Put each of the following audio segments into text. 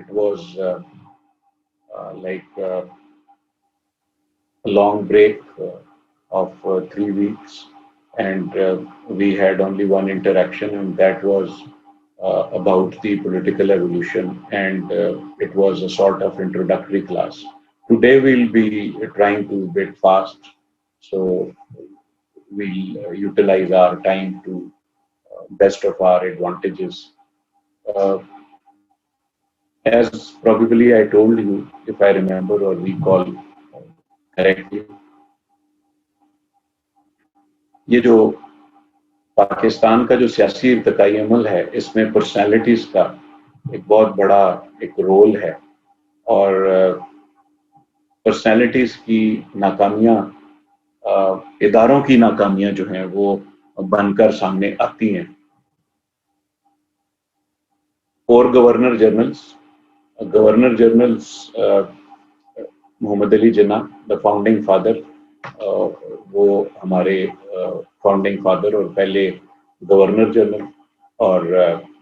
it was like a long break of 3 weeks, and we had only one interaction, and that was about the political evolution, and it was a sort of introductory class. Today we'll be trying to bit fast, so we'll utilize our time to best of our advantages. Uh, as probably I told you, if I remember or recall correctly, ये जो पाकिस्तान का जो सियासी इर्तिकाई अमल है इसमें personalities का एक बहुत बड़ा एक रोल है और पर्सनालिटीज की नाकामियां इदारों की नाकामियां जो हैं वो बनकर सामने आती हैं और governor generals Mohammad Ali Jinnah the founding father वो हमारे फाउंडिंग फादर और पहले गवर्नर जनरल और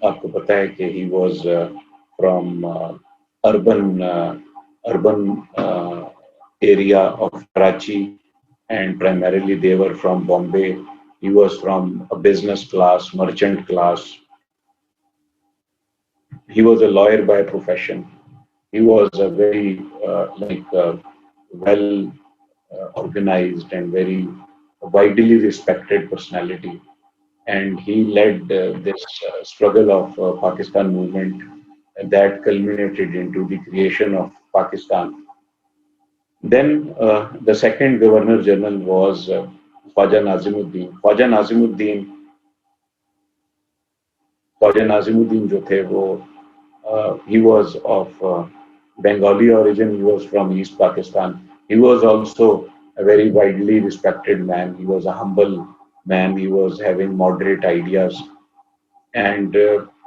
आपको पता है कि he was from urban urban area of Karachi, and primarily they were from Bombay. He was from a business class, merchant class. He was a lawyer by profession. He was a very well organized and very widely respected personality, and he led this struggle of Pakistan movement that culminated into the creation of Pakistan. Then the second Governor General was Khwaja Nazimuddin. Khwaja Nazimuddin जो थे वो he was of Bengali origin. He was from East Pakistan. He was also a very widely respected man. He was a humble man. He was having moderate ideas, and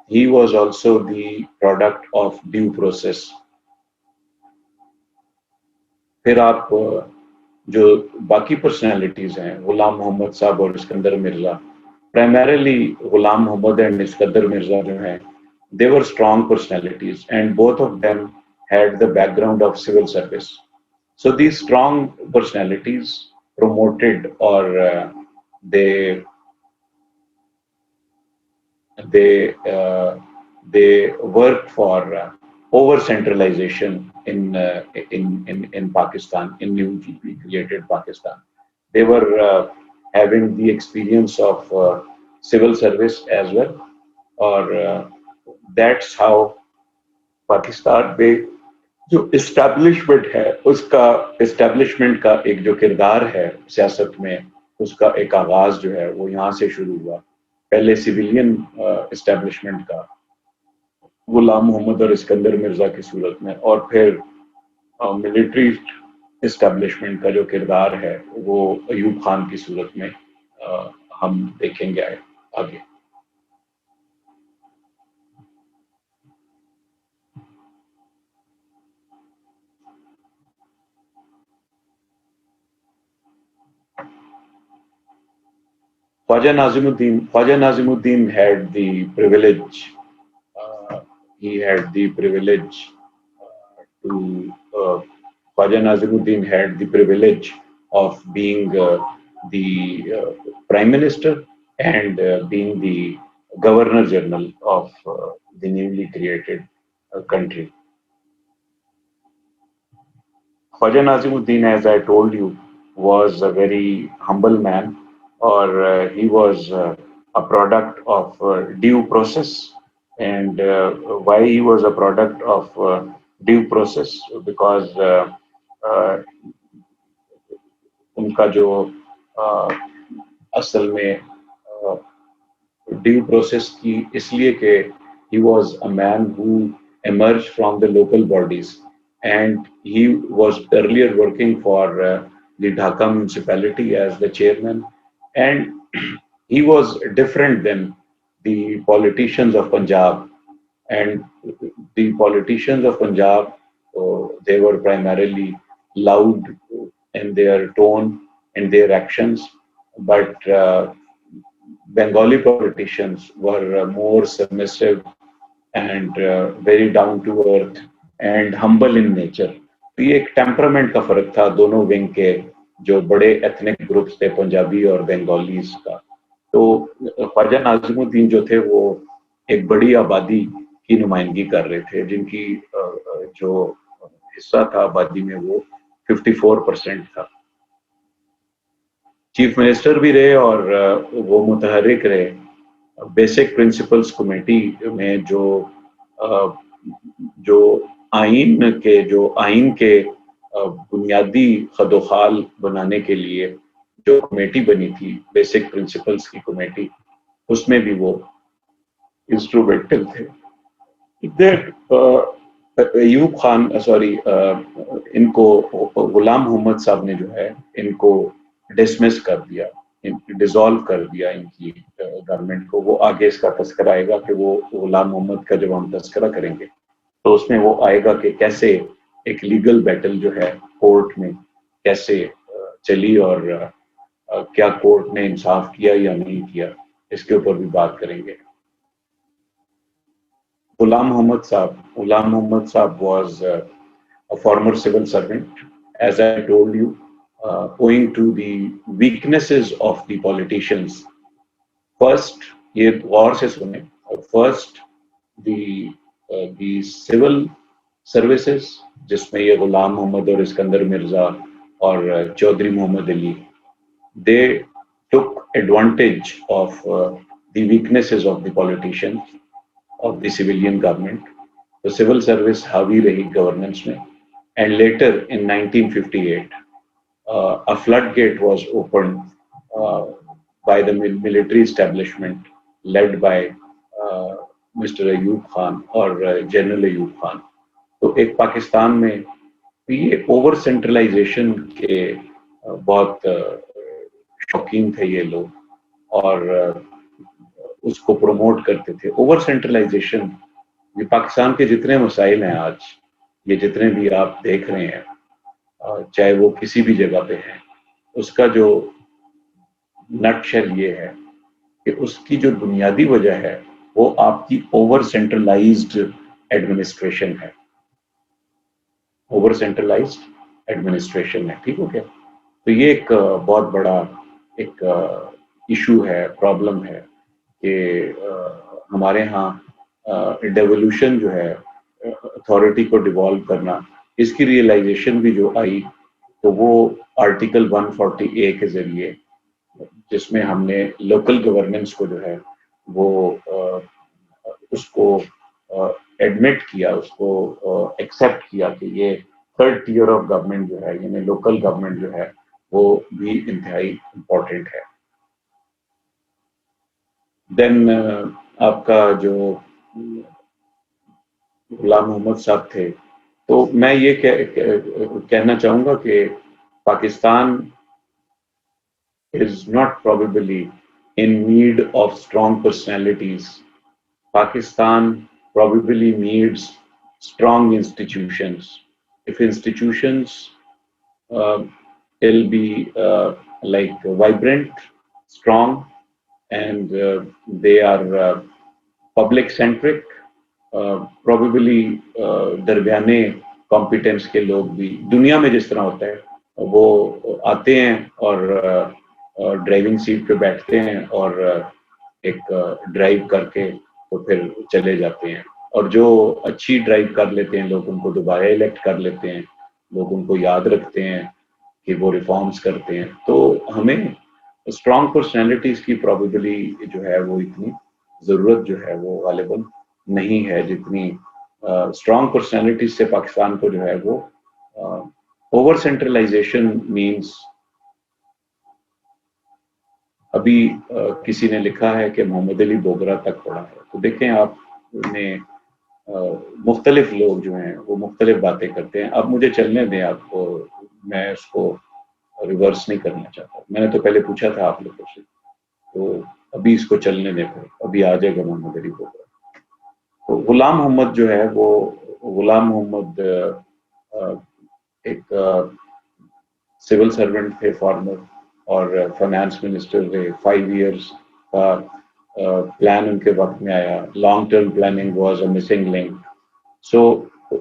he was also the product of due process. फिर आप जो बाकी personalities हैं गुलाम मोहम्मद साहब और Iskander Mirza primarily Ghulam Muhammad and Iskandar Mirza जो हैं they were strong personalities and both of them had the background of civil service. So these strong personalities promoted or they they uh, they worked for over centralization in Pakistan, in newly created Pakistan. They were having the experience of civil service as well, or that's how Pakistan में जो establishment है उसका establishment का एक जो किरदार है सियासत में उसका एक आगाज जो है वो यहाँ से शुरू हुआ पहले सिविलियन इस्टेब्लिशमेंट का गुलाम मोहम्मद और इस्कंदर मिर्जा की सूरत में और फिर मिलिट्री इस्टेब्लिशमेंट का जो किरदार है वो अयूब खान की सूरत में हम देखेंगे आगे Khwaja Nazimuddin had the privilege. He had the privilege to. Khwaja Nazimuddin had the privilege of being the prime minister and being the governor general of the newly created country. Khwaja Nazimuddin, as I told you, was a very humble man, or he was a product of due process. And why he was a product of due process? Because उनका जो असल में due process की इसलिए कि he was a man who emerged from the local bodies and he was earlier working for the Dhaka municipality as the chairman and he was different than the politicians of Punjab and the politicians of Punjab they were primarily loud in their tone and their actions but Bengali politicians were more submissive and very down to earth and humble in nature. तो ये एक temperament का फर्क था दोनों wing के, जो बड़े एथनिक ग्रुप्स थे पंजाबी और बंगालीज का। तो ख्वाजा नाजिमुद्दीन जो थे वो एक बड़ी आबादी की नुमाइंदगी कर रहे थे, जिनकी जो हिस्सा था आबादी में वो 54% था। चीफ मिनिस्टर भी रहे और वो मुतहर्रिक रहे। बेसिक प्रिंसिपल्स कमेटी में जो आइन के बुनियादी खदोखाल बनाने के लिए जो कमेटी बनी थी, बेसिक प्रिंसिपल्स की कमेटी, उसमें भी वो इंस्ट्रूमेंटल थे। अयूब खान इनको गुलाम मोहम्मद साहब ने जो है इनको डिसमिस कर दिया, डिसॉल्व कर दिया इनकी गवर्नमेंट को। वो आगे इसका तस्करा आएगा कि वो गुलाम मोहम्मद का जब हम तस्करा करेंगे तो उसमें वो आएगा कि कैसे एक लीगल बैटल जो है कोर्ट में कैसे चली और क्या कोर्ट ने इंसाफ किया या नहीं किया, इसके ऊपर भी बात करेंगे। Ghulam Muhammad Saab was a former civil servant. As I told you, owing to the weaknesses of the politicians. First, ये गौर से सुने, first the civil services, जिसमें ये गुलाम मोहम्मद और इस्कंदर मिर्जा और Chaudhary Mohammad Ali, they took advantage of the weaknesses of the politicians, of the civilian government. The civil service हावी रही governance में, and later in 1958 a floodgate was opened by the military establishment led by Mr. Ayub Khan or General Ayub Khan. तो एक पाकिस्तान में ये over centralisation के बहुत शौकीन थे ये लोग और उसको प्रमोट करते थे। ओवर सेंट्रलाइजेशन, ये पाकिस्तान के जितने मसाइल हैं आज, ये जितने भी आप देख रहे हैं, चाहे वो किसी भी जगह पे है, उसका जो नटशेल ये है कि उसकी जो बुनियादी वजह है वो आपकी ओवर सेंट्रलाइज्ड एडमिनिस्ट्रेशन है। ओवर सेंट्रलाइज्ड एडमिनिस्ट्रेशन है, ठीक हो गया। तो ये एक बहुत बड़ा एक इशू है, प्रॉब्लम है कि हमारे यहाँ डेवोल्यूशन जो है, अथॉरिटी को डिवॉल्व करना, इसकी रियलाइजेशन भी जो आई तो वो आर्टिकल 140A के जरिए, जिसमें हमने लोकल गवर्नेंस को जो है वो उसको एडमिट किया, उसको एक्सेप्ट किया कि ये थर्ड टियर ऑफ गवर्नमेंट जो है, यानी लोकल गवर्नमेंट जो है वो भी इंतहाई इम्पोर्टेंट है। देन आपका जो गुलाम मोहम्मद साहब थे, तो मैं ये कहना चाहूँगा कि Pakistan is not probably in need of strong personalities. Pakistan probably needs strong institutions. If institutions will be like vibrant, strong, and they are public centric, probably दरमियाने कॉम्पिटेंस के लोग भी, दुनिया में जिस तरह होता है, वो आते हैं और ड्राइविंग सीट पे बैठते हैं और एक ड्राइव करके तो फिर चले जाते हैं, और जो अच्छी ड्राइव कर लेते हैं लोग उनको दोबारा इलेक्ट कर लेते हैं, लोग उनको याद रखते हैं कि वो रिफॉर्म्स करते हैं। तो हमें स्ट्रॉन्ग पर्सनैलिटीज की प्रॉबेबली जो है वो इतनी ज़रूरत जो है वो अवेलेबल नहीं है जितनी स्ट्रॉन्ग पर्सनैलिटीज से पाकिस्तान को जो है वो ओवर सेंट्रलाइजेशन मीन्स। अभी किसी ने लिखा है कि मोहम्मद अली बोगरा तक पड़ा है, तो देखें आपने मुख्तलिफ लोग जो हैं वो मुख्तलिफ बातें करते हैं। अब मुझे चलने दें, आपको मैं उसको रिवर्स नहीं करना चाहता। मैंने तो पहले पूछा था आप लोगों से, तो अभी इसको चलने दें, फिर अभी आ जाएगा मोहम्मद अली बोगरा। तो गुलाम मोहम्मद जो है वो गुलाम मोहम्मद एक सिविल सर्वेंट थे फॉर्मर और फाइनेंस मिनिस्टर थे, 5 years का پلان ان کے وقت میں آیا. Long term planning was a missing link. So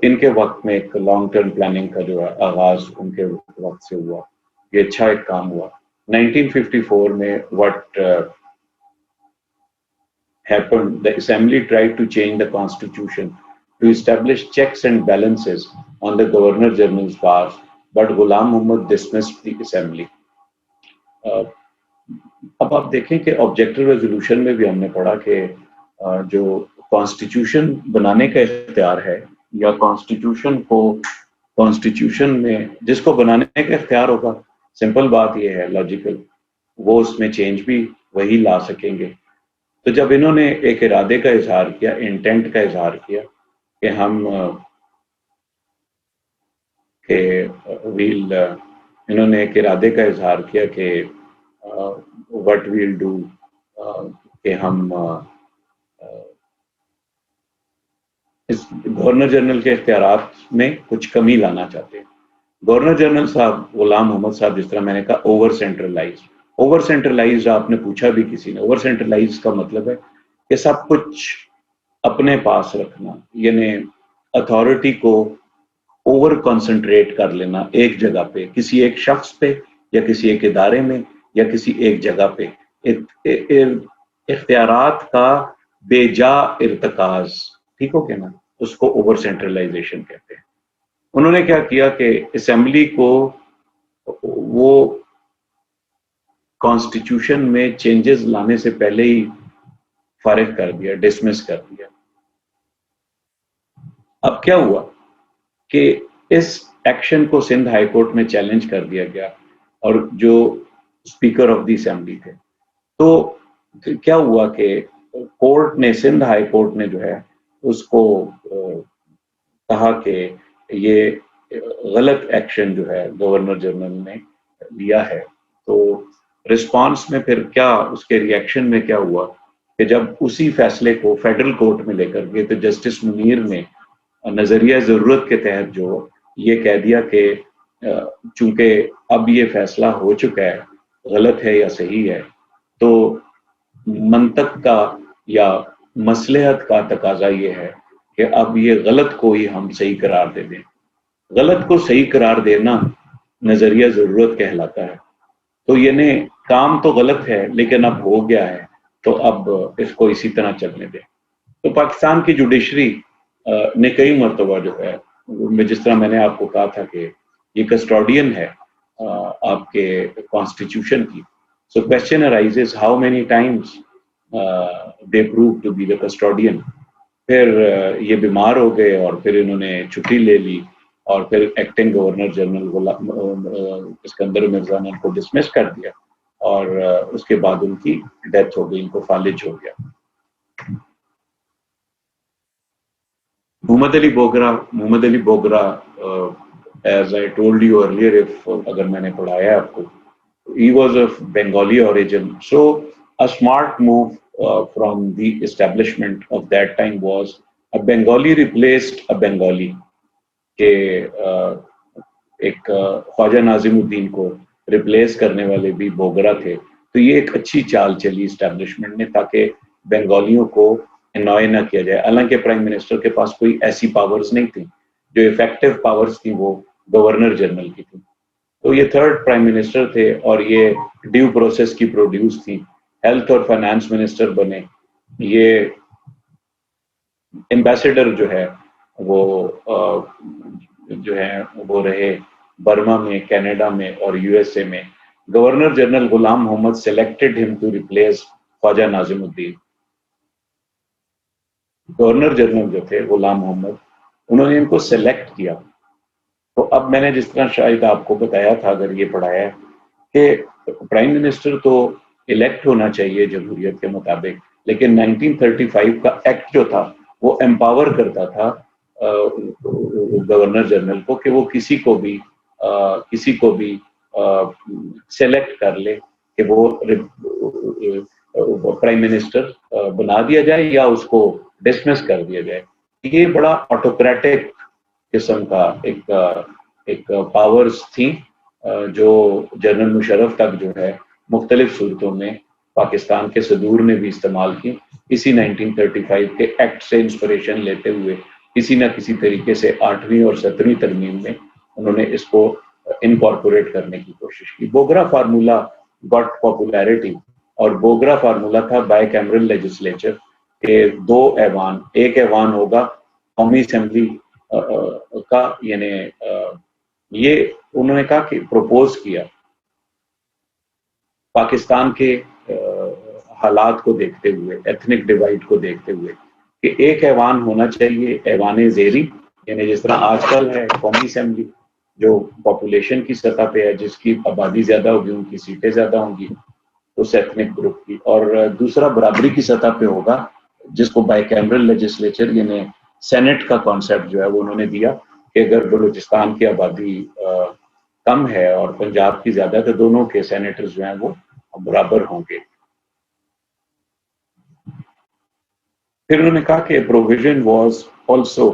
ان کے وقت میں ایک لانگ ٹرم پلاننگ کا جو ہے آغاز ان کے وقت سے ہوا. یہ اچھا ایک کام ہوا. 1954 میں what happened, the assembly tried to change the constitution to establish checks and balances on the governor general's powers, but Ghulam Muhammad dismissed the assembly. اب آپ دیکھیں کہ آبجیکٹو ریزولوشن میں بھی ہم نے پڑھا کہ جو کانسٹیٹیوشن بنانے کا اختیار ہے یا کانسٹیٹیوشن میں جس کو بنانے کا اختیار ہوگا، سمپل بات یہ ہے لاجیکل، وہ اس میں چینج بھی وہی لا سکیں گے. تو جب انہوں نے ایک ارادے کا اظہار کیا، انٹینٹ کا اظہار کیا کہ ہم انہوں نے ایک ارادے کا اظہار کیا کہ وٹ ویل ڈو، کہ ہم اس گورنر جنرل کے اختیارات میں کچھ کمی لانا چاہتے ہیں. گورنر جنرل صاحب غلام محمد صاحب، جس طرح میں نے کہا اوور سینٹرلائز آپ نے پوچھا بھی کسی نے، اوور سینٹرلائز کا مطلب ہے کہ سب کچھ اپنے پاس رکھنا، یعنی اتھارٹی کو اوور کنسنٹریٹ کر لینا ایک جگہ پہ، کسی ایک شخص پہ یا کسی ایک ادارے میں یا کسی ایک جگہ پہ. اختیارات کا بے جا ارتکاز، ٹھیک ہو کہ نا، اس کو اوور سینٹرلائزیشن کہتے ہیں. انہوں نے کیا کیا کہ اسمبلی کو وہ کانسٹیٹیوشن میں چینجز لانے سے پہلے ہی فارغ کر دیا، ڈسمس کر دیا. اب کیا ہوا کہ اس ایکشن کو سندھ ہائی کورٹ میں چیلنج کر دیا گیا، اور جو اسپیکر آف دی اسمبلی تھے، تو کیا ہوا کہ کورٹ نے، سندھ ہائی کورٹ نے جو ہے اس کو کہا کہ یہ غلط ایکشن جو ہے گورنر جنرل نے لیا ہے. تو رسپانس میں پھر کیا، اس کے ریئیکشن میں کیا ہوا کہ جب اسی فیصلے کو فیڈرل کورٹ میں لے کر گئے تو جسٹس منیر نے نظریہ ضرورت کے تحت جو یہ کہہ دیا کہ چونکہ اب یہ فیصلہ ہو چکا ہے، غلط ہے یا صحیح ہے، تو منطق کا یا مصلحت کا تقاضا یہ ہے کہ اب یہ غلط کو ہی ہم صحیح قرار دے دیں. غلط کو صحیح قرار دینا نظریہ ضرورت کہلاتا ہے. تو یعنی کام تو غلط ہے لیکن اب ہو گیا ہے، تو اب اس کو اسی طرح چلنے دیں. تو پاکستان کی جوڈیشری نے کئی مرتبہ جو ہے، جس طرح میں نے آپ کو کہا تھا کہ یہ کسٹوڈین ہے آپ کے کانسٹیٹیوشن کی. So question arises how many times they prove to be the custodian. پھر یہ بیمار ہو گئے اور پھر انہوں نے چھٹی لے لی، اور پھر acting governor general Iskander Mirza نے ان کو ڈسمس کر دیا، اور اس کے بعد ان کی ڈیتھ ہو گئی، ان کو فالج ہو گیا. Muhammad Ali Bogra as I told you earlier, اگر میں نے پڑھایا ہے آپ کو، he was of Bengali origin. So a smart move from the establishment of that time was a Bengali replaced a Bengali. کہ ایک خواجہ ناظم الدین کو ریپلیس کرنے والے بھی بوگرا تھے. تو یہ ایک اچھی چال چلی اسٹیبلشمنٹ نے تاکہ بنگالیوں کو انوائے نہ کیا جائے. حالانکہ پرائم منسٹر کے پاس کوئی ایسی پاورز نہیں تھیں، جو افیکٹو پاورز تھیں وہ گورنر جنرل کی تھیں. تو یہ تھرڈ پرائم منسٹر تھے اور یہ ڈیو پروسیس کی پروڈیوس تھی. ہیلتھ اور فائنانس منسٹر بنے. یہ ایمبیسیڈر جو ہے وہ رہے برما میں، کینیڈا میں اور یو ایس اے میں. گورنر جنرل غلام محمد سلیکٹڈ ہم to replace Khwaja Nazim Uddin. Governor general جو تھے غلام محمد، انہوں نے ان کو سلیکٹ کیا. تو اب میں نے جس طرح شاید آپ کو بتایا تھا، اگر یہ پڑھایا ہے کہ پرائم منسٹر تو الیکٹ ہونا چاہیے جمہوریت کے مطابق، لیکن 1935 کا ایکٹ جو تھا وہ امپاور کرتا تھا گورنر جنرل کو کہ وہ کسی کو بھی سلیکٹ کر لے کہ وہ پرائم منسٹر بنا دیا جائے یا اس کو ڈسمس کر دیا جائے. یہ بڑا آٹوکریٹک قسم کا ایک پاورز تھیں جو جنرل مشرف تک جو ہے مختلف صورتوں میں पाकिस्तान के सदूर ने भी इस्तेमाल की, इसी 1935 के एक्ट से इंस्पिरेशन लेते हुए किसी न किसी तरीके से 8वीं और 17वीं तरमीम में उन्होंने इसको इनकॉर्पोरेट करने की कोशिश की। बोगरा फार्मूला गॉट पॉपुलैरिटी, और बोगरा फार्मूला था बाई कैमरल लेजिस्लेचर के दो ऐवान, एक ऐवान होगा कौमी असेंबली का, यानी ये उन्होंने कहा कि प्रपोज किया पाकिस्तान के हालात को देखते हुए, एथनिक डिवाइड को देखते हुए, कि एक ऐवान होना चाहिए, ऐवान ज़ेरी, यानी जिस तरह आजकल है कौमी असेंबली जो पॉपुलेशन की सतह पे है, जिसकी आबादी ज्यादा होगी उनकी सीटें ज्यादा होंगी उस एथनिक ग्रुप की, और दूसरा बराबरी की सतह पे होगा जिसको बाइकैमरल लेजिस्लेचर यानी सेनेट का कॉन्सेप्ट जो है वो उन्होंने दिया कि अगर बलूचिस्तान की आबादी कम है और पंजाब की ज्यादा, तो दोनों के सेनेटर्स जो हैं वो बराबर होंगे। फिर उन्होंने कहा कि provision was also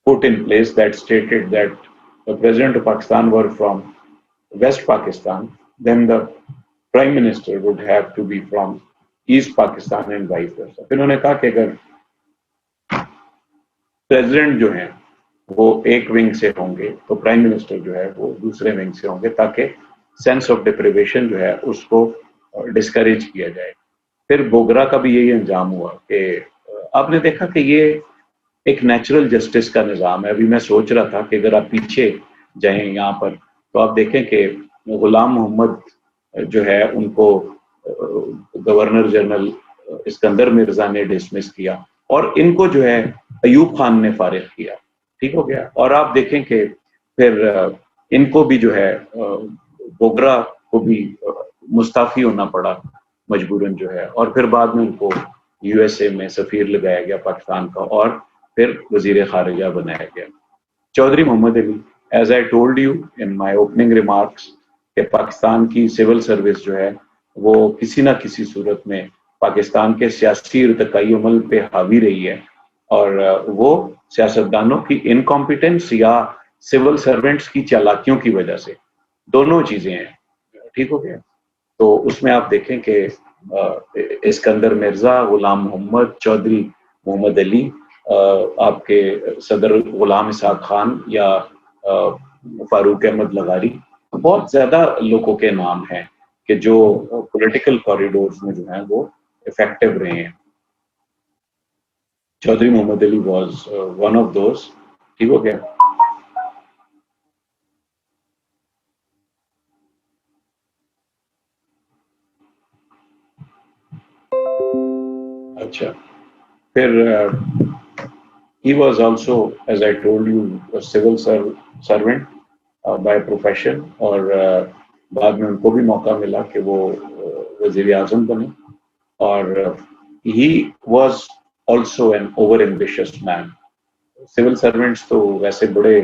put in place that stated that the president of Pakistan were from West Pakistan, then the prime minister would have to be from East Pakistan and vice versa. फिर उन्होंने कहा कि अगर president जो हैं वो एक wing से होंगे तो प्राइम मिनिस्टर जो है वो दूसरे विंग से होंगे, ताकि सेंस ऑफ डिप्रिवेशन जो है उसको डिस्करेज किया जाए। फिर बोगरा का भी यही अंजाम हुआ कि आपने देखा कि ये एक नेचुरल जस्टिस का निज़ाम है। अभी मैं सोच रहा था कि अगर आप पीछे जाएं यहाँ पर तो आप देखें कि गुलाम मोहम्मद जो है उनको गवर्नर जनरल इस्कंदर मिर्जा ने डिसमिस किया और इनको जो है अयूब खान ने फारिग किया, ठीक हो गया। और आप देखें कि फिर इनको भी जो है बोगरा को भी मुस्ताफी होना पड़ा मजबूरन जो है, और फिर बाद में उनको यूएसए में सफीर लगाया गया पाकिस्तान का और फिर वजीर खारिजा बनाया गया। Chaudhry Mohammad Ali, as I told you in my opening remarks, कि पाकिस्तान की सिविल सर्विस जो है वो किसी ना किसी सूरत में पाकिस्तान के सियासी इर्तिकाई अमल पे हावी रही है, और वो सियासतदानों की इनकॉम्पिटेंस या सिविल सर्वेंट्स की चालाकियों की वजह से, दोनों चीजें हैं, ठीक हो गया। तो उसमें आप देखें कि इस्कंदर मिर्जा, गुलाम मोहम्मद, चौधरी मोहम्मद अली, आपके सदर गुलाम इसाक खान या फारूक अहमद लगारी, बहुत ज्यादा लोगों के नाम हैं कि जो पॉलिटिकल कॉरिडोर्स में जो है वो इफेक्टिव रहे हैं। Chaudhry Mohammad Ali was one of those, ठीक हो गया। अच्छा, फिर he was also, as I told you, a civil servant by profession, और बाद में उनको भी मौका मिला कि वो वजीर आजम बने, और he was also an over ambitious man. Civil servants तो वैसे बड़े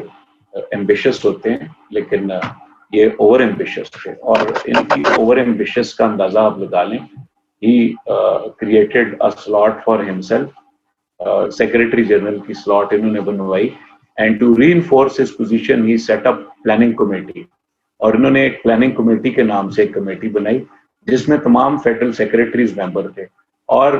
एम्बिशियस होते हैं, लेकिन ये ओवर एम्बिशियस थे, और इनकी ओवर एम्बिशियस का अंदाजा आप लगा लें। he created a slot for himself, secretary general की स्लॉट इन्होंने बनवाई, and to reinforce his position he set up planning committee, और इन्होंने एक प्लानिंग कमेटी के नाम से एक कमेटी बनाई जिसमें तमाम फेडरल सेक्रेटरीज मेंबर थे, और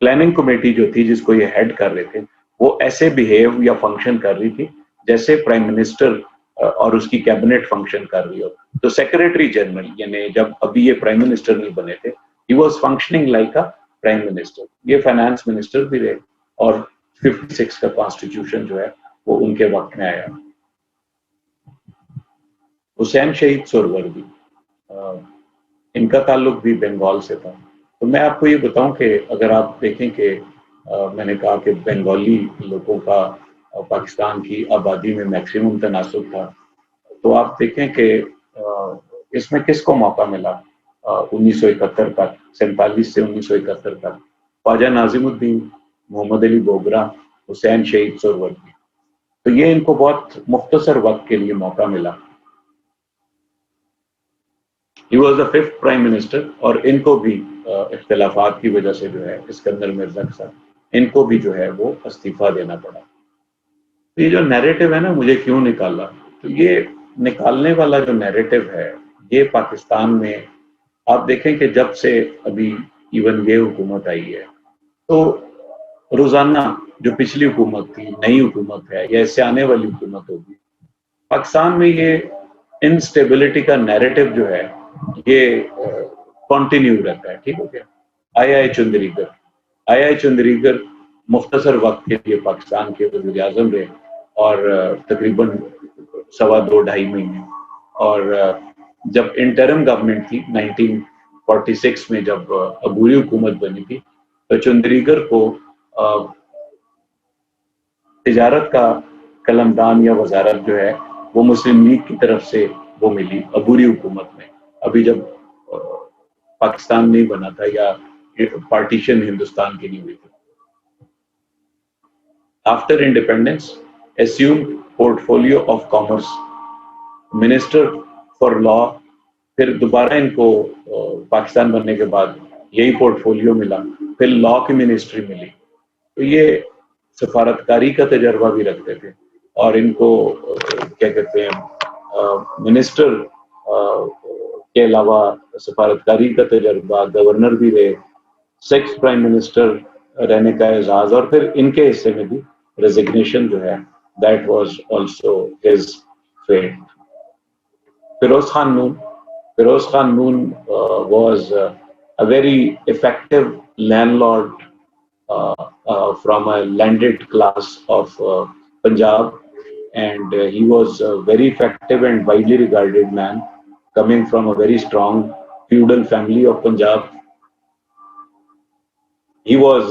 प्लानिंग कमेटी जो थी जिसको ये हेड कर रहे थे वो ऐसे बिहेव या फंक्शन कर रही थी जैसे प्राइम मिनिस्टर और उसकी कैबिनेट फंक्शन कर रही हो। तो सेक्रेटरी जनरल यानी जब अभी ये प्राइम मिनिस्टर नहीं बने थे, he was functioning like a prime minister. ये फाइनेंस मिनिस्टर भी रहे, और 56 का कॉन्स्टिट्यूशन जो है वो उनके वक्त में आया। हुसैन शहीद सोहरावर्दी, इनका ताल्लुक भी बंगाल से था। तो मैं आपको ये बताऊं कि अगर आप देखें कि मैंने कहा कि बंगाली लोगों का पाकिस्तान की आबादी में मैक्सिमम तनासुब था, तो आप देखें कि इसमें किसको मौका मिला 1971 तक, 47 से 1971 तक, ख्वाजा नाजिमुद्दीन, मोहम्मद अली बोगरा, हुसैन शहीद सोहरावर्दी। तो ये इनको बहुत मुख्तसर वक्त के लिए मौका मिला। He was the fifth prime minister, और इनको भी इख्तिलाफात की वजह से जो है इस्कंदर मिर्जा के साथ इनको भी जो है वो इस्तीफा देना पड़ा। तो ये जो नैरेटिव है ना, मुझे क्यों निकाला, तो ये निकालने वाला जो नैरेटिव है ये पाकिस्तान में آپ دیکھیں کہ جب سے ابھی ایون یہ حکومت آئی ہے تو روزانہ جو پچھلی حکومت تھی، نئی حکومت ہے یا اس سے آنے والی حکومت ہوگی، پاکستان میں یہ انسٹیبلٹی کا نیریٹو جو ہے یہ کنٹینیو رہتا ہے. ٹھیک ہو گیا. آئی چندریگر چندریگر مختصر وقت کے لیے پاکستان کے وزیر اعظم رہے اور تقریباً 2.25 مہینے. اور جب انٹرم گورنمنٹ تھی 1946 میں، جب عبوری حکومت بنی تھی، تو چندریگر کو تجارت کا قلمدان یا وزارت جو ہے وہ مسلم لیگ کی طرف سے وہ ملی عبوری حکومت میں. ابھی جب پاکستان نہیں بنا تھا یا پارٹیشن ہندوستان کی نہیں ہوئی تھی. After independence assumed portfolio of commerce, minister for law. پھر دوبارہ ان کو پاکستان بننے کے بعد یہی پورٹ فولیو ملا، پھر لا کی منسٹری ملی. تو یہ سفارتکاری کا تجربہ بھی رکھتے تھے اور ان کو کیا کہتے ہیں منسٹر کے علاوہ سفارتکاری کا تجربہ، گورنر بھی رہے، 6 پرائم منسٹر رہنے کا اعزاز، اور پھر ان کے حصے میں بھی ریزگنیشن جو ہے that was also his fate. Feroz Khan Noon was a very effective landlord from a landed class of Punjab, and he was a very effective and widely regarded man coming from a very strong feudal family of Punjab. He was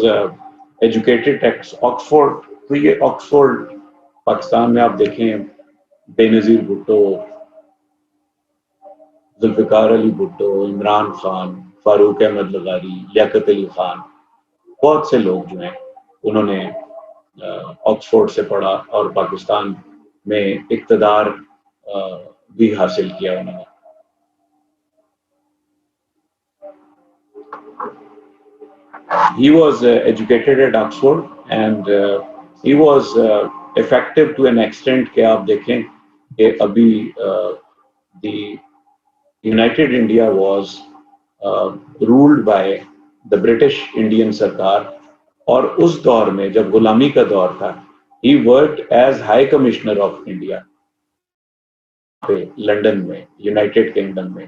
educated at Oxford. تو یہ Oxford Pakistan میں آپ دیکھیں بے نظیر بھٹو، ذوالفقار علی بھٹو، عمران خان، فاروق احمد لغاری، لیاقت علی خان، بہت سے لوگ جو ہیں انہوں نے آکسفورڈ سے پڑھا اور پاکستان میں اقتدار بھی حاصل کیا انہوں نے. He was educated at Oxford and he was effective to an extent کہ آپ دیکھیں کہ ابھی the United India was ruled by the British Indian سرکار، اور اس دور میں جب غلامی کا دور تھا he worked as High Commissioner of India London میں، یونائٹیڈ کنگڈم میں.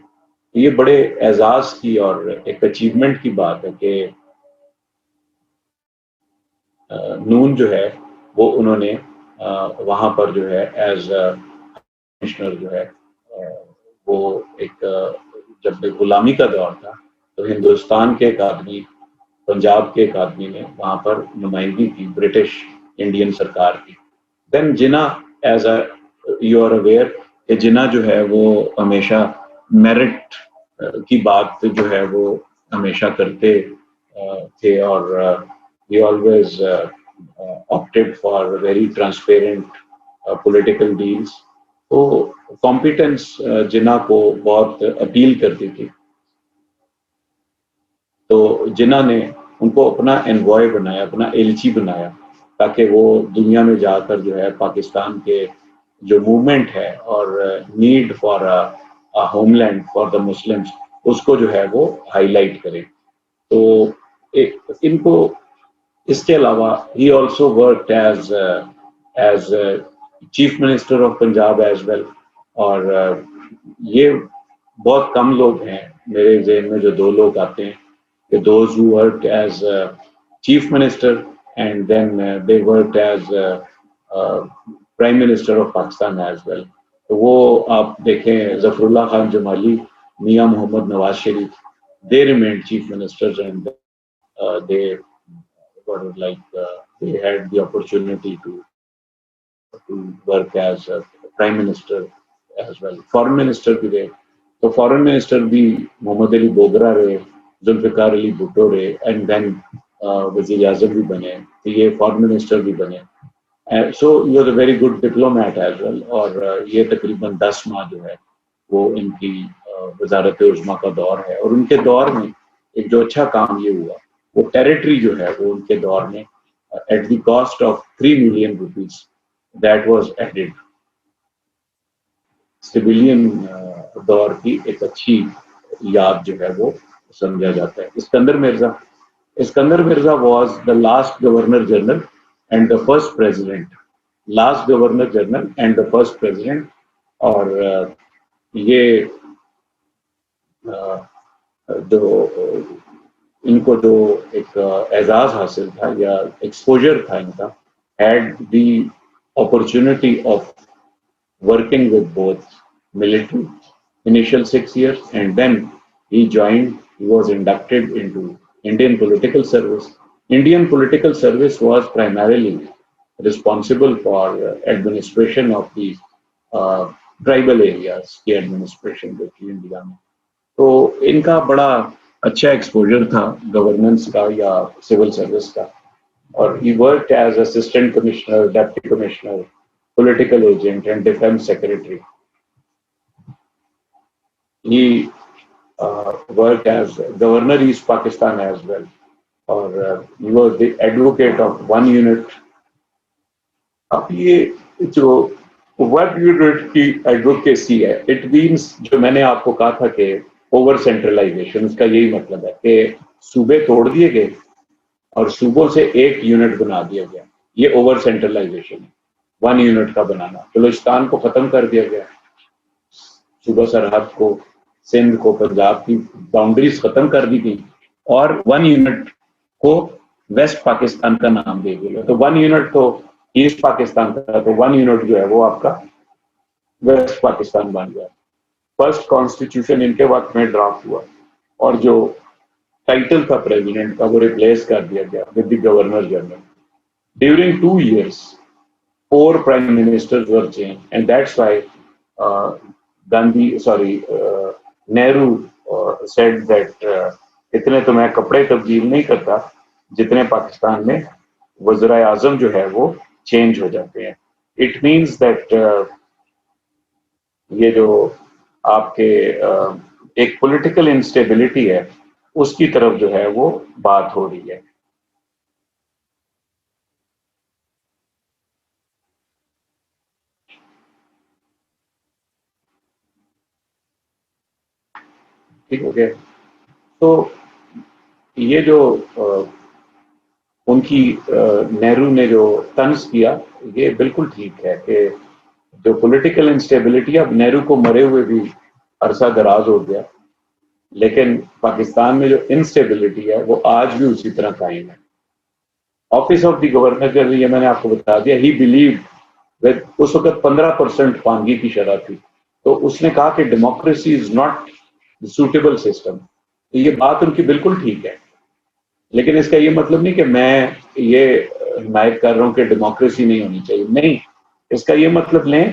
یہ بڑے اعزاز کی اور ایک اچیومنٹ کی بات ہے کہ نون جو ہے وہ انہوں نے وہاں پر جو ہے ایز کمشنر جو ہے وہ ایک جب غلامی کا دور تھا تو ہندوستان کے ایک آدمی، پنجاب کے ایک آدمی نے وہاں پر نمائندگی کی برٹش انڈین سرکار کی. Then Jinnah as a you are aware کہ جنا جو ہے وہ ہمیشہ میرٹ کی بات جو ہے وہ ہمیشہ کرتے تھے اور he always opted for very transparent political deals. تو کمپیٹنس جنا کو بہت اپیل کرتی تھی، تو جنا نے ان کو اپنا انوائے بنایا، اپنا ایلچی بنایا، تاکہ وہ دنیا میں جا کر جو ہے پاکستان کے جو موومنٹ ہے اور need for homeland for the Muslims اس کو جو ہے وہ ہائی لائٹ کرے. تو ان کو اس کے علاوہ he also worked as chief minister of Punjab as well. اور یہ بہت کم لوگ ہیں میرے ذہن میں جو 2 لوگ آتے ہیں کہ those who worked as chief minister and then they worked as prime minister of Pakistan as well. تو وہ آپ دیکھیں ظفر اللہ خان جمالی، میاں محمد Nawaz Sharif, they remained chief ministers and they were they had the opportunity to work as a prime minister as well. Foreign minister بھی رہے، تو foreign minister بھی محمد علی بوگرا رہے، ذوالفقار علی بھٹو رہے، اینڈ دین وزیر اعظم بھی بنے، تو یہ فارن منسٹر بھی بنے. So he was a very good diplomat as well. اور یہ تقریباً 10 ماہ جو ہے وہ ان کی وزارت عظمیٰ کا دور ہے. اور ان کے دور میں ایک جو اچھا کام یہ ہوا، وہ ٹیریٹری جو ہے وہ ان کے دور میں at the cost of 3 million rupees that was added. Civilian دور کی ایک اچھی याद जो है वो समझा जाता है. Iskandar Mirza was the last Governor General and the first President. Last Governor General and the first President. और ये जो इनको जो एक एजाज हासिल था या एक्सपोजर था इनका, had the opportunity of working with both military initial 6 years, and then he was inducted into Indian political service. Indian political service was primarily responsible for administration of the tribal areas की administration जो थी India में. तो इनका बड़ा अच्छा exposure था governance का या सिविल सर्विस का. और he worked as assistant commissioner, deputy commissioner, political agent and defense secretary. He worked as governor East Pakistan as well. और he was the advocate of one unit. अब ये जो one unit की advocacy है, it means जो मैंने आपको कहा था कि ओवर सेंट्रलाइजेशन, उसका यही मतलब है कि सूबे तोड़ दिए गए और सूबों से एक यूनिट बना दिया गया. ये ओवर सेंट्रलाइजेशन है, वन यूनिट का बनाना. बलूचिस्तान को खत्म कर दिया गया, सूबा सरहद को, सिंध को, पंजाब की बाउंड्रीज खत्म कर दी गई और वन यूनिट को वेस्ट पाकिस्तान का नाम दे दिया. तो वन यूनिट तो ईस्ट पाकिस्तान का, तो वन यूनिट जो है वो आपका वेस्ट पाकिस्तान बन गया. फर्स्ट कॉन्स्टिट्यूशन इनके वक्त में ड्राफ्ट हुआ और जो टाइटल था प्रेसिडेंट का वो रिप्लेस कर दिया गया with the governor general. During 2 years 4 prime ministers were change and that's why Nehru said that इतने तो मैं कपड़े तब्दील नहीं करता जितने पाकिस्तान में वज़ीर आज़म जो है वो चेंज हो जाते हैं. इट मीन्स दैट ये जो आपके एक पॉलिटिकल इंस्टेबिलिटी है उसकी तरफ जो है वो बात हो रही है. ठीक हो गया. तो ये जो उनकी नेहरू ने जो तंज किया, ये बिल्कुल ठीक है कि जो पॉलिटिकल इंस्टेबिलिटी, अब नेहरू को मरे हुए भी अरसा दराज हो गया, लेकिन पाकिस्तान में जो इंस्टेबिलिटी है वो आज भी उसी तरह कायम है. Office of the governor general, ये मैंने आपको बता दिया, ही बिलीव विद, उस वक्त 15% खानगी की शरह थी, तो उसने कहा कि democracy is not suitable system. तो ये बात उनकी बिल्कुल ठीक है, लेकिन इसका ये मतलब नहीं कि मैं ये हिमायत कर रहा हूं कि डेमोक्रेसी नहीं होनी चाहिए. नहीं, इसका ये मतलब लें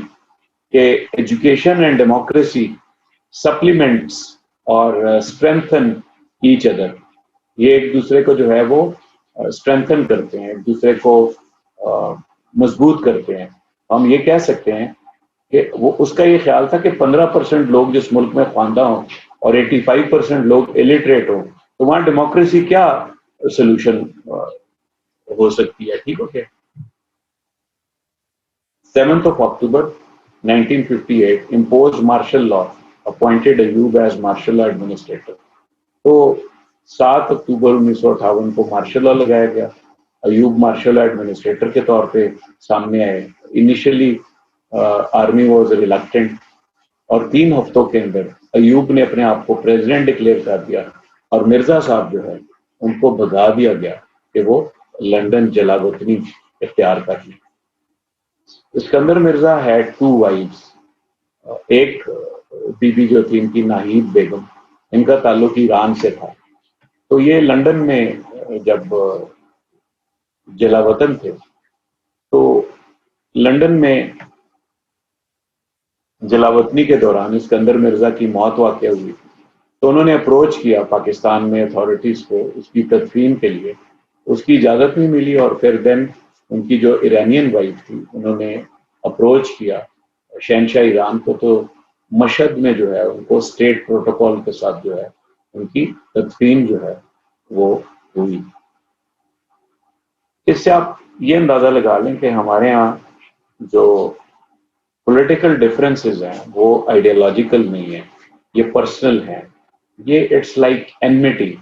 कि एजुकेशन एंड डेमोक्रेसी सप्लीमेंट्स और स्ट्रेंथन ईच अदर. ये एक दूसरे को जो है वो स्ट्रेंथन करते हैं, एक दूसरे को मजबूत करते हैं. हम ये कह सकते हैं कि वो, उसका ये ख्याल था कि 15% लोग जिस मुल्क में ख्वांदा हों और 85% लोग इलिटरेट हों, तो वहां डेमोक्रेसी क्या सोल्यूशन हो सकती है. ठीक हो गया. 7th of October 1958 imposed martial law, appointed Ayub as martial law administrator. तो 7 अक्टूबर 1958 को मार्शल लॉ लगाया गया. अयूब मार्शल लॉ एडमिनिस्ट्रेटर के तौर पे सामने आए. इनिशियली आर्मी वाज रिलक्टेंट और 3 हफ्तों के अंदर अयूब ने अपने आप को प्रेसिडेंट डिक्लेयर कर दिया और मिर्जा साहब जो है उनको भगा दिया गया कि वो लंदन जलावतनी इख्तियार कर लें. Iskander Mirza had 2 wives. एक बीबी जो थी इनकी नाहिद बेगम, इनका ताल्लुक ईरान से था. तो ये लंदन में जब जलावतन थे तो लंदन में जलावतनी के दौरान इस्कंदर मिर्जा की मौत वाक़या हुई. तो उन्होंने अप्रोच किया पाकिस्तान में अथॉरिटीज को उसकी तदफीन के लिए. उसकी इजाज़त नहीं मिली और फिर देन उनकी जो ईरानियन वाइफ थी उन्होंने अप्रोच किया शहनशाह ईरान को. तो मशहद में जो है उनको स्टेट प्रोटोकॉल के साथ जो है उनकी तदफीन जो है वो हुई. इससे आप ये अंदाजा लगा लें कि हमारे यहाँ जो पॉलिटिकल डिफरेंसेस हैं वो आइडियोलॉजिकल नहीं है, ये पर्सनल हैं. ये इट्स लाइक एनमिटी,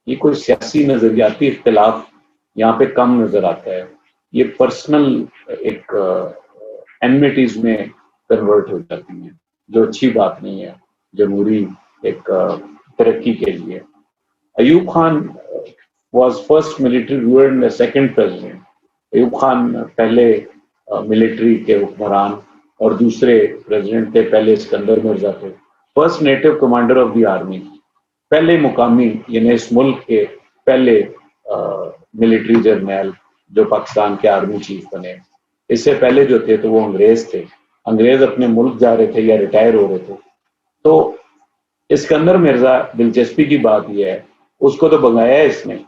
ये कोई सियासी नजरियाती इख्तिलाफ यहाँ पे कम नजर आता है, ये पर्सनल एक एनमिटीज में कन्वर्ट हो जाती हैं, जो अच्छी बात नहीं है जमहूरी एक तरक्की के लिए. Ayub Khan was first military ruler and the second president. Ayub Khan पहले मिलिट्री के हुक्मरान और दूसरे प्रेसिडेंट थे, पहले सिकंदर मिर्जा थे. First native commander of the army, पहले मुकामी यानी इस मुल्क के पहले मिलिट्री जर्नल जो पाकिस्तान के आर्मी चीफ बने. इससे पहले जो थे तो वो अंग्रेज थे, अंग्रेज अपने मुल्क जा रहे थे या रिटायर हो रहे थे. तो सिकंदर मिर्जा, दिलचस्पी की बात यह है, उसको तो भगाया इसने,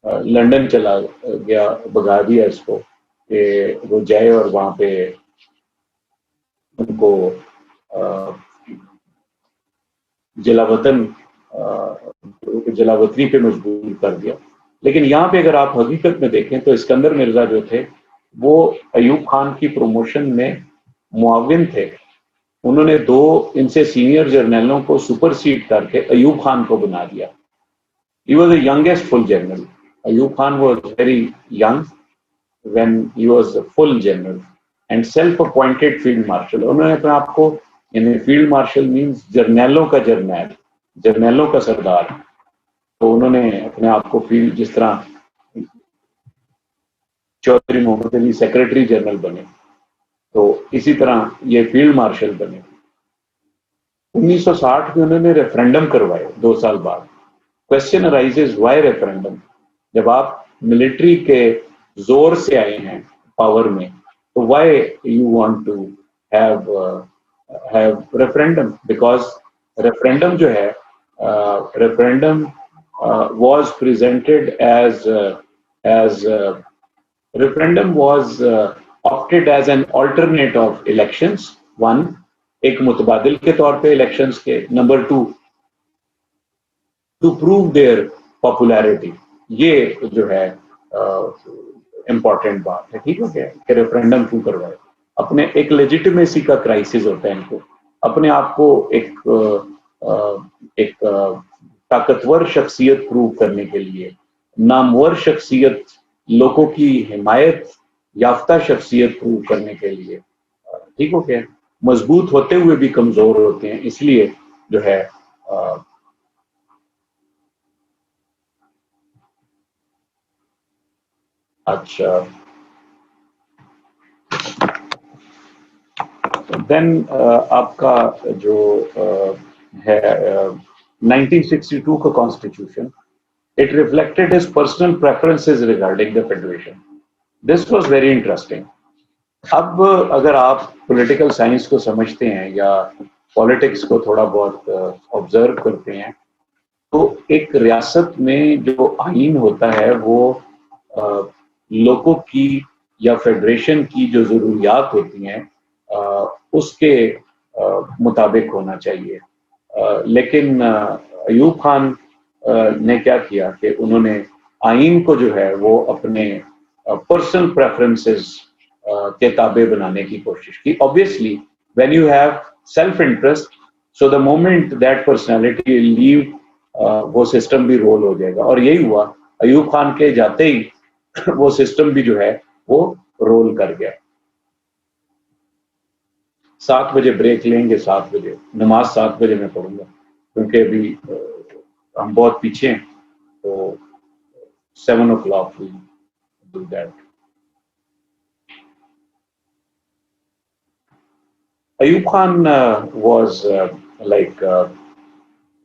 लंदन चला गया, भगा दिया इसको कि वो जाए और वहां पे उनको जलावतनी पे मजबूर कर दिया. लेकिन यहाँ पे अगर आप हकीकत में देखें तो सिकंदर मिर्जा जो थे वो अयूब खान की प्रमोशन में मुआविन थे. उन्होंने 2 इनसे सीनियर जर्नलों को सुपरसीड करके अयूब खान को बना दिया. He was the youngest full general. Ayub Khan was very young when he was a full general and self-appointed field marshal. उन्होंने अपने आप को, यानी फील्ड मार्शल मीन्स जर्नैलों का जर्नैल, जर्नैलों का सरदार, तो उन्होंने अपने आप को फील्ड, जिस तरह चौधरी मोहम्मद अली सेक्रेटरी जनरल बने, तो इसी तरह ये फील्ड मार्शल बने. 1960 में उन्होंने रेफरेंडम करवाए 2 साल बाद. Question arises, why referendum? जब आप मिलिट्री के जोर से आए हैं पावर में, तो why you want to have referendum? Because referendum जो है, referendum was presented as referendum was opted as an alternate of elections. 1, एक मुतबादिल के तौर पे इलेक्शंस के. Number 2, to prove their popularity. ये जो है इम्पोर्टेंट बात है. ठीक हो गया कि रेफरेंडम क्यों करवाए? अपने एक लेजिटिमेसी का क्राइसिस होता है इनको, अपने आप को एक ताकतवर शख्सियत प्रूव करने के लिए, नामवर शख्सियत, लोगों की हिमायत याफ्ता शख्सियत प्रूव करने के लिए. ठीक हो गया, मजबूत होते हुए भी कमजोर होते हैं, इसलिए जो है अच्छा. देन आपका जो है 1962 का constitution, it reflected his personal preferences regarding the federation. This was very interesting. अब अगर आप पॉलिटिकल साइंस को समझते हैं या पॉलिटिक्स को थोड़ा बहुत ऑब्जर्व करते हैं, तो एक रियासत में जो आईन होता है वो लोगों की या फेडरेशन की जो जरूरियात होती हैं उसके मुताबिक होना चाहिए. लेकिन अयूब खान ने क्या किया कि उन्होंने आईन को जो है वो अपने पर्सनल प्रेफरेंसेस के ताबे बनाने की कोशिश की. Obviously when you have self interest, so the moment that personality leave, वो सिस्टम भी रोल हो जाएगा. और यही हुआ, अयूब खान के जाते ही वो सिस्टम भी जो है वो रोल कर गया. 7 बजे ब्रेक लेंगे, 7 बजे नमाज 7 बजे मैं पढ़ूंगा, क्योंकि अभी हम बहुत पीछे हैं, तो 7 o'clock we do that. Ayub Khan was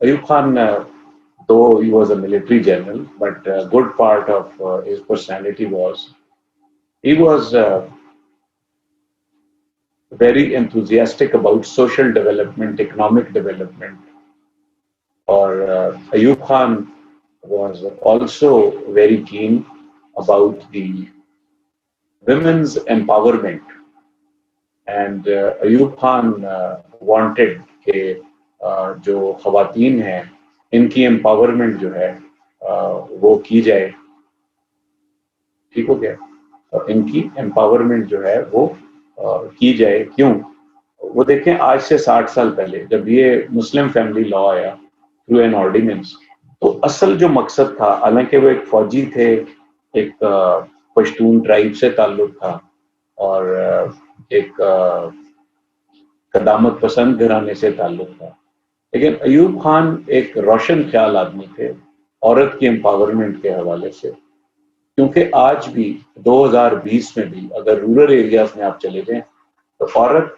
Ayub Khan, though he was a military general, but a good part of his personality was he was very enthusiastic about social development, economic development. Or Ayub Khan was also very keen about the women's empowerment. And Ayub Khan wanted कि जो ख़वातीन हैं इनकी empowerment जो है वो की जाए. ठीक हो गया, इनकी एम्पावरमेंट जो है वो की जाए. क्यों? वो देखें, आज से 60 साल पहले जब ये मुस्लिम फैमिली लॉ आया, थ्रू एन ऑर्डिनेंस। तो असल जो मकसद था, हालांकि वो एक फौजी थे, एक पश्तून ट्राइब से ताल्लुक था और एक कदामत पसंद घराने से ताल्लुक था, लेकिन अयूब खान एक रोशन ख्याल आदमी थे औरत की एम्पावरमेंट के हवाले से। क्योंकि आज भी 2020 में भी अगर रूरल एरियाज में आप चले जाएं तो औरत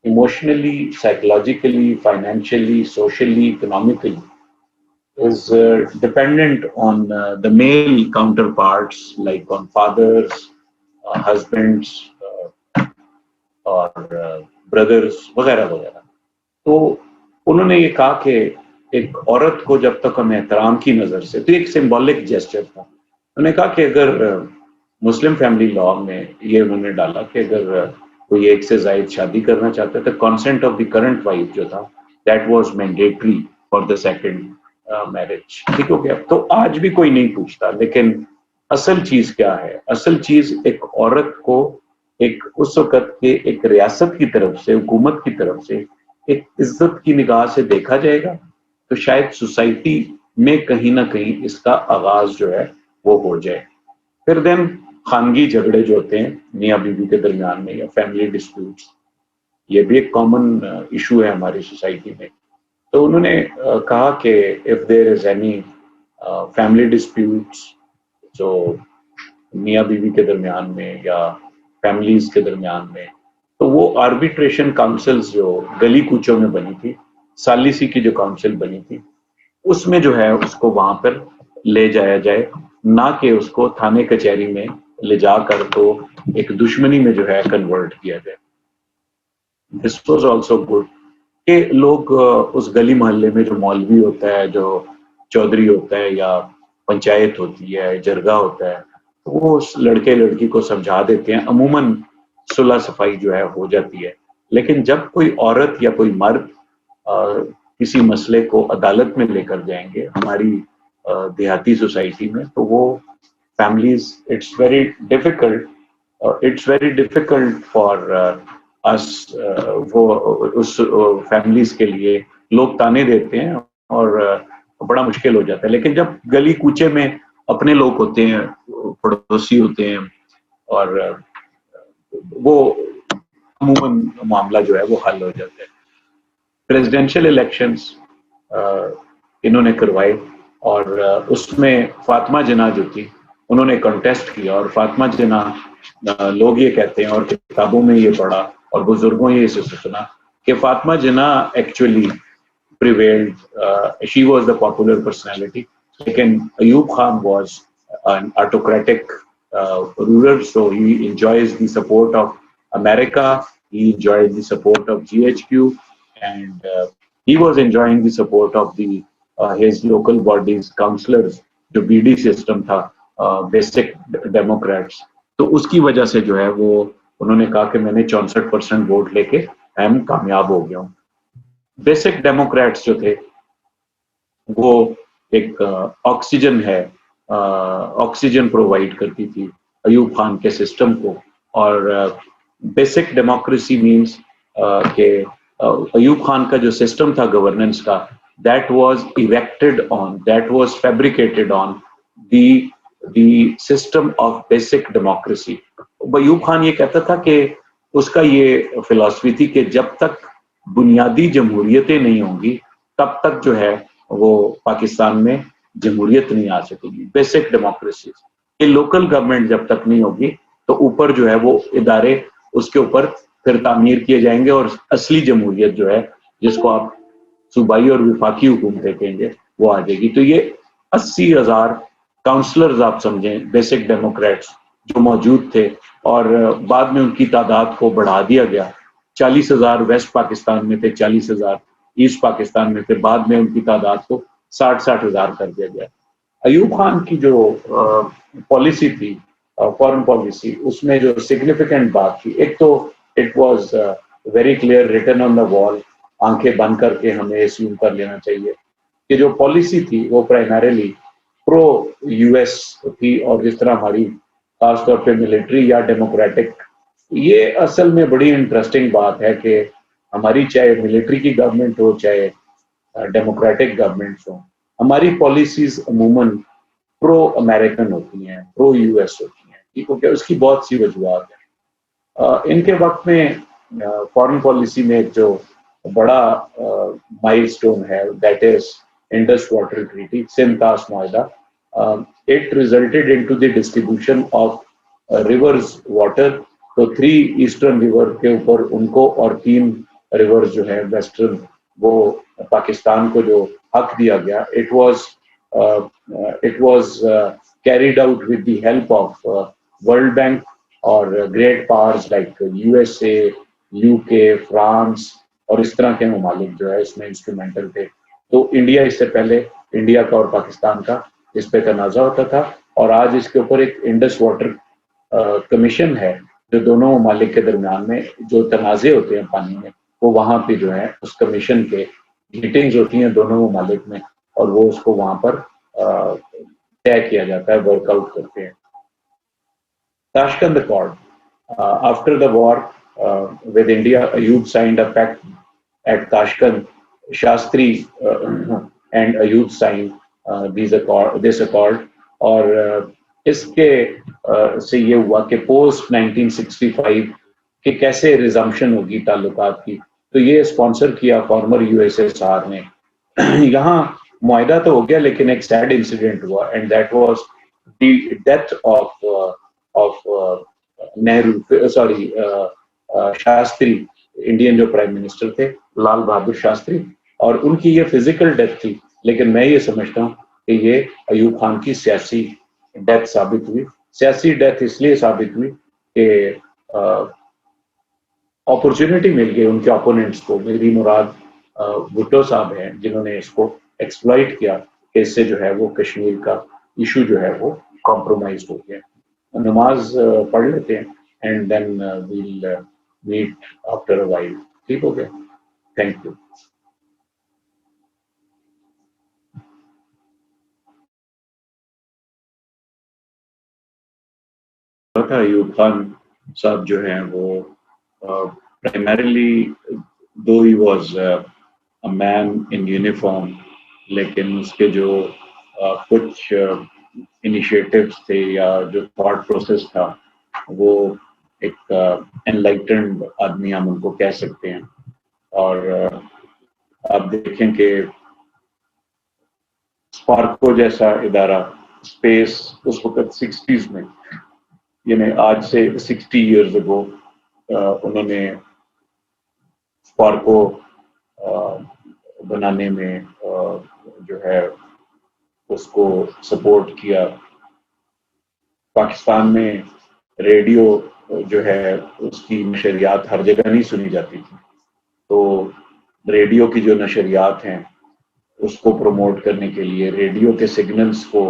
emotionally, psychologically, financially, socially, economically is dependent on the male counterparts, like on fathers, husbands, और ब्रदर्स वगैरह वगैरह। तो उन्होंने ये कहा कि एक औरत को जब तक हम एहतराम की नजर से, तो एक सिंबॉलिक जेस्चर था। उन्होंने कहा कि अगर मुस्लिम फैमिली लॉ में ये उन्होंने डाला कि अगर कोई एक से ज्यादा शादी करना चाहता है तो consent of the current wife जो था, that was mandatory for the second marriage. ठीक हो गया। तो आज भी कोई नहीं पूछता, लेकिन असल चीज क्या है? असल चीज एक औरत को एक उस वक्त के एक रियासत की तरफ से, हुकूमत की तरफ से एक इज्जत की निगाह से देखा जाएगा, तो शायद सोसाइटी में कहीं ना कहीं इसका आगाज जो है वो हो जाए। फिर देन खानगी झगड़े जो होते हैं मियाँ बीवी के दरमियान में, या फैमिली डिस्प्यूट्स, ये भी एक कॉमन इशू है हमारी सोसाइटी में। तो उन्होंने कहा कि if there is any family disputes जो मियाँ बीवी के दरमियान में या फैमिलीज के दरमियान में, तो वो आर्बिट्रेशन काउंसिल्स जो गली कूचों में बनी थी, सालिसी की जो काउंसिल बनी थी, उसमें जो है उसको वहां पर ले जाया जाए, ना कि उसको थाने कचहरी में ले जाकर तो एक दुश्मनी में जो है कन्वर्ट किया जाए। दिस वाज आल्सो गुड कि लोग उस गली मोहल्ले में जो मौलवी होता है, जो चौधरी होता है, या पंचायत होती है, जरगा होता है, तो वो उस लड़के लड़की को समझा देते हैं, अमूमन सुलह सफाई जो है हो जाती है। लेकिन जब कोई औरत या कोई मर्द किसी मसले को अदालत में लेकर जाएंगे हमारी देहाती सोसाइटी में, तो वो families, it's very difficult for us, वो उस फैमिलीज के लिए लोग ताने देते हैं और बड़ा मुश्किल हो जाता है। लेकिन जब गली कूचे में अपने लोग होते हैं, पड़ोसी होते हैं, और वो अमूमन मामला जो है वो हल हो जाता है। प्रेसिडेंशियल इलेक्शंस इन्होंने करवाए और उसमें फातिमा जिन्ना जो थी उन्होंने कंटेस्ट किया, और फातिमा जिन्ना, लोग ये कहते हैं और किताबों में ये पढ़ा और बुजुर्गों ये इसे सुना कि फातिमा जिन्ना actually prevailed. She was the popular personality. Lekin Ayub Khan was an autocratic ruler, so he enjoys the support of America. He enjoyed the support of GHQ, and he was enjoying the support of the his local bodies, councillors, जो BD system था, basic Democrats. तो उसकी वजह से जो है वो उन्होंने कहा कि मैंने 64% वोट लेके हम कामयाब हो गया हूँ। बेसिक डेमोक्रेट्स जो थे वो एक ऑक्सीजन है, ऑक्सीजन प्रोवाइड करती थी अयूब खान के सिस्टम को। और बेसिक डेमोक्रेसी मींस कि अयूब खान का जो सिस्टम था गवर्नेंस का, that was erected on, that was fabricated on the system of basic democracy. Ayub Khan ये कहता था कि उसका ये फिलॉसफी थी कि जब तक बुनियादी जमहूरियतें नहीं होंगी तब तक जो है वो पाकिस्तान में जमहूरियत नहीं आ सकेगी। बेसिक डेमोक्रेसी, ये लोकल गवर्नमेंट जब तक नहीं होगी तो ऊपर जो है वो इदारे उसके ऊपर फिर तामीर किए जाएंगे और असली जमहूरियत जो है, जिसको आप सूबाई और विफाकी हुकूमतें कहेंगे, वो आ जाएगी। तो ये 80,000 काउंसलर्स आप समझें बेसिक डेमोक्रेट्स जो मौजूद थे, और बाद में उनकी तादाद को बढ़ा दिया गया। 40,000 वेस्ट पाकिस्तान में थे, 40,000 ईस्ट पाकिस्तान में थे, बाद में उनकी तादाद को 60,000 कर दिया गया। अयूब खान की जो पॉलिसी थी, फॉरेन पॉलिसी, उसमें जो सिग्निफिकेंट बात थी, एक तो it was very clear, written on the wall, आंखें बंद करके हमें एज्यूम कर लेना चाहिए कि जो पॉलिसी थी वो प्राइमरीली प्रो यूएस थी, और जिस तरह हमारी खासतौर पे मिलिट्री या डेमोक्रेटिक। ये असल में बड़ी इंटरेस्टिंग बात है कि हमारी चाहे मिलिट्री की गवर्नमेंट हो, चाहे डेमोक्रेटिक गवर्नमेंट्स हों, हमारी पॉलिसीज अमूमन प्रो अमेरिकन होती हैं, प्रो यूएस होती हैं, ठीक हो गया। उसकी बहुत सी वजूहत है। इनके वक्त में फॉरेन पॉलिसी में एक जो बड़ा माइलस्टोन है, that is Indus water treaty, सिंतास मुआहदा। It resulted into the distribution of rivers water. तो 3 ईस्टर्न रिवर के ऊपर उनको और 3 रिवर्स जो है वेस्टर्न, वो पाकिस्तान को जो हक दिया गया, it was carried out with the help of World Bank और great powers like USA, UK, France और इस तरह के ममालिक जो है इसमें इंस्ट्रूमेंटल थे। तो इंडिया, इससे पहले इंडिया का और पाकिस्तान का इस पे तनाज़ा होता था, और आज इसके ऊपर एक इंडस वाटर कमीशन है, जो दोनों ममालिक के दरमियान में जो तनाज़े होते हैं पानी में, वो वहाँ पे जो है उस कमीशन के मीटिंग्स होती हैं दोनों ममालिक में, और वो उसको वहाँ पर तय किया जाता है, वर्कआउट करते हैं। Tashkent Accord. After the war with India, Ayub signed a pact at Tashkent. Shastri and Ayub signed this accord. और इसके से ये हुआ कि पोस्ट 1965 कि कैसे रिजम्पशन होगी ताल्लुकात की, तो ये स्पॉन्सर किया फॉर्मर यूएसएसआर ने। यहाँ मुआहदा तो हो गया, लेकिन एक सैड इंसिडेंट हुआ, and that was the death of Nehru, sorry Shastri, Indian जो प्राइम मिनिस्टर थे लाल बहादुर शास्त्री, और उनकी ये फिजिकल डेथ थी, लेकिन मैं ये समझता हूँ कि ये अयूब खान की सियासी डेथ साबित हुई। सियासी डेथ इसलिए साबित हुई कि अपॉर्चुनिटी मिल गई उनके ओपोनेंट्स को। मेरी मुराद भुट्टो साहब हैं, जिन्होंने इसको एक्सप्लॉइट किया कि इससे जो है वो कश्मीर का इशू जो है वो कॉम्प्रोमाइज हो गया। नमाज पढ़ लेते हैं, and then we'll meet after a while. ठीक हो गया, थैंक यू। अयूब खान साहब जो हैं वो प्राइमरीली, दो he was a man in uniform, लेकिन उसके जो कुछ इनिशिएटिव्स थे या जो थॉट प्रोसेस था, वो एक एनलाइटेंड आदमी हम उनको कह सकते हैं। और आप देखें कि स्पार्को जैसा इदारा, स्पेस, उस वक्त 60s में, यानी आज से 60 इयर्स अगो, उन्होंने स्पार्को बनाने में जो है उसको सपोर्ट किया। पाकिस्तान में रेडियो जो है उसकी नशरियात हर जगह नहीं सुनी जाती थी, तो रेडियो की जो नशरियात हैं उसको प्रमोट करने के लिए रेडियो के सिग्नल्स को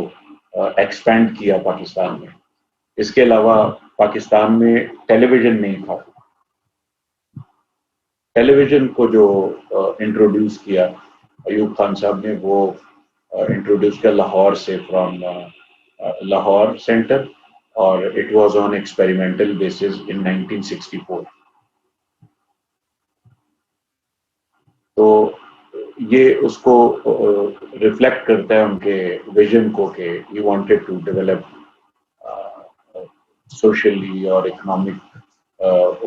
एक्सपेंड किया पाकिस्तान में। इसके अलावा पाकिस्तान में टेलीविजन नहीं था। टेलीविजन को जो इंट्रोड्यूस किया अयूब खान साहब ने, वो इंट्रोड्यूस किया लाहौर से, फ्रॉम लाहौर सेंटर, और it was on experimental basis in 1964। तो ये उसको रिफ्लेक्ट करता है उनके विजन को कि he wanted to develop socially और इकोनॉमिक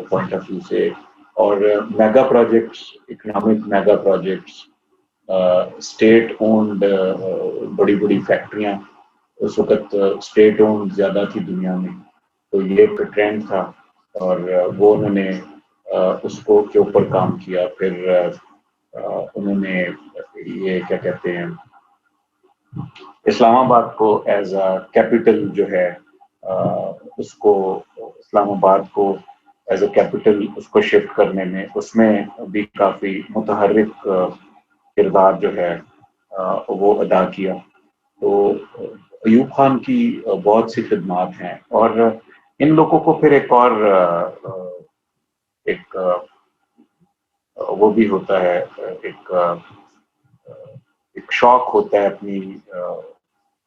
पॉइंट ऑफ व्यू से, और mega projects, economic mega projects, state owned बड़ी बड़ी फैक्ट्रियां, उस वक्त स्टेट ओन्ड ज्यादा थी दुनिया में, तो ये एक ट्रेंड था, और वो उन्होंने उसको के ऊपर काम किया। फिर उन्होंने ये क्या कहते हैं, इस्लामाबाद को एज अ कैपिटल जो है उसको, इस्लामाबाद को एज अ कैपिटल उसको शिफ्ट करने में, उसमें भी काफी मुतहर्रिक किरदार जो है वो अदा किया। तो अयूब खान की बहुत सी खिदमात हैं, और इन लोगों को फिर एक और एक वो भी होता है, एक शौक होता है अपनी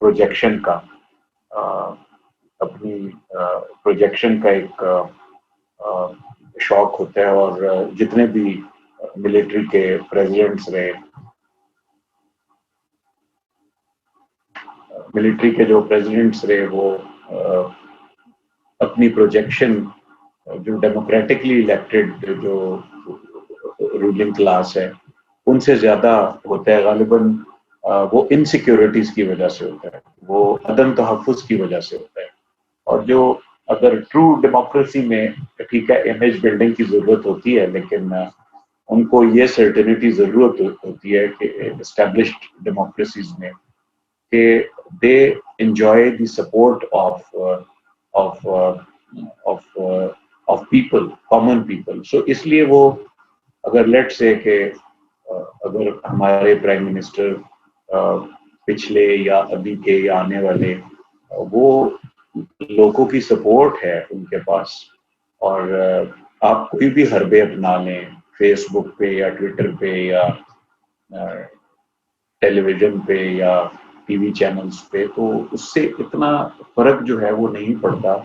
प्रोजेक्शन का, अपनी प्रोजेक्शन का एक शौक होता है। और जितने भी मिलिट्री के प्रेसिडेंट्स रहे, ملٹری کے جو پریزیڈنٹس رہے وہ اپنی پروجیکشن جو ڈیموکریٹکلی الیکٹڈ جو رولنگ کلاس ہے ان سے زیادہ ہوتا ہے غالباً وہ انسیکیورٹیز کی وجہ سے ہوتا ہے، وہ عدم تحفظ کی وجہ سے ہوتا ہے. اور جو اگر ٹرو ڈیموکریسی میں ٹھیک ہے امیج بلڈنگ کی ضرورت ہوتی ہے، لیکن ان کو یہ سرٹنٹی ضرورت ہوتی ہے کہ اسٹیبلشڈ ڈیموکریسیز میں کہ they enjoy the support of of of of people, common people. So اس لیے وہ اگر لیٹ سے کہ اگر ہمارے پرائم منسٹر پچھلے یا ابھی کے یا آنے والے وہ لوگوں کی سپورٹ ہے ان کے پاس، اور آپ کوئی بھی حربے اپنا لیں فیس بک پہ یا ٹویٹر پہ یا ٹیلی ویژن پہ یا ٹی وی چینلز پہ، تو اس سے اتنا فرق جو ہے وہ نہیں پڑتا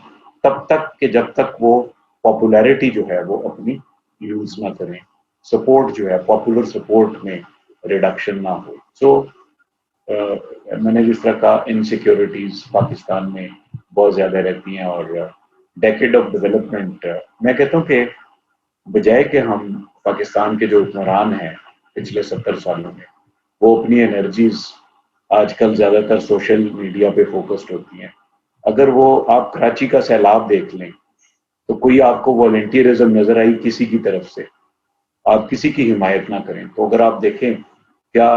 تب تک کہ جب تک وہ پاپولیرٹی جو ہے وہ اپنی یوز نہ کریں، سپورٹ جو ہے پاپولر سپورٹ میں ریڈکشن نہ ہو. سو میں نے جس طرح کہا انسیکیورٹیز پاکستان میں بہت زیادہ رہتی ہیں، اور ڈیکیڈ آف ڈیولپمنٹ میں کہتا ہوں کہ بجائے کہ ہم پاکستان کے جو حکمران ہیں پچھلے 70 سالوں میں وہ اپنی انرجیز آج کل زیادہ تر سوشل میڈیا پہ فوکسڈ ہوتی ہیں. اگر وہ آپ کراچی کا سیلاب دیکھ لیں تو کوئی آپ کو والنٹیئرزم نظر آئی کسی کی طرف سے؟ آپ کسی کی حمایت نہ کریں. تو اگر آپ دیکھیں کیا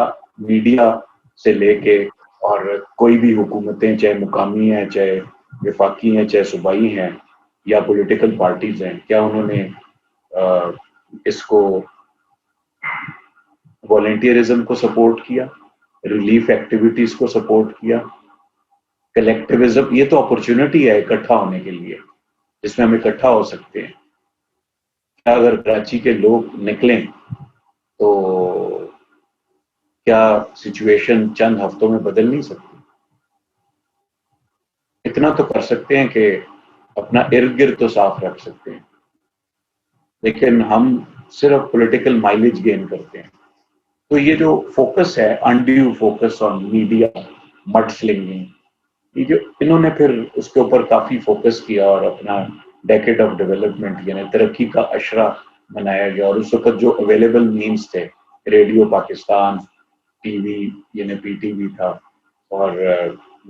میڈیا سے لے کے اور کوئی بھی حکومتیں چاہے مقامی ہیں چاہے وفاقی ہیں چاہے صوبائی ہیں یا پولیٹیکل پارٹیز ہیں، کیا انہوں نے اس کو والنٹیئرزم کو سپورٹ کیا، ریلیف ایکٹیویٹیز کو سپورٹ کیا، کلیکٹیوزم؟ یہ تو اپرچونٹی ہے اکٹھا ہونے کے لیے جس میں ہم اکٹھا ہو سکتے ہیں. کیا اگر کراچی کے لوگ نکلیں تو کیا سچویشن چند ہفتوں میں بدل نہیں سکتی؟ اتنا تو کر سکتے ہیں کہ اپنا ارد گرد تو صاف رکھ سکتے ہیں، لیکن ہم صرف پولیٹیکل مائلیج گین کرتے ہیں. تو یہ جو فوکس ہے undue focus on media mudslinging, یہ جو انہوں نے پھر اس کے اوپر کافی فوکس کیا اور اپنا ڈیکیڈ آف ڈیولپمنٹ یعنی ترقی کا اشرہ منایا گیا. اور اس وقت جو اویلیبل مینس تھے، ریڈیو پاکستان، ٹی وی یعنی پی ٹی وی تھا، اور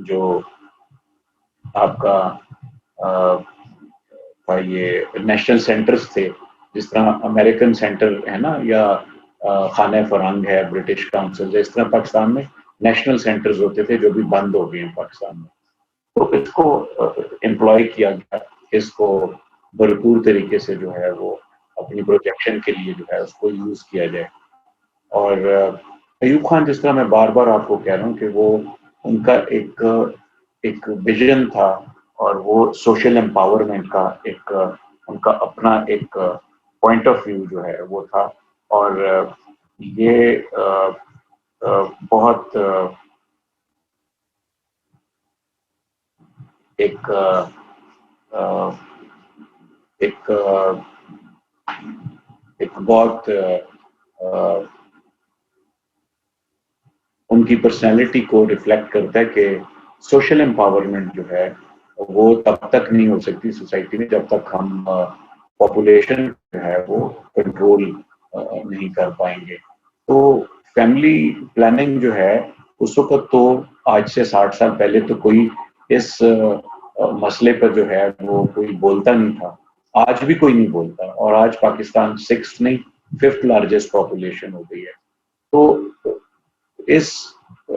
جو آپ کا یہ نیشنل سینٹرز تھے جس طرح امریکن سینٹر ہے نا، یا خانہ فرنگ ہے برٹش کاؤنسل، اس طرح پاکستان میں نیشنل سینٹرز ہوتے تھے جو بھی بند ہو گئے ہیں پاکستان میں. تو اس کو امپلائی کیا گیا، اس کو بھرپور طریقے سے جو ہے وہ اپنی پروجیکشن کے لیے جو ہے اس کو یوز کیا جائے. اور ایوب خان جس طرح میں بار بار آپ کو کہہ رہا ہوں کہ وہ ان کا ایک ویژن تھا، اور وہ سوشل امپاورمنٹ کا ایک ان کا اپنا ایک پوائنٹ آف ویو جو ہے وہ تھا. اور یہ بہت ایک ایک ایک بہت ان کی پرسنالٹی کو ریفلیکٹ کرتا ہے کہ سوشل امپاورمنٹ جو ہے وہ تب تک نہیں ہو سکتی سوسائٹی میں جب تک ہم پاپولیشن جو ہے وہ کنٹرول نہیں کر پائیں گے. تو فیملی پلاننگ جو ہے اس وقت تو آج سے 60 سال پہلے تو کوئی اس مسئلے پر جو ہے وہ کوئی بولتا نہیں تھا، آج بھی کوئی نہیں بولتا. اور آج پاکستان 6 نہیں 5th لارجسٹ پاپولیشن ہو گئی ہے. تو اس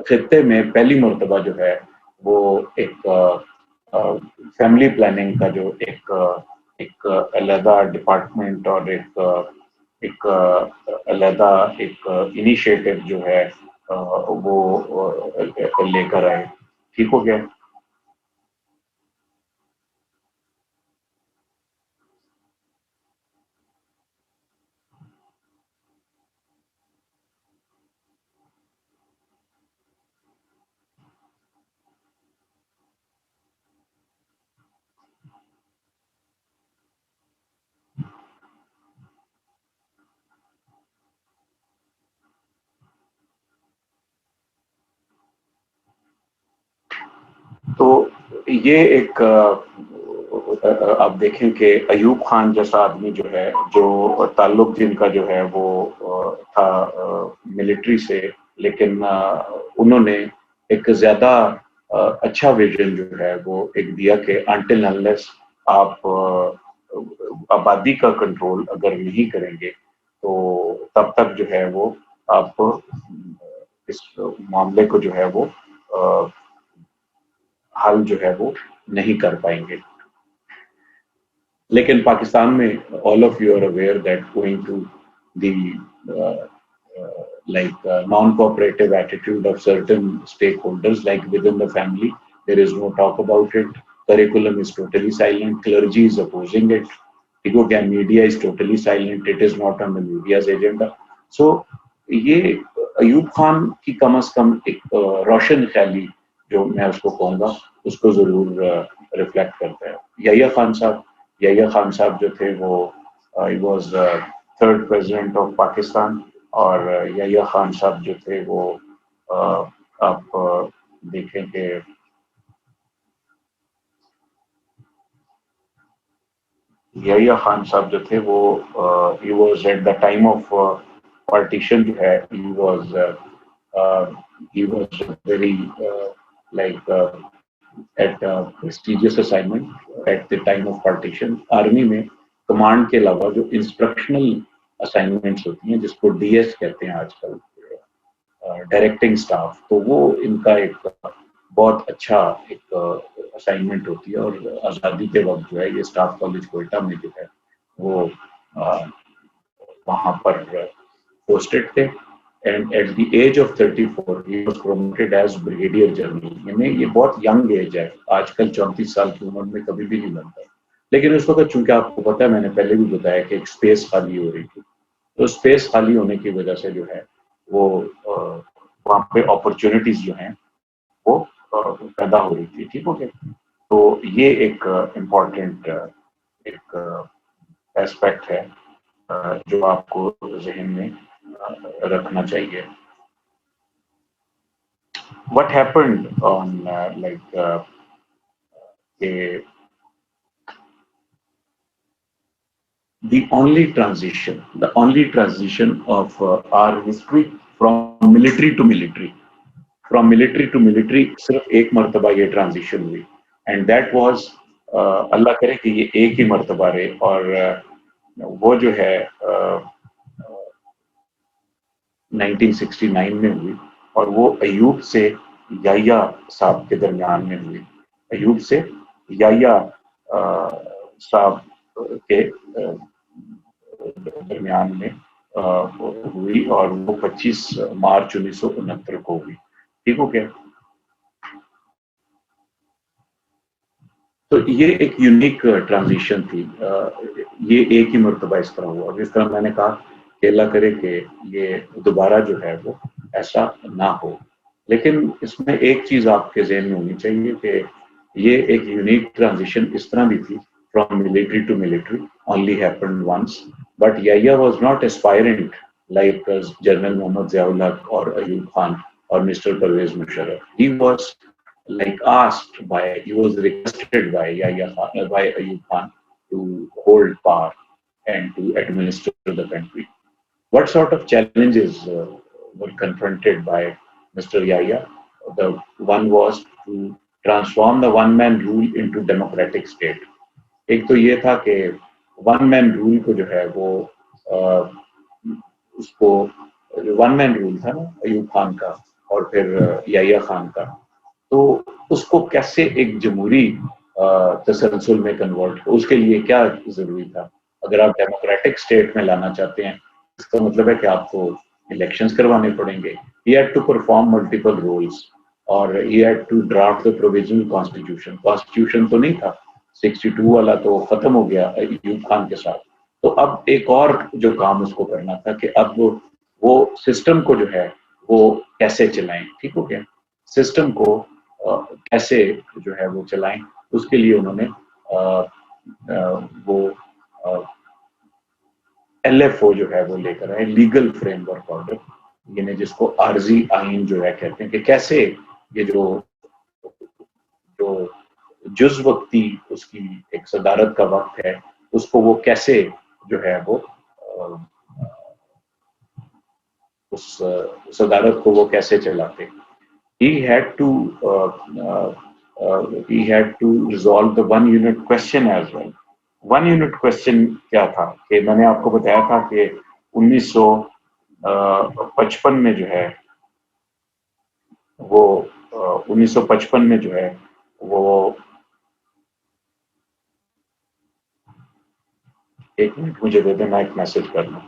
خطے میں پہلی مرتبہ جو ہے وہ ایک فیملی پلاننگ کا جو ایک علیحدہ ڈپارٹمنٹ اور ایک علیحدہ ایک انیشیٹو جو ہے وہ لے کر آئے. ٹھیک ہو گیا؟ تو یہ ایک آپ دیکھیں کہ ایوب خان جیسا آدمی جو ہے، جو تعلق جن کا جو ہے وہ تھا ملٹری سے، لیکن انہوں نے ایک زیادہ اچھا ویژن جو ہے وہ ایک دیا کہ انٹل انلیس آپ آبادی کا کنٹرول اگر نہیں کریں گے تو تب تک جو ہے وہ آپ اس معاملے کو جو ہے وہ حل جو ہے وہ نہیں کر پائیں گے. لیکن پاکستان میں all of you are aware that going to the uh, non-cooperative attitude of certain stakeholders, like within the family, there is no talk about it. Curriculum is totally silent. Clergy is opposing it. Media is totally silent. It is not on the media's agenda. So یہ ایوب خان کی کم از کم ایک روشن خیالی جو میں اس کو کہوں گا اس کو ضرور ریفلیکٹ کرتا ہے. یحییٰ خان صاحب جو تھے وہ he was third president of Pakistan, اور یحییٰ خان صاحب جو تھے وہ آپ دیکھیں کہ یحییٰ خان صاحب جو تھے وہ he was at the time of partition جو ہے he was very like at a prestigious assignment at the time of partition. Army میں کمانڈ کے علاوہ جو انسٹرکشنل اسائنمنٹس ہوتی ہیں جس کو ڈی ایس کہتے ہیں آج کل، ڈائریکٹنگ اسٹاف، تو وہ ان کا ایک بہت اچھا ایک اسائنمنٹ ہوتی ہے. اور آزادی کے وقت جو ہے یہ اسٹاف کالج کوئٹہ میں جو ہے وہ وہاں پر پوسٹڈ تھے. And at the age of 34 he was promoted as brigadier general. یعنی یہ بہت ینگ ایج ہے، آج کل 34 سال کی عمر میں کبھی بھی نہیں بنتا. لیکن اس وقت چونکہ آپ کو پتا ہے، میں نے پہلے بھی بتایا کہ ایک اسپیس خالی ہو رہی تھی، تو اسپیس خالی ہونے کی وجہ سے جو ہے وہ وہاں پہ اپرچونٹیز جو ہیں وہ پیدا ہو رہی تھی. ٹھیک ہو گیا. تو یہ ایک امپورٹنٹ ایک ایسپیکٹ ہے جو آپ کو ذہن میں رکھنا چاہیے. What happened on the only transition of our history from military to military صرف ایک مرتبہ یہ ٹرانزیشن ہوئی. اینڈ دیٹ واز اللہ کرے کہ یہ ایک ہی مرتبہ رہے. اور وہ جو ہے 1969 میں ہوئی، اور وہ ایوب سے یحییٰ صاحب کے درمیان میں ہوئی. ایوب سے یحییٰ صاحب کے درمیان میں ہوئی، اور وہ 25 مارچ 1969 کو ہوئی. ٹھیک ہو گیا. تو یہ ایک یونیک ٹرانزیشن تھی. یہ ایک ہی مرتبہ اس طرح ہوا. جس طرح میں نے کہا کہ اللہ کرے کہ یہ دوبارہ جو ہے وہ ایسا نہ ہو. لیکن اس میں ایک چیز آپ کے ذہن میں ہونی چاہیے کہ یہ ایک یونیک ٹرانزیشن اس طرح بھی تھی. From military to military only happened once, but Yahya was not aspirant like General Muhammad Ziaul Haq or Ayub Khan or Mr. Pervez Musharraf. He was he was requested by by Ayub Khan to hold power and to administer the country. What sort of challenges were confronted by Mr. Yahya? The one was to transform the one-man rule into democratic state. ایک تو یہ تھا کہ one main role کو جو ہے وہ اس کو ون مین رول تھا نا ایوب خان کا اور پھر یحییٰ خان کا، تو اس کو کیسے ایک جمہوری تسلسل میں کنورٹ ہو، اس کے لیے کیا ضروری تھا. اگر آپ ڈیموکریٹک اسٹیٹ میں لانا چاہتے ہیں اس کا مطلب ہے کہ آپ کو الیکشنز کروانے پڑیں گے. He had to perform multiple roles اور he had to draft the provisional constitution تو نہیں تھا. 62 والا تو ختم ہو گیا ایوب خان کے ساتھ. تو اب ایک اور جو کام اس کو کرنا تھا کہ اب وہ سسٹم کو جو ہے وہ کیسے چلائیں. ٹھیک ہو گیا. سسٹم کو کیسے جو ہے وہ چلائیں، اس کے لیے انہوں نے وہ LFO جو ہے وہ لے کر آئے، لیگل فریم ورک آرڈر، یعنی جس کو عارضی آئین جو ہے کہتے ہیں، کہ کیسے یہ جو جز وقتی اس کی ایک صدارت کا وقت ہے اس کو وہ کیسے جو ہے وہ اس صدارت کو وہ کیسے چلاتے. He had to resolve the one unit question as well. One unit question کیا تھا کہ میں نے آپ کو بتایا تھا کہ 1955 میں جو ہے وہ 1955 میں جو ہے وہ ایک منٹ مجھے دے دیں میں ایک میسج کر لوں.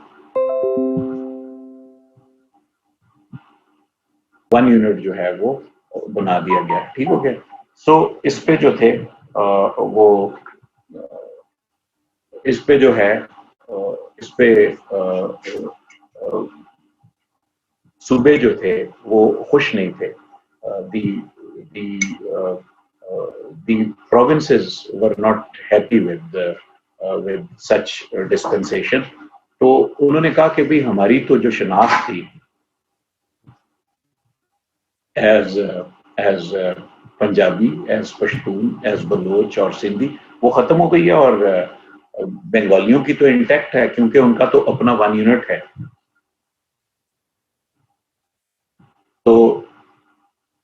ون یونٹ جو ہے وہ بنا دیا گیا. ٹھیک ہو گیا. سو اس پہ جو تھے وہ اس پہ جو ہے اس پہ صوبے جو تھے وہ خوش نہیں تھے. دی provinces were not happy with such dispensation. تو انہوں نے کہا کہ بھی ہماری تو جو شناخت تھی as Punjabi, as Pashtun, as Baloch اور سندھی وہ ختم ہو گئی ہے, اور بنگالیوں کی تو انٹیکٹ ہے کیونکہ ان کا تو اپنا ون یونٹ ہے. تو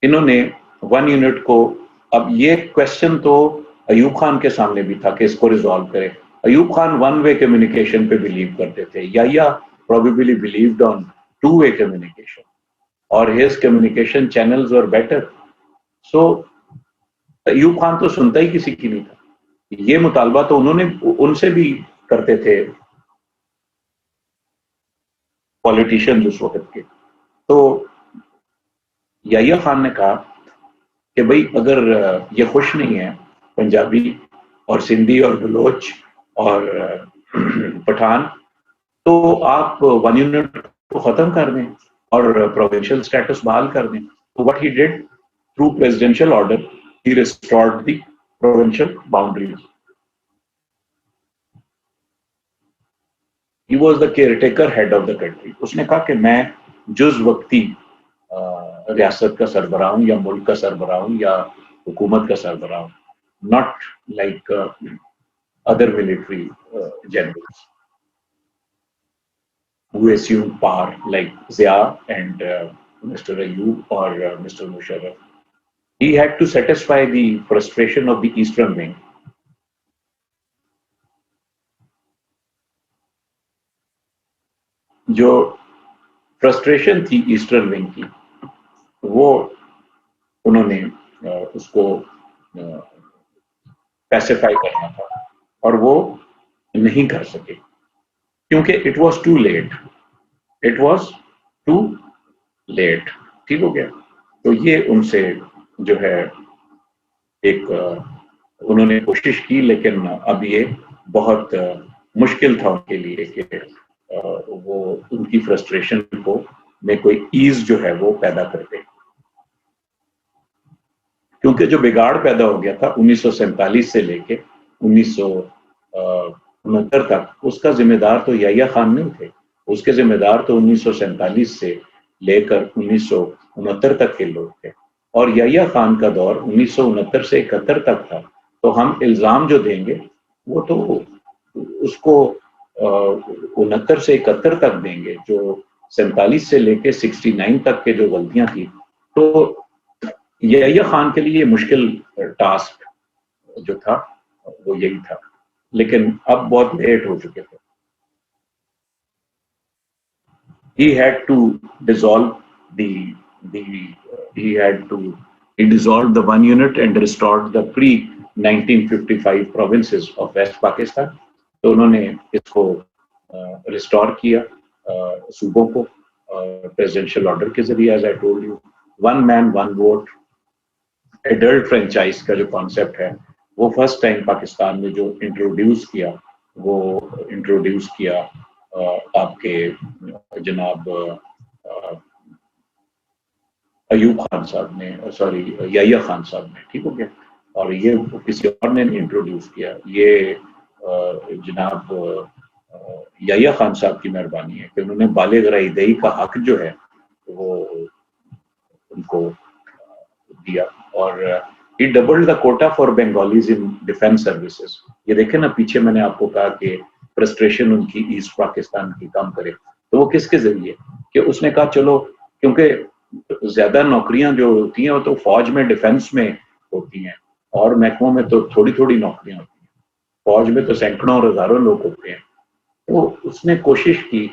انہوں نے ون یونٹ کو, اب یہ کوشچن تو ایوب خان کے سامنے بھی تھا کہ اس کو ریزالو کرے. Ayub Khan one way communication پہ بلیو کرتے تھے, یا probably believed on two way communication اور his communication channels were better. So Ayub Khan تو سنتا ہی کسی کی نہیں تھا. یہ مطالبہ تو انہوں نے ان سے بھی کرتے تھے پولیٹیشین اس وقت کے. تو یحییٰ خان نے کہا کہ بھئی اگر یہ خوش نہیں ہے پنجابی اور سندھی اور بلوچ اور پٹھان, تو آپ ون یونٹ کو ختم کر دیں اور پروونشل سٹیٹس بحال کر دیں. تو what he did through presidential order, he restored the provincial boundaries. He was the caretaker head of the country. اس نے کہا کہ میں جز وقتی ریاست کا سربراہ ہوں یا ملک کا سربراہ ہوں یا حکومت کا سربراہ ہوں, not like other military generals who assumed power like Zia and Mr. Ayyub or Mr. Musharraf. He had to satisfy the frustration of the eastern wing. جو فرسٹریشن تھی ایسٹرن ونگ کی وہ انہوں نے اس کو پیسیفائی کرنا تھا اور وہ نہیں کر سکے کیونکہ it was too late. It was too late. ٹھیک ہو گیا. تو یہ ان سے جو ہے ایک انہوں نے کوشش کی, لیکن اب یہ بہت مشکل تھا ان کے لیے کہ وہ ان کی فرسٹریشن کو میں کوئی ایز جو ہے وہ پیدا کرتے, کیونکہ جو بگاڑ پیدا ہو گیا تھا 1947 سے لے کے 1969 تک اس کا ذمہ دار تو یحییٰ خان نہیں تھے. اس کے ذمہ دار تو 1947 سے لے کر 1969 تک کے لوگ تھے, اور یحییٰ خان کا دور 1969 سے 71 تک تھا. تو ہم الزام جو دیں گے وہ تو اس کو 69 سے 71 تک دیں گے, جو 47 سے لے کے 69 تک کے جو غلطیاں تھیں. تو یحییٰ خان کے لیے مشکل ٹاسک جو تھا وہ یہی تھا, لیکن اب بہت لیٹ ہو چکے تھے. He had to dissolve he dissolved the one unit and restored the pre-1955 provinces of West Pakistan. تو انہوں نے اس کو ریسٹور کیا صوبوں کو پریزیڈنشل آرڈر کے ذریعے. As I told you, one man one vote adult franchise کا جو کانسیپٹ ہے وہ فرسٹ ٹائم پاکستان میں جو انٹروڈیوس کیا آپ کے جناب ایوب خان صاحب نے, سوری یحییٰ خان صاحب نے. ٹھیک ہو گیا. اور یہ کسی اور نے نہیں انٹروڈیوس کیا, یہ جناب یحییٰ خان صاحب کی مہربانی ہے کہ انہوں نے بالغ رہی دہی کا حق جو ہے وہ ان کو دیا. اور he doubled the quota for Bengalis in defense services. ये देखे ना पीछे मैंने आपको कहा कि फ्रस्ट्रेशन उनकी ईस्ट पाकिस्तान की कम करे, तो वो किसके जरिए कि उसने कहा चलो, क्योंकि ज्यादा नौकरियां जो होती हैं वो तो फौज में डिफेंस में होती हैं और महकमों में तो थोड़ी थोड़ी नौकरियां होती हैं, फौज में तो सैकड़ों और हजारों लोग होते हैं। तो उसने कोशिश की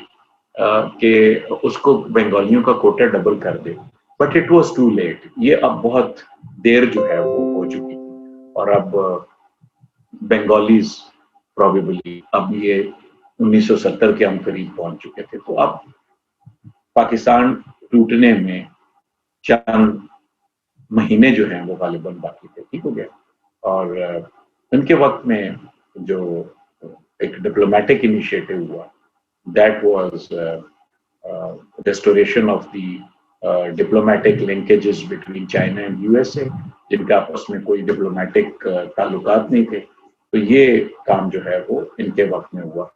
कि उसको बंगालियों का कोटा डबल कर दे, but it was too late. ये अब बहुत देर जो है वो हो चुकी थी और अब बंगालीज प्रोबेबली अब ये 1970 के हम करीब पहुंच चुके थे। तो अब पाकिस्तान टूटने में चंद महीने जो हैं वो गालिबन बाकी थे, ठीक हो गया। और उनके वक्त में जो एक डिप्लोमेटिक इनिशिएटिव हुआ, that was restoration of the diplomatic linkages between China and USA, जिनका आपस में कोई डिप्लोमेटिक ताल्लुकात नहीं थे। तो ये काम जो है वो इनके वक्त में हुआ।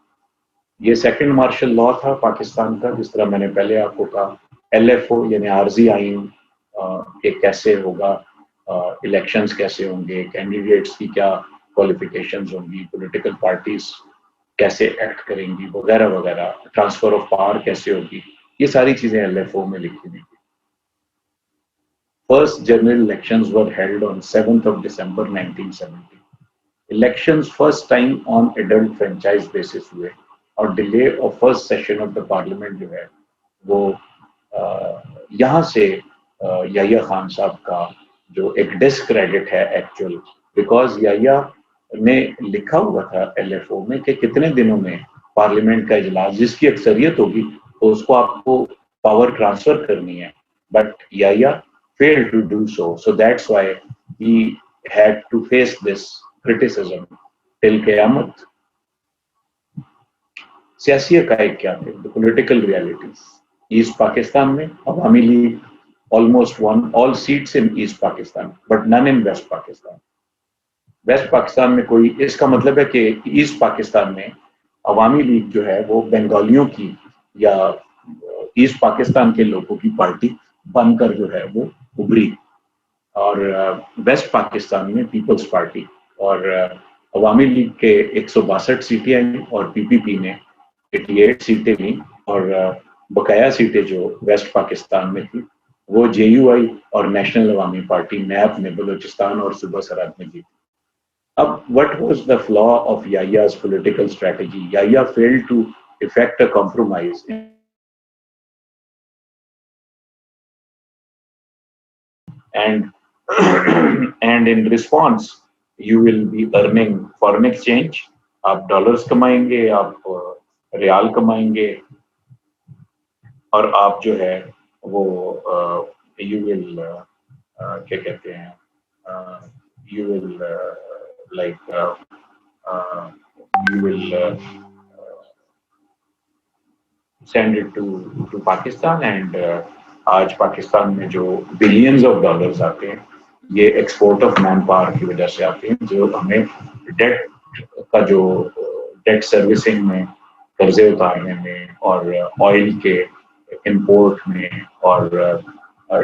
ये सेकंड मार्शल लॉ था पाकिस्तान का, जिस तरह मैंने पहले आपको कहा, LFO यानी आर्जी आइन के कैसे होगा, इलेक्शंस कैसे होंगे, कैंडिडेट्स की क्या क्वालिफिकेशंस होंगी, पॉलिटिकल पार्टीज कैसे एक्ट करेंगी वगैरह वगैरह, ट्रांसफर ऑफ पावर कैसे होगी, ये सारी चीजें LFO में लिखी हुई थी। First general elections were held on 7th of December 1970। Elections first time on adult franchise basis हुए और delay of first session of the parliament जो है वो यहाँ से याहिया खान साहब का जो एक डिस्क्रेडिट है एक्चुअल, बिकॉज याहिया ने लिखा हुआ था LFO में कि कितने दिनों में पार्लियामेंट का इजलास, जिसकी अक्सरियत होगी तो उसको आपको पावर ट्रांसफर करनी है, but Yahya failed to do so, so that's why he had to face this criticism till क़यामत। सियासी हक़ाइक़ क्या थे? The political realities। East Pakistan में अवामी league almost won all seats in East Pakistan, but none in West Pakistan। West Pakistan में कोई, इसका मतलब है कि ईस्ट पाकिस्तान में अवामी लीग जो है वो बंगालियों की या ईस्ट पाकिस्तान के लोगों की पार्टी बनकर जो है वो उभरी, और वेस्ट पाकिस्तान में पीपल्स पार्टी और अवामी लीग के 162 सीटें आई और PPP ने 88 सीटें ली, और बकाया सीटें जो वेस्ट पाकिस्तान में थी वो JUI और नेशनल अवामी पार्टी नैब ने बलूचिस्तान और सूबा सरहद में जीती। अब what was the flaw of Yahya's political strategy? Yahya failed to effect a compromise, and and in response you will be earning foreign exchange, आप डॉलर्स कमाएंगे, आप रियाल कमाएंगे, और आप जो है वो you will क्या कहते हैं, you will you will send it to Pakistan, and आज पाकिस्तान में जो बिलियंस ऑफ डॉलर्स आते हैं ये एक्सपोर्ट ऑफ मैन पावर की वजह से आते हैं, जो हमें डेट का जो डेट सर्विसिंग में, कर्जे उतारने में और ऑयल के इंपोर्ट में और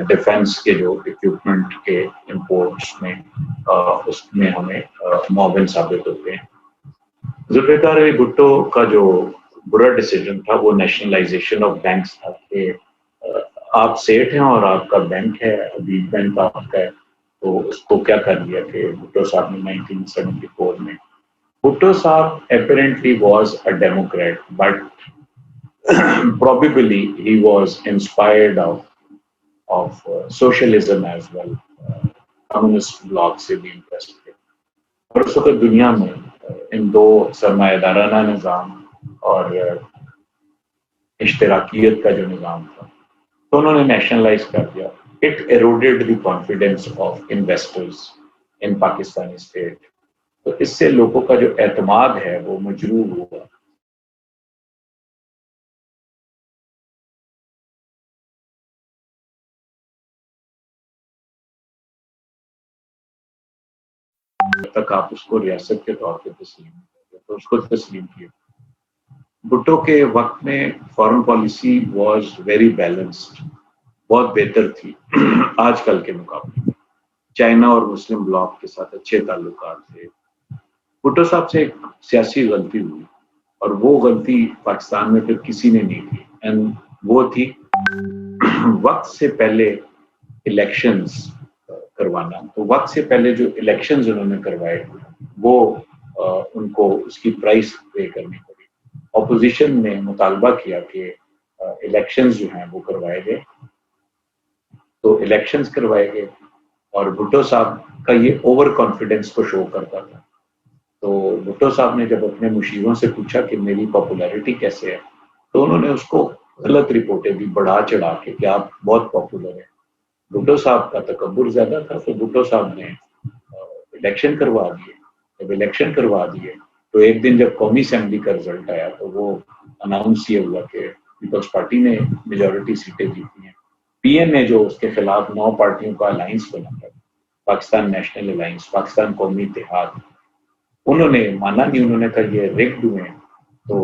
डिफेंस के जो इक्विपमेंट के इंपोर्ट्स में उसमें हमें मुआविन साबित होते हैं। जुल्फिकार अली भुट्टो का जो बुरा डिसीजन था वो नेशनलाइजेशन ऑफ बैंक्स था कि आप सेठ हैं और आपका बैंक है, अभी बैंक आपका है, तो उसको क्या कर दिया कि भुट्टो साहब ने 1974 में, भुट्टो साहब apparently was a Democrat, but probably he was inspired of socialism as well, communist bloc से भी इंटरेस्ट थे। और उस वक्त दुनिया में इन दो सरमायादाराना निज़ाम और इश्तराकियत का जो निज़ाम था तो उन्होंने नेशनलाइज कर दिया। It eroded the confidence of investors in Pakistani state, तो इससे लोगों का जो एतमाद है वो मजरूह हुआ। तक आप उसको रियासत के तौर पे तस्लीम तो उसको तस्लीम किया। भुट्टो के वक्त में foreign policy was very balanced, बहुत बेहतर थी आजकल के मुकाबले। चाइना और मुस्लिम ब्लॉक के साथ अच्छे ताल्लुकात थे। भुट्टो साहब से एक सियासी गलती हुई और वो गलती पाकिस्तान में फिर किसी ने नहीं की, एंड वो थी वक्त से पहले इलेक्शंस करवाना। तो वक्त से पहले जो इलेक्शंस उन्होंने करवाए वो उनको उसकी प्राइस पे करनी पड़ी। ऑपोजिशन ने मुतालबा किया कि इलेक्शंस जो हैं वो करवाए गए, तो इलेक्शंस करवाए गए और भुट्टो साहब का ये ओवर कॉन्फिडेंस को शो करता था। तो भुट्टो साहब ने जब अपने मुशीरों से पूछा कि मेरी पॉपुलैरिटी कैसे है, तो उन्होंने उसको गलत रिपोर्टें दी बढ़ा चढ़ा के कि आप बहुत पॉपुलर है। भुट्टो साहब का तकब्बुर ज्यादा था, तो भुट्टो साहब ने इलेक्शन करवा दिए। जब इलेक्शन करवा दिए तो एक दिन जब कौमी असेंबली का रिजल्ट आया तो वो अनाउंस ये हुआ कि पीपल्स पार्टी ने मेजोरिटी सीटें जीती हैं। पीएन ने जो उसके खिलाफ 9 पार्टियों का अलायंस बना था, पाकिस्तान नेशनल अलायंस, पाकिस्तान कौमी इत्तेहाद, उन्होंने माना नहीं, उन्होंने कहा ये रिग्ड हुए हैं। तो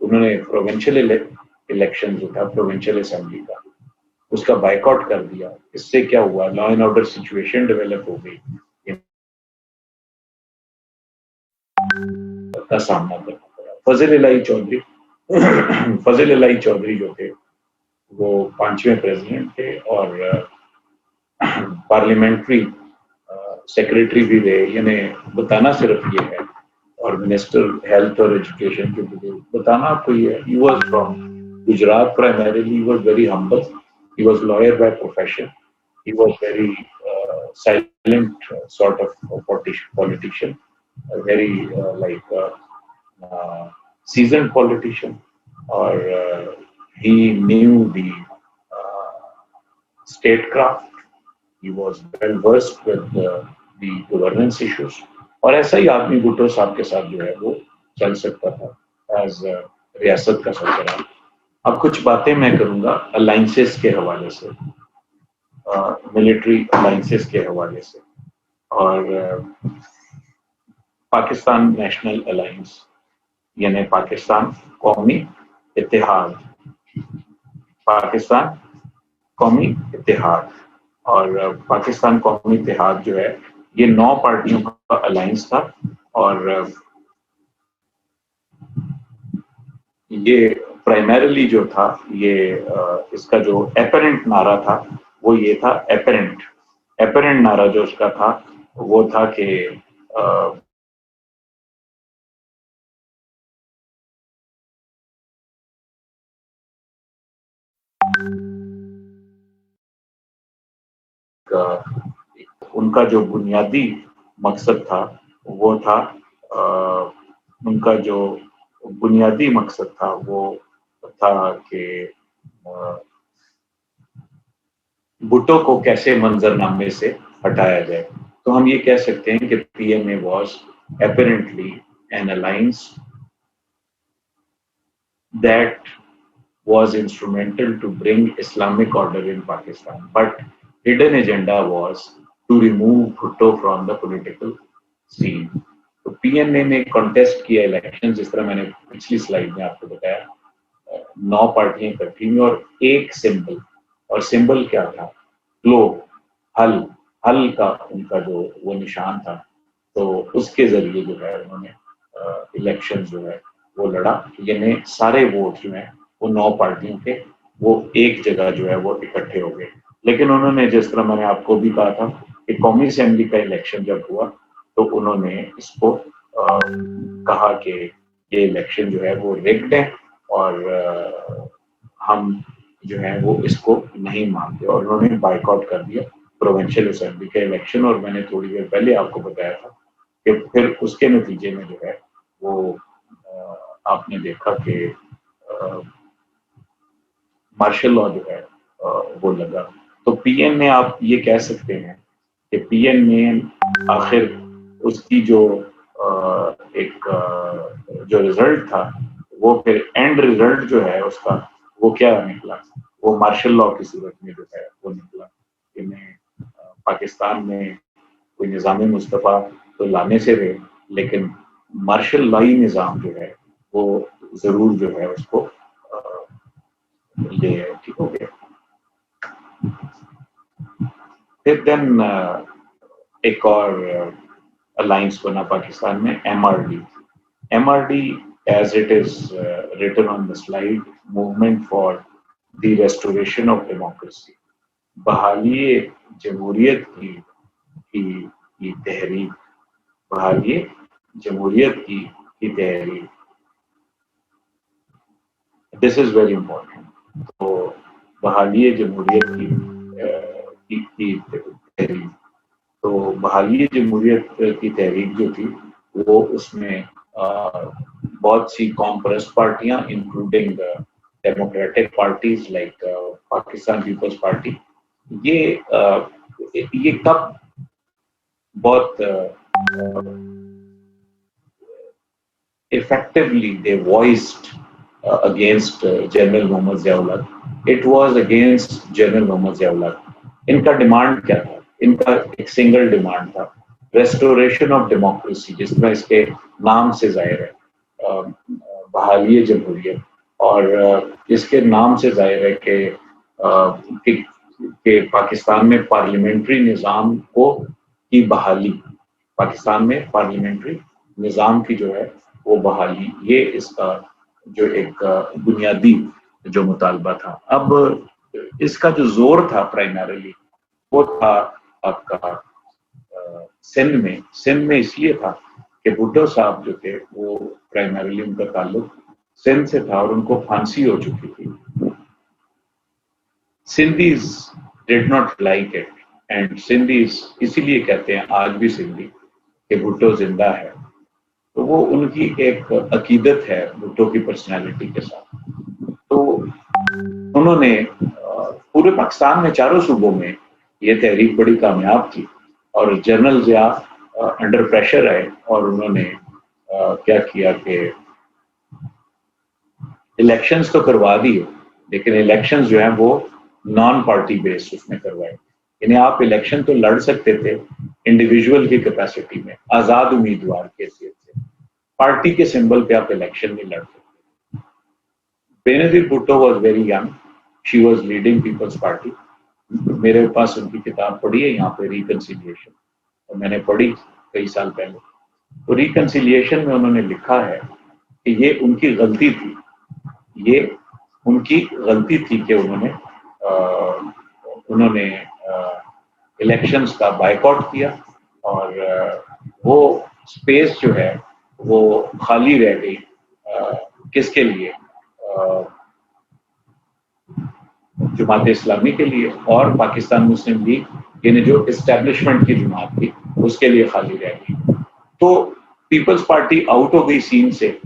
उन्होंने प्रोविंशियल इलेक्शन जो था प्रोविंशियल असेंबली का, उसका बाइकआउट कर दिया। इससे क्या हुआ, law and order situation develop हो गई का सामना करना पड़ा। फजल इलाही चौधरी जो थे वो 5वें प्रेसिडेंट थे और पार्लियामेंट्री सेक्रेटरी भी रहे। यानी बताना सिर्फ ये है, और मिनिस्टर हेल्थ और एजुकेशन के भी बताना आपको ये है। He was from Gujarat primarily. He was very humble. He was lawyer by profession. He was very silent sort of politician, a very seasoned politician, or he knew the statecraft. He was well versed with the governance issues. और ऐसा ही आदमी भुट्टो साहब के साथ जो है वो चल सकता था एज रियासत का सरबराह। अब कुछ बातें मैं करूंगा अलाइंसेस के हवाले से, मिलिट्री अलाइंसेस के हवाले से, और पाकिस्तान नेशनल अलायंस यानी पाकिस्तान कौमी इत्तेहाद, पाकिस्तान कौमी इत्तेहाद। और पाकिस्तान कौमी इत्तेहाद जो है ये 9 पार्टियों का अलायंस था, और ये प्राइमरीली जो था ये इसका जो एपरेंट नारा था वो ये था। एपरेंट नारा जो उसका था वो था कि उनका जो बुनियादी मकसद था वो था उनका जो बुनियादी मकसद था वो था कि भुट्टो को कैसे मंजरनामे से हटाया जाए। तो हम ये कह सकते हैं कि PMA was apparently an alliance that was instrumental to bring Islamic order in Pakistan, but hidden agenda was to remove Bhutto from the political scene. तो पीएनए ने कॉन्टेस्ट किया इलेक्शन, जिस तरह मैंने पिछली स्लाइड में आपको बताया, 9 पार्टियां इकट्ठी हुई और एक सिंबल, और सिंबल क्या था, ग्लोब, हल का उनका जो वो निशान था। तो उसके जरिए जो है उन्होंने इलेक्शन जो है वो लड़ा। यानी सारे वोट जो है वो 9 पार्टियों के वो एक जगह जो है वो इकट्ठे हो गए। लेकिन उन्होंने, जिस तरह मैंने आपको भी कहा था कि कौमी असेंबली का इलेक्शन जब हुआ तो उन्होंने इसको कहा कि ये इलेक्शन जो है वो रिग्ड है और हम जो है वो इसको नहीं मानते, और उन्होंने बाइकआउट कर दिया प्रोविंशियल असेंबली के इलेक्शन। और मैंने थोड़ी देर पहले आपको बताया था कि फिर उसके नतीजे में जो है वो आपने देखा कि मार्शल लॉ जो है वो लगा। तो पीएन में आप ये कह सकते हैं कि पीएन में आखिर उसकी जो एक जो रिजल्ट था वो फिर एंड रिजल्ट जो है उसका वो क्या निकला, वो मार्शल लॉ की सूरत में जो है वो निकला। पाकिस्तान में कोई निज़ाम मुस्तफ़ा तो लाने से रहे, लेकिन मार्शल लॉई निज़ाम जो है वो जरूर जो है उसको ये ठीक हो गया। फिर देन एक और अलायंस बना पाकिस्तान में, MRD. MRD, as it is written on the slide, Movement for the Restoration of Democracy. बहाली जमहूरियत की तहरीक, बहाली जमहूरियत की तहरीक. This is very important. तो बहाली जमहूरियत की तहरीक, तो बहाली जमहूरियत की तहरीक जो थी वो उसमें बहुत सी कॉमप्रस पार्टियां including democratic parties like Pakistan Peoples Party, ये कब बहुत effectively they voiced against General Mohammad Ziaul. It was against General Mohammad Ziaul. इनका डिमांड क्या था? इनका एक सिंगल डिमांड था, रेस्टोरेशन ऑफ डेमोक्रेसी, जिस तरह इसके नाम से जाहिर है, बहाली जमहूरियत, और इसके नाम से जाहिर है कि पाकिस्तान में पार्लियामेंट्री निज़ाम को की बहाली, पाकिस्तान में पार्लियामेंट्री निज़ाम की जो है वो बहाली, ये इसका जो एक बुनियादी जो मुतालबा था. अब इसका जो जोर था प्राइमरीली वो था आपका सिंध में इसलिए था कि भुट्टो साहब जो थे वो प्राइमरीली उनका ताल्लुक सिंध से था और उनको फांसी हो चुकी थी. Sindhis did not like it, and Sindhis इसीलिए कहते हैं आज भी सिंधी कि भुट्टो जिंदा है. तो वो उनकी एक अकीदत है भुट्टो की पर्सनालिटी के साथ. तो उन्होंने पूरे पाकिस्तान में चारों सूबों में ये तहरीक बड़ी कामयाब थी और जनरल ज़िया अंडर प्रेशर आए और उन्होंने क्या किया कि इलेक्शंस तो करवा दिए, लेकिन इलेक्शंस जो हैं वो नॉन पार्टी बेस्ड उसमें करवाए. यानी आप इलेक्शन तो लड़ सकते थे इंडिविजुअल की कैपेसिटी में, आजाद उम्मीदवार के हैसियत से, पार्टी के सिंबल पे आप इलेक्शन नहीं लड़ सकते. Benazir Bhutto was very young, she was leading Peoples Party. मेरे पास उनकी किताब पढ़ी है यहाँ पे, रिकंसिलिएशन, और मैंने पढ़ी कई साल पहले. तो रिकंसिलिएशन में उन्होंने लिखा है कि ये उनकी गलती थी, ये उनकी गलती थी कि उन्होंने इलेक्शंस का बायकॉट किया और वो स्पेस जो है वो खाली रह गई. किसके लिए? जमात इस्लामी के लिए और पाकिस्तान मुस्लिम लीग, यानी जो इस्टेब्लिशमेंट की जमात थी उसके लिए खाली रह गई. तो पीपल्स पार्टी आउट हो गई सीन से,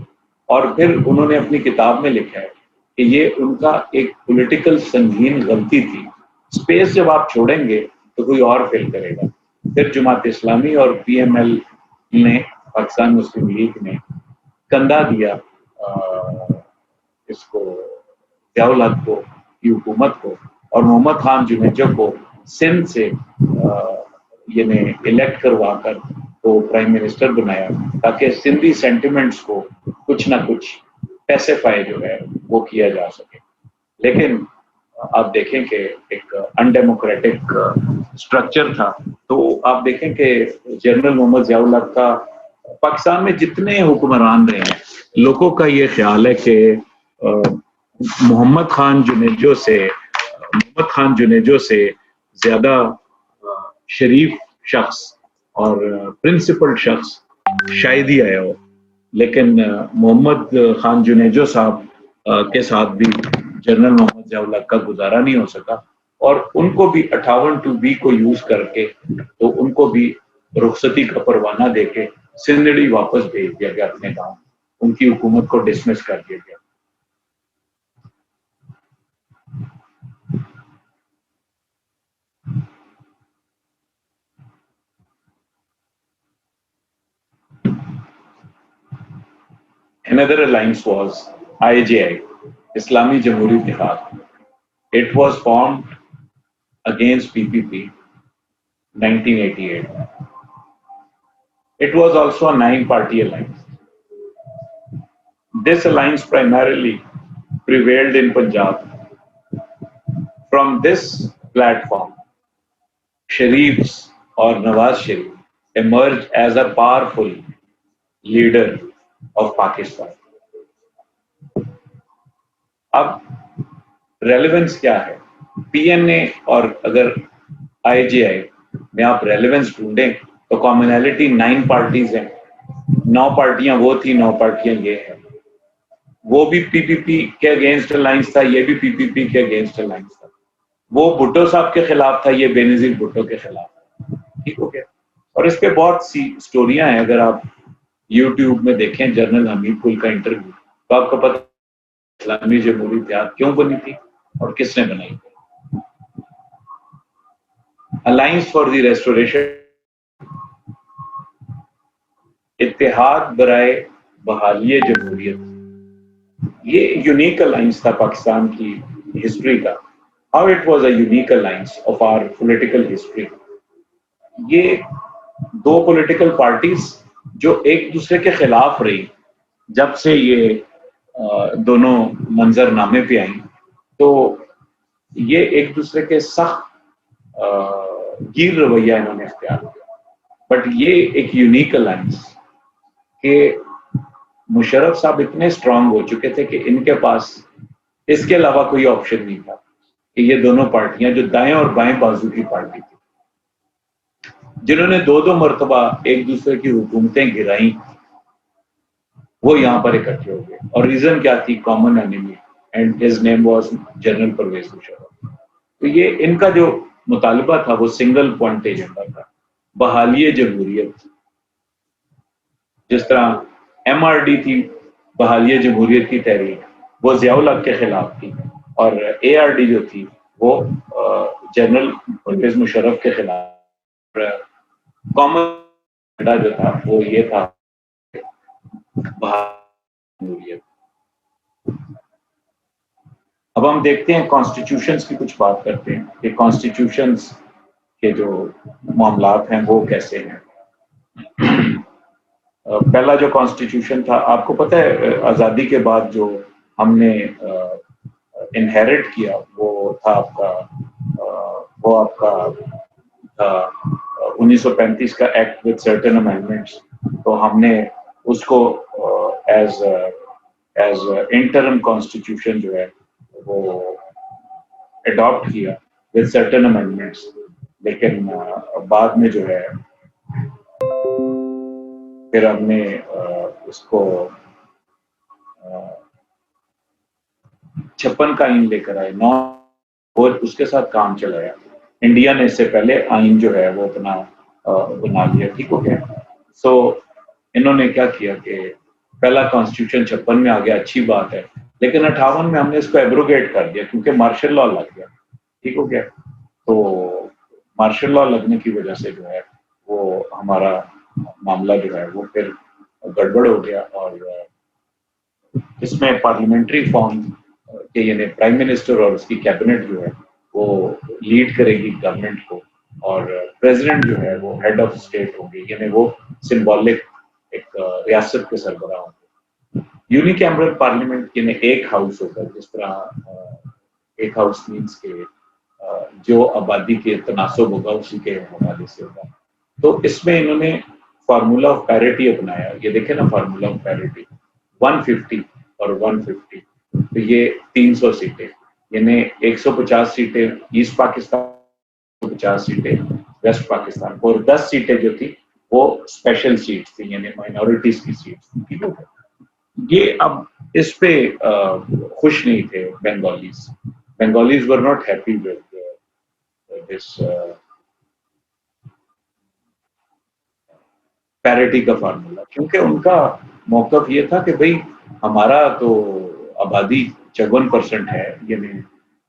और फिर उन्होंने अपनी किताब में लिखा है कि ये उनका एक पॉलिटिकल संगीन गलती थी. स्पेस जब आप छोड़ेंगे तो कोई और फिल करेगा. फिर जमात इस्लामी और PML ने, पाकिस्तान मुस्लिम लीग ने कंधा दिया इसको, ज़ियाउल हक को, की हुकूमत को, और मोहम्मद खान जुनेजो को सिंध से यानी इलेक्ट करवा कर तो प्राइम मिनिस्टर बनाया ताकि सिंधी सेंटिमेंट्स को कुछ ना कुछ पैसिफाई जो है वो किया जा सके. लेकिन आप देखें कि एक अनडेमोक्रेटिक स्ट्रक्चर था. तो आप देखें कि जनरल मोहम्मद ज़ियाउल हक का पाकिस्तान में जितने हुक्मरान रहे हैं, लोगों का ये ख्याल है कि मोहम्मद खान जुनेजो से ज्यादा शरीफ शख्स और प्रिंसिपल शख्स शायद ही आया हो. लेकिन मोहम्मद खान जुनेजो साहब के साथ भी जनरल मोहम्मद ज़ियाउल हक का गुजारा नहीं हो सका, और उनको भी 58(2)B को यूज करके तो उनको भी रुखसती का परवाना देके सिंधड़ी वापस भेज दिया गया अपने गांव. उनकी हुकूमत को डिसमिस कर दिया गया. Another alliance was IJI, Islami Jamhuri Ittihad. It was formed against PPP 1988. It was also a 9-party alliance. This alliance primarily prevailed in Punjab. From this platform, Sharifs or Nawaz Sharif emerged as a powerful leader of Pakistan. अब relevance क्या है? PNA और अगर IGI में आप relevance ढूंढें तो commonality 9 parties हैं, 9 पार्टियां वो थी, 9 पार्टियां ये है। वो भी पीपीपी के अगेंस्ट अलायंस था, ये भी पीपीपी के अगेंस्ट अलायंस था। वो भुट्टो साहब के खिलाफ था, ये बेनजीर भुट्टो के खिलाफ था। ठीक हो गया। और इस पे बहुत सी स्टोरियां हैं, अगर आप यूट्यूब में देखें जनरल हमीद कुल का इंटरव्यू तो आपको पता इस्लामी जमहूरी इत्तेहाद क्यों बनी थी और किसने बनाई थी। अलायंस फॉर द रेस्टोरेशन, इत्तेहाद बराए बहाली जमहूरियत, ये यूनिक अलायंस था पाकिस्तान की हिस्ट्री का। How it was a unique alliance of our political history. ये दो पॉलिटिकल पार्टीज जो एक दूसरे के खिलाफ रही जब से ये दोनों मंजरनामे पे आई, तो ये एक दूसरे के सख्त गिर रवैया इन्होंने इख्तियार किया। बट ये एक यूनिक अलायंस के मुशर्रफ साहब इतने स्ट्रांग हो चुके थे कि इनके पास इसके अलावा कोई ऑप्शन नहीं था कि ये दोनों पार्टियां जो दाएं और बाएं बाजू की पार्टी थी, जिन्होंने दो दो मरतबा एक दूसरे की हुकूमतें गिराई, वो यहाँ पर इकट्ठे हो गए। और रीजन क्या थी? Common enemy, and his name was general Pervez Musharraf. तो ये इनका जो मुतालबा था वो सिंगल पॉइंट एजेंडा था, बहाली जमहूरियत। जिस तरह एमआरडी थी बहाली जमहूरियत की तहरीक, वो जियाउल हक के खिलाफ थी, और एआरडी जो थी वो जनरल परवेज मुशर्रफ के खिलाफ। कॉमन जो था वो ये था जमहूरियत। अब हम देखते हैं कॉन्स्टिट्यूशंस की कुछ बात करते हैं कि कॉन्स्टिट्यूशंस के जो मामलात हैं वो कैसे हैं। पहला जो कॉन्स्टिट्यूशन था, आपको पता है आज़ादी के बाद जो हमने इनहेरिट किया वो था आपका वो आपका था 1935 का एक्ट विद सर्टेन अमेंडमेंट्स। तो हमने उसको एज एज इंटरम कॉन्स्टिट्यूशन जो है वो अडॉप्ट किया विद सर्टेन अमेंडमेंट्स। लेकिन बाद में जो है फिर हमने उसको 56 का आइन लेकर आए, नौ, और उसके साथ काम चलाया। इंडिया ने इससे पहले आइन जो है वो अपना बना लिया। ठीक हो गया। सो इन्होंने क्या किया कि पहला कॉन्स्टिट्यूशन 56 में आ गया, अच्छी बात है, लेकिन 58 में हमने इसको एब्रोगेट कर दिया क्योंकि मार्शल लॉ लग गया। ठीक हो गया। तो मार्शल लॉ लगने की वजह से जो है वो हमारा मामला जो है वो फिर गड़बड़ हो गया, और इसमें पार्लियामेंट्री फॉर्म के यानी प्राइम मिनिस्टर और उसकी कैबिनेट जो है वो लीड करेगी गवर्नमेंट को, और प्रेसिडेंट जो है वो हेड ऑफ स्टेट होंगे, यानी वो सिंबॉलिक एक रियासत के सरबराह होंगे। यूनिकैमरल पार्लियामेंट यानी एक हाउस होगा, जिस तरह एक हाउस मीन्स के जो आबादी के तनासब होगा उसी के हवाले से होगा। तो इसमें इन्होंने फार्मूला ऑफ पैरिटी अपनाया। ये देखे ना, फार्मूला ऑफ पैरिटी 150 और 150, तो ये 300 सीटें, यानी 150 सीटें ईस्ट पाकिस्तान, 150 सीटें वेस्ट पाकिस्तान, और 10 सीटें जो थी वो स्पेशल सीट्स थी, यानी माइनॉरिटीज की सीट्स थी। ये अब इस पे खुश नहीं थे Bengalis. Bengalis were not happy with this parity का फार्मूला, क्योंकि उनका मौकफ ये था कि भाई हमारा तो आबादी 54% है, यानी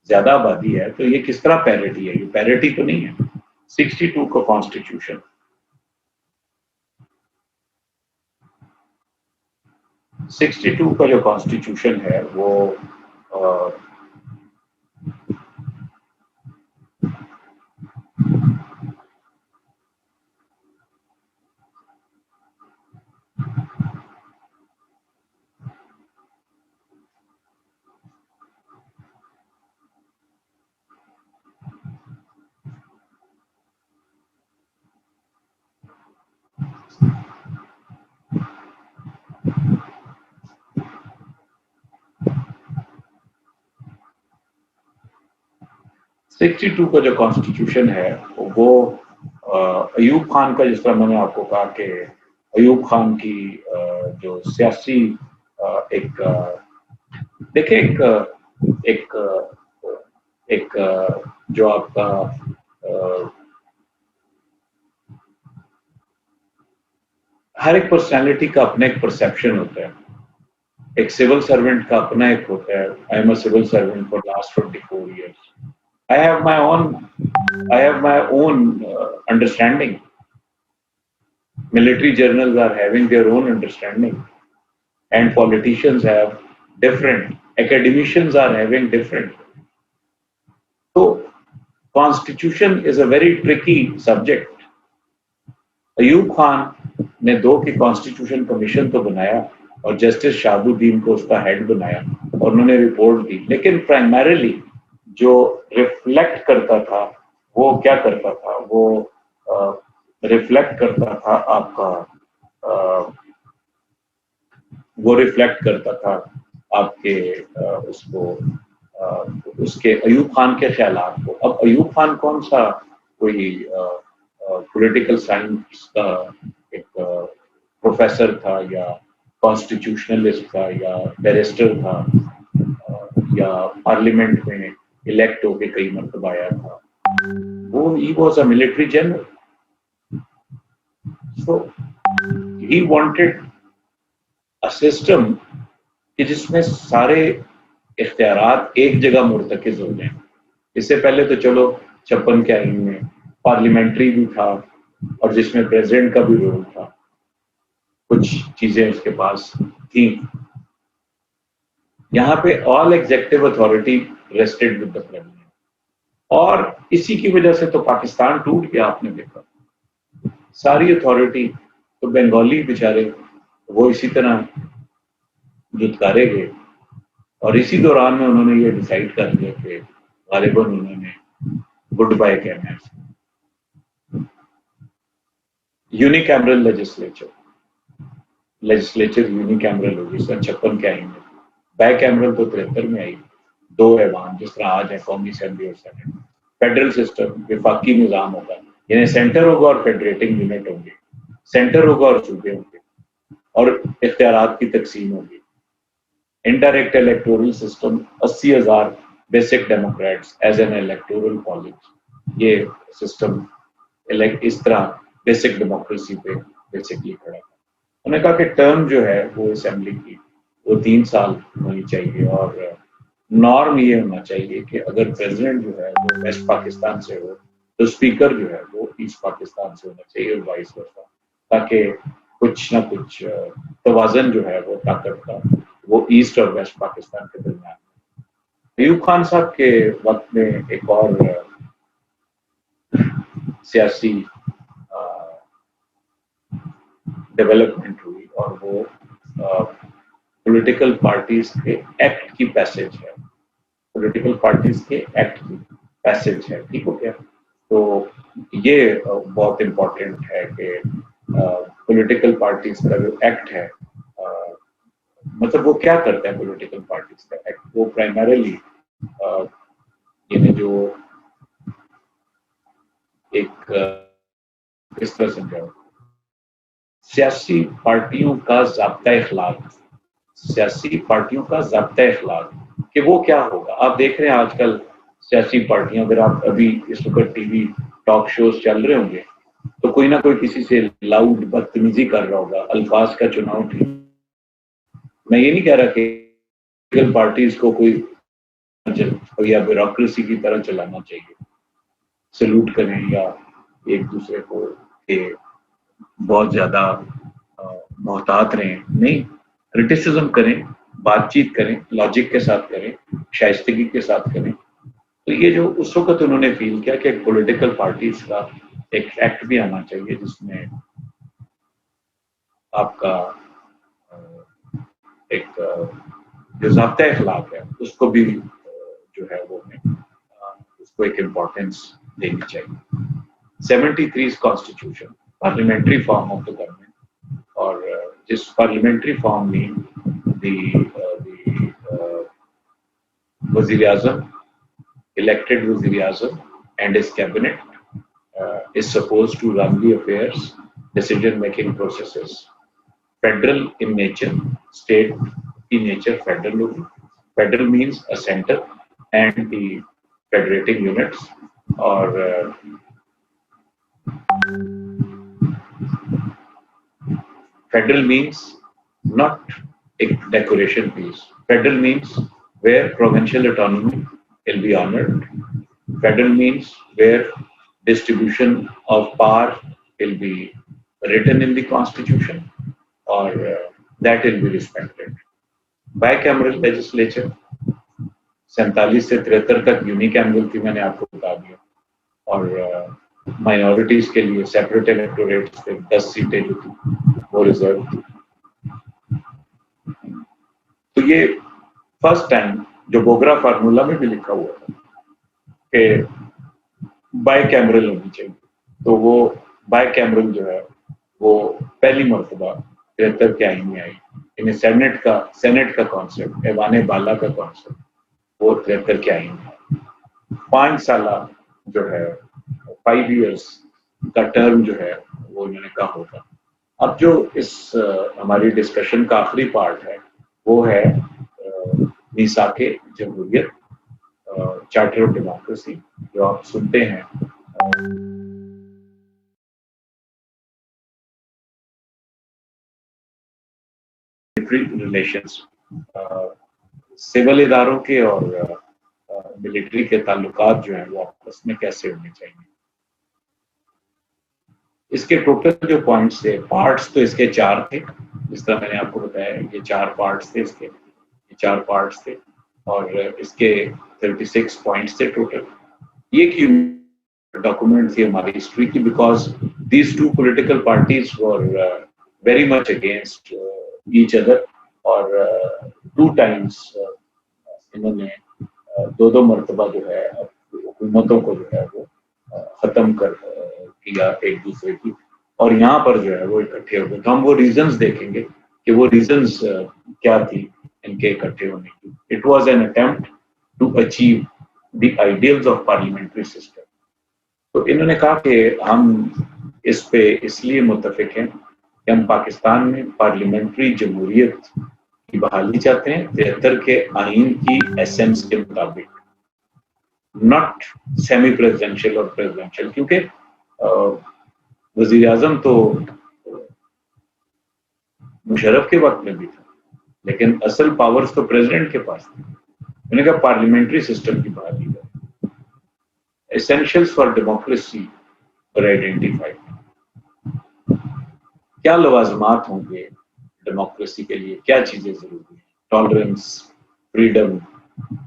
ज्यादा आबादी है, तो ये किस तरह पैरिटी है? ये पैरिटी तो नहीं है। 62 का कॉन्स्टिट्यूशन, 62 का जो कॉन्स्टिट्यूशन है वो 62 का जो कॉन्स्टिट्यूशन है वो अयूब खान का, जिस तरह मैंने आपको कहा कि अयूब खान की जो सियासी एक देखिए एक एक जो आपका हर एक पर्सनालिटी का अपना एक परसेप्शन होता है. एक सिविल सर्वेंट का अपना एक होता है. I am a civil servant for last 24 years. I have my own I have my own understanding. Military journals are having their own understanding, and politicians have different. Academicians are having different. So, constitution is a very tricky subject. Ayub Khan ने 2 की constitution commission तो बनाया और justice Shahabuddin को उसका head बनाया और उन्होंने रिपोर्ट दी, लेकिन प्राइमरीली जो रिफ्लेक्ट करता था वो क्या करता था, वो रिफ्लेक्ट करता था आपका वो रिफ्लेक्ट करता था आपके उसको उसके अयूब खान के ख्यालात को. अब अयूब खान कौन सा कोई पॉलिटिकल साइंस का एक प्रोफेसर था या कॉन्स्टिट्यूशनलिस्ट था या बैरिस्टर था या पार्लियामेंट में इलेक्ट होके कई मरतबा आया था. वो he was a military general. So he wanted a system कि जिसमें सारे इख्तियारात एक जगह मुर्तकिज हो जाएं. इससे पहले तो चलो 56 के आईन में पार्लियामेंट्री भी था और जिसमें प्रेसिडेंट का भी रोल था, कुछ चीजें उसके पास थी. यहाँ पे all executive authority rested with the president, और इसी की वजह से तो पाकिस्तान टूट गया. आपने देखा सारी अथॉरिटी तो बंगाली बेचारे वो इसी तरह दुत्कारे गए, और इसी दौरान में उन्होंने ये डिसाइड कर लिया कि गालिबन उन्होंने गुड बाय कहना है. यूनिकैमरल लेजिस्लेचर यूनिकैमरल होगी 56 के आईन में. बाय कैमरल तो 73 में आई. 2 ऐवान जिस तरह आज है कौमी असेंबली और सेनेट. फेडरल सिस्टम विफाकी निज़ाम होगा, यानी सेंटर होगा और फेडरेटिंग यूनिट होंगे, सेंटर होगा और सूबे होंगे, और इख्तियारात की तकसीम होगी. Indirect electoral system 80,000 basic democrats as an electoral college. ये सिस्टम इस तरह बेसिक डेमोक्रेसी पे बेसिकली खड़ा है. उन्होंने कहा कि टर्म जो है वो असेंबली की वो 3 साल होनी चाहिए, और नॉर्म ये होना चाहिए कि अगर प्रेसिडेंट जो है वो वेस्ट पाकिस्तान से हो तो स्पीकर जो है वो ईस्ट पाकिस्तान से होना चाहिए और वाइस वर्सा, ताकि कुछ ना कुछ तवाज़न जो है वो ताकत का वो ईस्ट और वेस्ट पाकिस्तान के दरमियान. अयूब खान साहब के वक्त में एक और सियासी डेवलपमेंट हुई, और वो पॉलिटिकल पार्टीज के एक्ट की पैसेज है. पॉलिटिकल पार्टीज के एक्ट की पैसेज है. ठीक हो गया. तो ये बहुत इम्पोर्टेंट है कि पॉलिटिकल पार्टीज का जो एक्ट है, मतलब वो क्या करता है पॉलिटिकल पार्टीज का एक्ट. वो प्राइमरीली यानी जो एक किस तरह समझाओ, सियासी पार्टियों का ज़ाब्ता इखलाक, सियासी पार्टियों का ज़ाब्ता इखलाक कि वो क्या होगा. आप देख रहे हैं आजकल सियासी पार्टियां, अगर आप अभी इस वक्त टीवी टॉक शोज चल रहे होंगे तो कोई ना कोई किसी से लाउड बदतमीजी कर रहा होगा, अल्फाज का चुनाव. ठीक, मैं ये नहीं कह रहा कि पार्टीज को कोई या ब्यूरोक्रेसी की तरह चलाना चाहिए, सैल्यूट करें या एक दूसरे को के बहुत ज्यादा मोहतात रहें. नहीं, क्रिटिसिज्म करें, बातचीत करें, लॉजिक के साथ करें, शाइस्तगी के साथ करें. तो ये जो उस वक्त उन्होंने फील किया कि एक पॉलिटिकल पार्टीज का एक एक्ट भी आना चाहिए जिसमें आपका एक जो ज़ाब्ता इखलाक है उसको भी जो है वो उसको एक इम्पोर्टेंस देनी चाहिए. 73 constitution parliamentary form of the government इस parliamentary form में the Wazir Azam, elected Wazir Azam and his cabinet is supposed to run the affairs, decision-making processes. Federal in nature, state in nature, federal. Federal means a center and the federating units, or federal means not a decoration piece. Federal means where provincial autonomy will be honored. Federal means where distribution of power will be written in the constitution, or that will be respected. Bicameral legislature 47 से 73 तक unicameral थी, मैंने आपको बता दिया, और minorities के लिए सेपरेट इलेक्टोरेट्स थे, 10 सीटें जो थी वो रिजर्व थी. तो ये फर्स्ट टाइम जो बोगरा फार्मूला में भी लिखा हुआ था कि बाइकैमरल होनी चाहिए, तो वो बाइकैमरल जो है वो पहली मरतबा 73 के आईन में आई. इन्हें सेनेट का कॉन्सेप्ट, एवाने बाला का कॉन्सेप्ट वो 73 के आईन में. 5 साल जो है 5 years का टर्म जो है वो इन्होंने कहा होगा. अब जो इस हमारी डिस्कशन का आखिरी पार्ट है वो है मीसाके जमहूरियत, चार्टर ऑफ डेमोक्रेसी, जो आप सुनते हैं. रिलेशंस, सिविल इदारों के और मिलिट्री के ताल्लुकात जो हैं वो आपस में कैसे होने चाहिए. इसके टोटल जो पॉइंट्स थे, पार्ट्स तो इसके 4 थे, जिस तरह मैंने आपको बताया ये 4 पार्ट्स थे इसके, ये 4 पार्ट्स थे और इसके 36 पॉइंट्स थे टोटल. ये एक डॉक्यूमेंट थी हमारी हिस्ट्री की, because these 2 political parties were very much against each other, और 2 times इन्होंने 2 मरतबा जो है हुकूमतों को जो है वो खत्म कर किया एक दूसरे की, और यहाँ पर जो है वो इकट्ठे हो गए. तो हम वो रीजंस देखेंगे कि वो रीजंस क्या थी इनके इकट्ठे होने की. It was an attempt to achieve the ideals of parliamentary system. तो इन्होंने कहा कि हम इस पे इसलिए मुत्तफिक हैं कि हम पाकिस्तान में पार्लियामेंट्री जमहूरियत की बहाली चाहते हैं 73 के आईन की एसेंस के मुताबिक, नॉट सेमी प्रेसिडेंशियल और प्रेसिडेंशियल. क्योंकि वजीर आजम तो मुशर्रफ के वक्त में भी था, लेकिन असल पावर्स तो प्रेसिडेंट के पास थी. उन्होंने कहा पार्लियामेंट्री सिस्टम की बहाली है. एसेंशियल्स फॉर डेमोक्रेसी और आइडेंटिफाइड. क्या लवाजमात होंगे डेमोक्रेसी के लिए, क्या चीजें जरूरी हैं. Tolerance, freedom,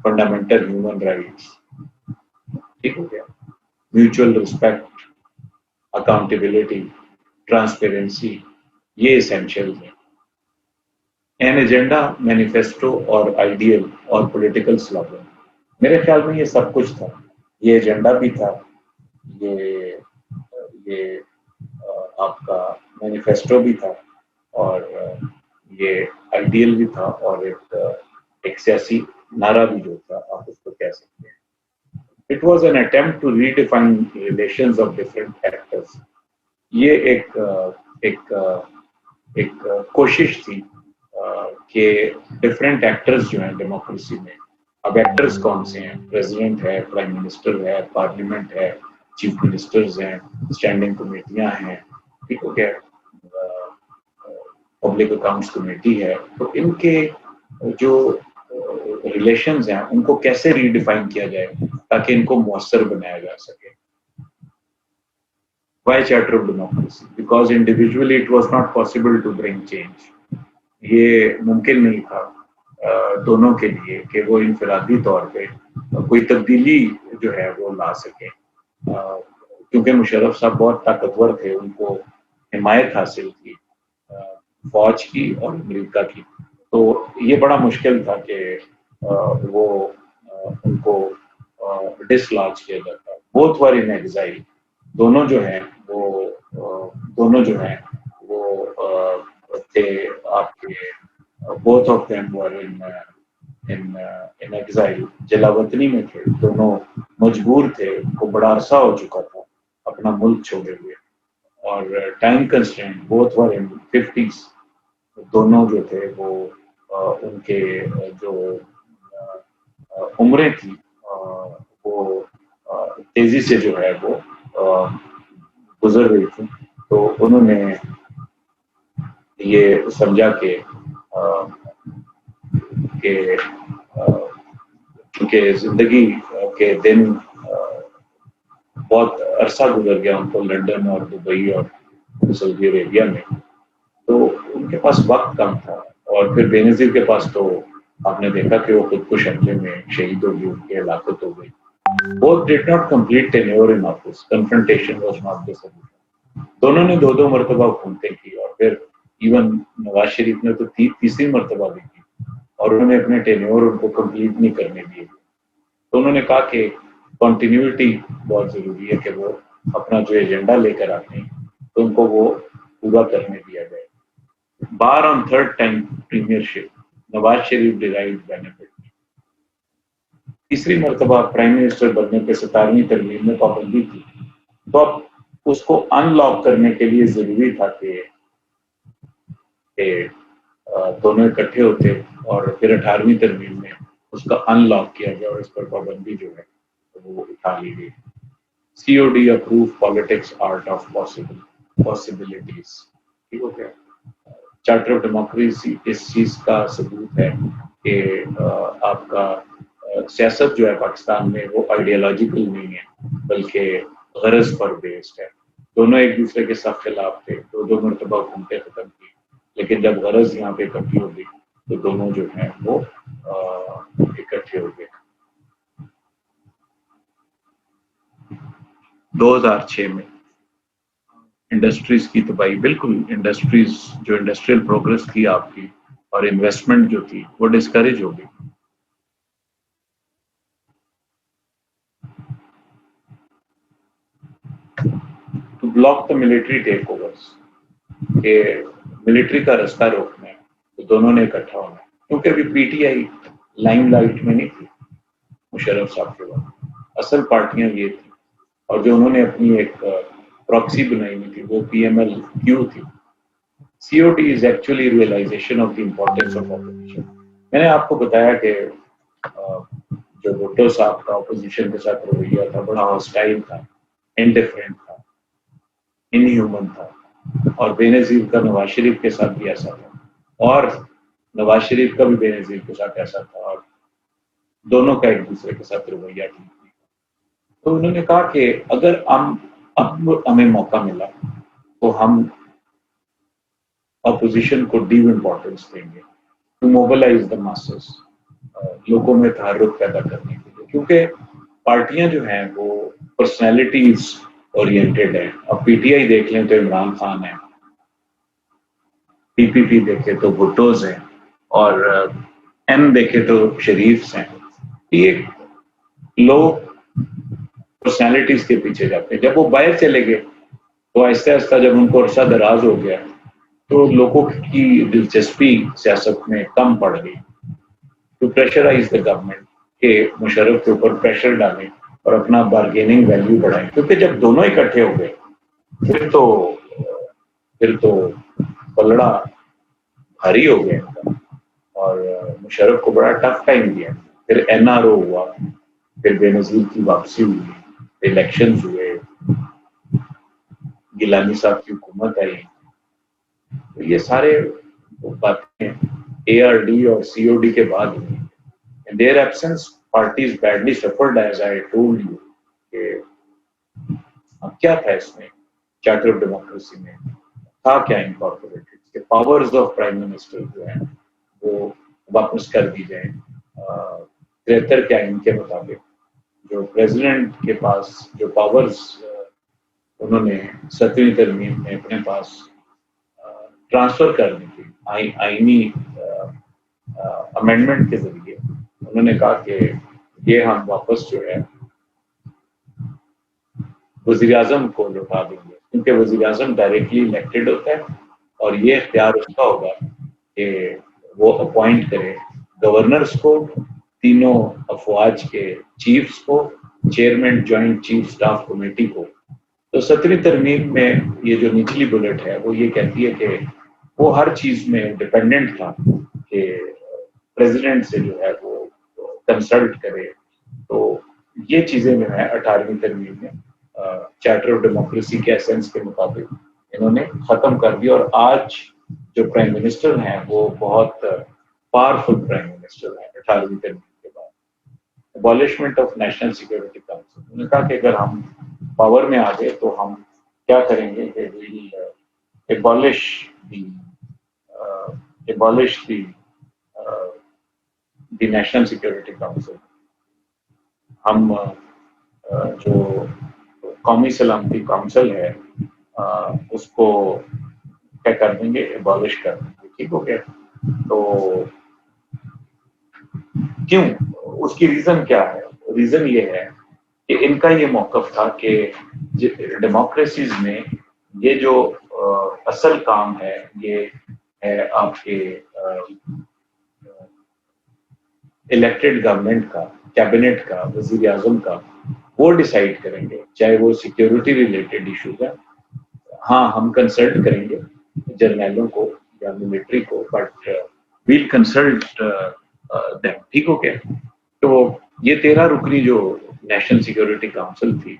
fundamental human rights, ठीक हो गया, म्यूचुअल रिस्पेक्ट, अकाउंटेबिलिटी, ट्रांसपेरेंसी, ये एसेंशियल्स हैं. एन एजेंडा, मैनिफेस्टो और आइडियल और पॉलिटिकल स्लोगन. मेरे ख्याल में ये सब कुछ था. ये एजेंडा भी था, ये आपका मैनिफेस्टो भी था, और ये आइडियल भी था, और एक सियासी नारा भी जो था, आप उसको कह सकते हैं. It was an attempt to redefine relations of different actors. ये एक कोशिश थी कि डिफरेंट एक्टर्स जो हैं डेमोक्रेसी में, अब एक्टर्स कौन से हैं, प्रेसिडेंट है, प्राइम मिनिस्टर है, पार्लियामेंट है, चीफ मिनिस्टर्स हैं, स्टैंडिंग कमेटियां हैं, ठीक हो गया, पब्लिक अकाउंट्स कमेटी है. तो इनके जो रिलेशंस हैं उनको कैसे रीडिफाइन किया जाए ताकि इनको मौसर बनाया जा सके. Why Charter of Democracy? Because individually it was not possible to bring change. ये मुमकिन नहीं था दोनों के लिए कि वो इनफरादी तौर पे कोई तब्दीली जो है वो ला सके, क्योंकि मुशर्रफ साहब बहुत ताकतवर थे, उनको हिमायत हासिल थी फौज की और अमेरिका की. तो ये बड़ा मुश्किल था कि वो उनको डिसलॉज किया जाता. Both were in exile. दोनों जो हैं वो थे both of them were in exile, जलावतनी में थे दोनों, मजबूर थे, को बड़ा अरसा हो चुका था अपना मुल्क छोड़े हुए, और time constraint, both were in 50s, दोनों जो थे वो उनके जो उम्रें थी वो तेजी से जो है वो गुजर रही थी, तो उन्होंने ये समझा कि जिंदगी के दिन बहुत अरसा गुजर गया उनको लंदन और दुबई और सऊदी अरेबिया में, तो उनके पास वक्त कम था। और फिर बेनजीर के पास तो आपने देखा कि वो खुदकुश हमले में शहीद हो गई, उनकी हलाकत हो गई। Both did not complete tenure in office. Confrontation was not the solution. दोनों ने दो दो मरतबा हुकूमतें की, और फिर इवन नवाज शरीफ ने तो तीसरी मरतबा भी की, और उन्होंने अपने टेन्योर उनको कंप्लीट नहीं करने दिए। तो उन्होंने कहा कि कॉन्टिन्यूटी बहुत जरूरी है, कि वो अपना जो एजेंडा लेकर आते हैं तो उनको वो पूरा करने दिया जाए। Bar on third time premiership, Nawaz Sharif derived benefit. तीसरी मरतबा प्राइम मिनिस्टर बनने पे 17वीं तरमीम में पाबंदी थी, तो अब उसको अनलॉक करने के लिए जरूरी था कि दोनों इकट्ठे होते, और फिर 18वीं तरमीम में उसका अनलॉक किया गया और इस पर पाबंदी जो है वो उठा ली गई। COD approve politics art of possibilities, ठीक हो गया। चार्टर ऑफ डेमोक्रेसी इस चीज का सबूत है कि आपका सियासत जो है पाकिस्तान में वो आइडियोलॉजिकल नहीं है, बल्कि गरज पर बेस्ड है। दोनों एक दूसरे के सब खिलाफ थे, दो मरतबा हुकूमतें खत्म की, लेकिन जब गरज यहाँ पे इकट्ठी हो गई तो दोनों जो है वो इकट्ठे हो गए। 2006 में इंडस्ट्रीज की तबाही, बिल्कुल इंडस्ट्रीज जो इंडस्ट्रियल प्रोग्रेस थी आपकी और इन्वेस्टमेंट जो थी वो डिस्करेज हो गई। To block the military takeovers, के मिलिट्री का रास्ता रोकना है, तो दोनों ने इकट्ठा होना है, क्योंकि अभी पीटीआई लाइमलाइट में नहीं थी मुशर्रफ साहब के बाद, असल पार्टियां ये थी, और जो उन्होंने अपनी एक प्रॉक्सी बनाई हुई थी वो PML-Q थी। COT is actually realization of the importance of opposition. मैंने आपको बताया कि जो भुट्टो साहब का ऑपोजिशन के साथ रवैया था बड़ा हॉस्टाइल था, इनडिफरेंट था, इनह्यूमन था, और बेनजीर का नवाज शरीफ के साथ भी ऐसा था, और नवाज शरीफ का भी बेनजीर के साथ ऐसा था, और दोनों का एक दूसरे के साथ रवैया ठीक थी। तो उन्होंने कहा कि अगर अब हमें मौका मिला तो हम अपोजिशन को डीप इम्पोर्टेंस देंगे, टू मोबिलाइज द मासेस, लोगों में तहर्रुक पैदा करने के लिए, क्योंकि पार्टियां जो हैं वो पर्सनैलिटीज ओरिएंटेड है। अब पीटीआई देख लें तो इमरान खान है, PPP देखे तो भुट्टोज हैं, और M देखे तो शरीफ हैं। ये लोग पर्सनैलिटीज के पीछे जाते हैं। जब वो बाहर चले गए तो आहिस्ता आहिस्ता जब उनको अरसा दराज हो गया तो लोगों की दिलचस्पी सियासत में कम पड़ गई। टू प्रेशराइज द गवर्नमेंट के मुशर्रफ के ऊपर प्रेशर डालें और अपना बार्गेनिंग वैल्यू बढ़ाएं, क्योंकि जब दोनों इकट्ठे हो गए फिर तो पलड़ा भारी हो गया इनका, और मुशर्रफ को बड़ा टफ टाइम दिया। फिर NRO हुआ, फिर बेनजीर की वापसी हुई, इलेक्शंस हुए, गिलानी साहब की हुकूमत आई, तो ये सारे बातें ARD और COD के बाद हुई। In their absence, parties badly suffered, as I told you. कि क्या था इसमें चार्टर ऑफ डेमोक्रेसी में, था क्या इनकॉर्पोरेटेड कि पावर्स ऑफ प्राइम मिनिस्टर जो है वो वापस कर दी जाए 73 के आइन के मुताबिक। जो प्रेसिडेंट के पास जो पावर्स उन्होंने 7वीं तरमीम में अपने पास ट्रांसफर कर दी थी आईनी अमेंडमेंट के जरिए, उन्होंने कहा कि ये हम वापस जो है वज़ीर आज़म को लौटा देंगे, क्योंकि वज़ीर आज़म डायरेक्टली इलेक्टेड होता है और ये इख्तियार उसका होगा कि वो अपॉइंट करे गवर्नर्स को, तीनों अफवाज के चीफ्स को, chairman joint chief staff committee को। तो 17वीं तरमीम में ये जो निचली बुलेट है वो ये कहती है कि वो हर चीज में डिपेंडेंट था कि प्रेसिडेंट से जो है वो कंसल्ट करे। तो ये चीजें जो है 18वीं तरमीम में चार्टर ऑफ डेमोक्रेसी के एसेंस के मुताबिक इन्होंने खत्म कर दिया। और आज जो प्राइम मिनिस्टर हैं वो बहुत पावरफुल प्राइम मिनिस्टर हैं 18वीं तरमीम के बाद। Abolishment of national security council, उन्होंने कहा कि अगर हम पावर में आ गए तो हम क्या करेंगे कि abolish the abolish the national security council। हम जो कौमी सलामती काउंसिल है उसको क्या कर देंगे, एबॉलिश कर देंगे। ठीक हो गया। तो क्यों, उसकी रीजन क्या है? रीजन ये है कि इनका ये मौकफ था कि डेमोक्रेसीज में ये जो असल काम है ये है आपके इलेक्टेड गवर्नमेंट का, कैबिनेट का, वजीर आजम का, वो डिसाइड करेंगे, चाहे वो सिक्योरिटी रिलेटेड इश्यूज है। हाँ, हम कंसल्ट करेंगे जर्नलों को या मिलिट्री को, बट वील कंसल्ट देम। ठीक हो गया। तो ये 13 रुकनी जो नेशनल सिक्योरिटी काउंसिल थी,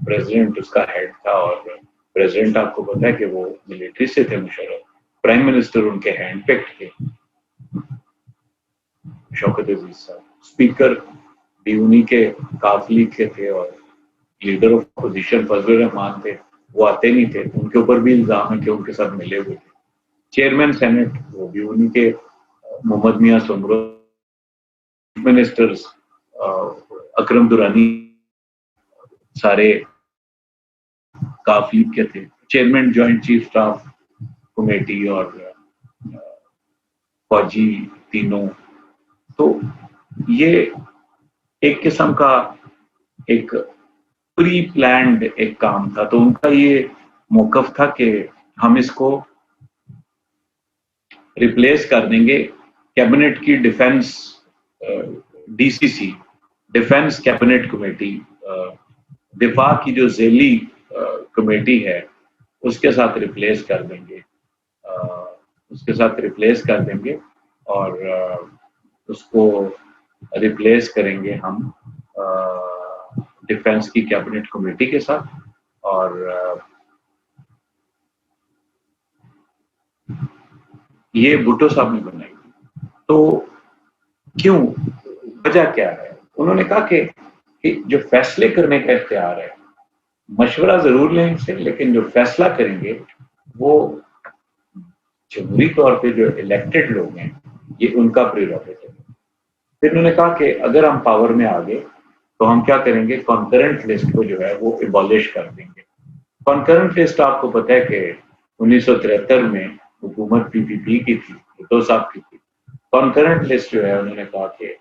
प्रेसिडेंट उसका हेड था, और प्रेसिडेंट आपको पता है कि वो मिलिट्री से थे मुशर्रफ, प्राइम मिनिस्टर उनके हैंड पिक्ड थे शौकत अजीज साहब, स्पीकर भी उन्हीं के काफिले के थे, और leader of opposition Fazlur Rahman थे, वो आते नहीं थे, उनके ऊपर भी इल्जाम है कि उनके साथ मिले हुए थे। चेयरमैन सेनेट वो भी उन्हीं के मोहम्मद मियां सुमरो, मिनिस्टर्स अकरम दुरानी सारे काफिले के थे, chairman joint chief staff committee और फौजी तीनों। तो ये एक किस्म का एक प्री प्लान्ड एक काम था। तो उनका ये मौकफ था कि हम इसको रिप्लेस कर देंगे कैबिनेट की defence DCC, defence cabinet committee, दिफा की जो ज़ेली कमेटी है उसके साथ रिप्लेस कर देंगे, उसके साथ रिप्लेस कर देंगे, और उसको रिप्लेस करेंगे हम डिफेंस की कैबिनेट कमेटी के साथ। और ये भुट्टो साहब ने बनाई। तो क्यों, वजह क्या है? उन्होंने कहा कि जो फैसले करने का इख्तियार है, मशवरा जरूर लें इनसे, लेकिन जो फैसला करेंगे वो जमहूरी तौर पे जो इलेक्टेड लोग हैं, ये उनका प्रेरोगेटिव है। फिर उन्होंने कहा कि अगर हम पावर में आ गए तो हम क्या करेंगे, कॉन्करेंट लिस्ट को जो है वो एबॉलिश कर देंगे। कॉन्करेंट लिस्ट आपको पता है कि 1973 में हुकूमत पीपीपी की थी, भुट्टो साहब की थी। कॉन्करेंट लिस्ट जो है उन्होंने कहा कि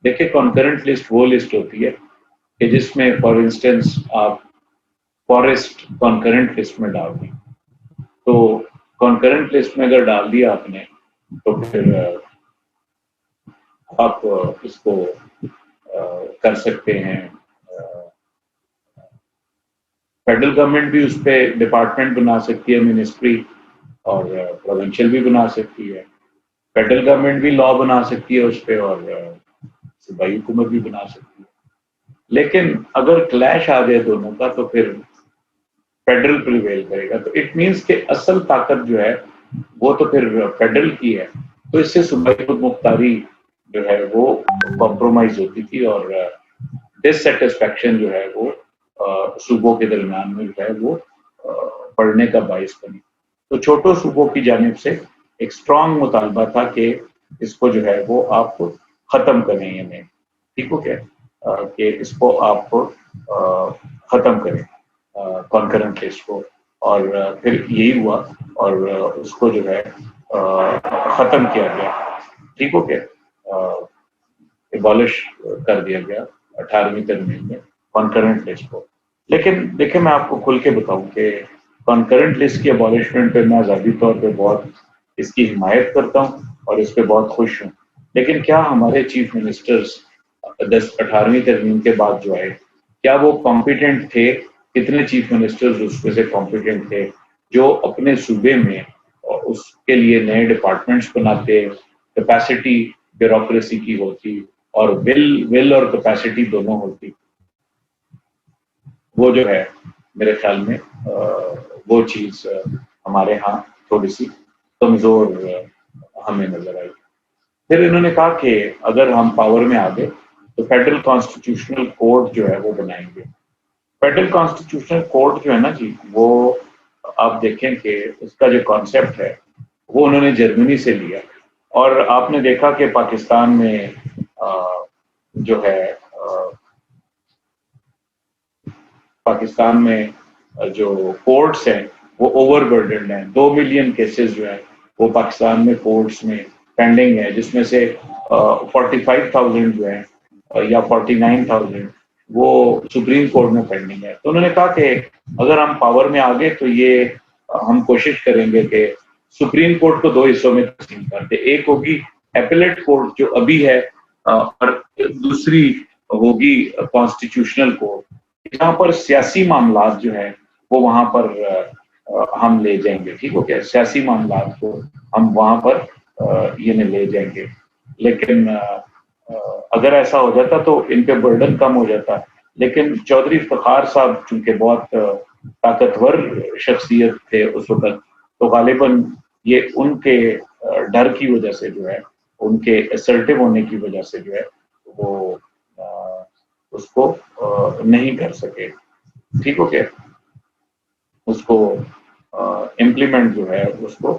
देखिए, कॉन्करेंट लिस्ट वो लिस्ट होती है कि जिसमें फॉर इंस्टेंस आप फॉरेस्ट कॉन्करेंट लिस्ट में डाल दें। तो कॉन्करेंट लिस्ट में अगर डाल दिया आपने तो फिर आप इसको कर सकते हैं। फेडरल गवर्नमेंट भी उस पर डिपार्टमेंट बना सकती है, मिनिस्ट्री, और प्रोविंशियल भी बना सकती है। फेडरल गवर्नमेंट भी लॉ बना सकती है उस पर, और सूबाई हुकूमत भी बना सकती है। लेकिन अगर क्लैश आ जाए दोनों का तो फिर फेडरल प्रिवेल करेगा। तो इट मीन्स कि असल ताकत जो है वो तो फिर फेडरल की है। तो इससे सूबाई खुद मुख्तारी जो है वो कॉम्प्रोमाइज होती थी, और डिससेटिस्फैक्शन जो है वो सूबों के दरमियान में जो है वो बढ़ने का बाइस बनी। तो छोटों सूबों की जानिब से एक स्ट्रॉन्ग मुतालबा था कि इसको जो है वो आप खत्म करें, यानी ठीक हो क्या, कि इसको आप खत्म करें कॉन्करेंट लिस्ट को। और फिर यही हुआ, और उसको जो है खत्म किया गया। ठीक हो क्या, एबॉलिश कर दिया गया 18वीं तरमीम में कॉन्करेंट लिस्ट को। लेकिन देखिए, मैं आपको खुल के बताऊं कि कॉन्करेंट लिस्ट की एबॉलिशमेंट पे मैं ज़ाती तौर पे बहुत इसकी हिमायत करता हूँ, اور اس پہ بہت خوش ہوں. لیکن کیا ہمارے چیف منسٹرز 18ویں ترمیم کے بعد جو آئے کیا وہ کمپیٹنٹ تھے؟ کتنے چیف منسٹرز اس پہ سے کمپیٹنٹ تھے جو اپنے صوبے میں اس کے لیے نئے ڈپارٹمنٹس بناتے؟ کیپیسٹی بیوروکریسی کی ہوتی اور ول اور کیپیسٹی دونوں ہوتی. وہ جو ہے میرے خیال میں وہ چیز ہمارے ہاں تھوڑی سی کمزور ہمیں نظر آئی. پھر انہوں نے کہا کہ اگر ہم پاور میں آ گئے تو فیڈرل کانسٹیٹیوشنل کورٹ جو ہے وہ بنائیں گے. فیڈرل کانسٹیٹیوشنل کورٹ جو ہے نا جی وہ آپ دیکھیں کہ اس کا جو کانسیپٹ ہے وہ انہوں نے جرمنی سے لیا. اور آپ نے دیکھا کہ پاکستان میں جو ہے پاکستان میں جو کورٹس ہیں وہ اوور برڈنڈ ہیں. 2 ملین کیسز جو ہیں وہ پاکستان میں کورٹس میں پینڈنگ ہے جس میں سے 45,000 جو ہیں یا 49,000 وہ سپریم کورٹ میں پینڈنگ ہے. تو انہوں نے کہا کہ اگر ہم پاور میں آ گئے تو یہ ہم کوشش کریں گے کہ سپریم کورٹ کو 2 حصوں میں تقسیم کر دیں. ایک ہوگی ایپلیٹ کورٹ جو ابھی ہے اور دوسری ہوگی کانسٹیٹیوشنل کورٹ جہاں پر سیاسی معاملات جو ہیں وہ وہاں پر ہم لے جائیں گے. ٹھیک ہو گیا؟ سیاسی معاملات کو ہم وہاں پر یہ لے جائیں گے. لیکن اگر ایسا ہو جاتا تو ان پہ برڈن کم ہو جاتا. لیکن چودھری افتخار صاحب چونکہ بہت طاقتور شخصیت تھے اس وقت تو غالباً یہ ان کے ڈر کی وجہ سے جو ہے ان کے اسرٹیو ہونے کی وجہ سے جو ہے وہ اس کو نہیں کر سکے. ٹھیک ہو گیا؟ اس کو امپلیمنٹ جو ہے اس کو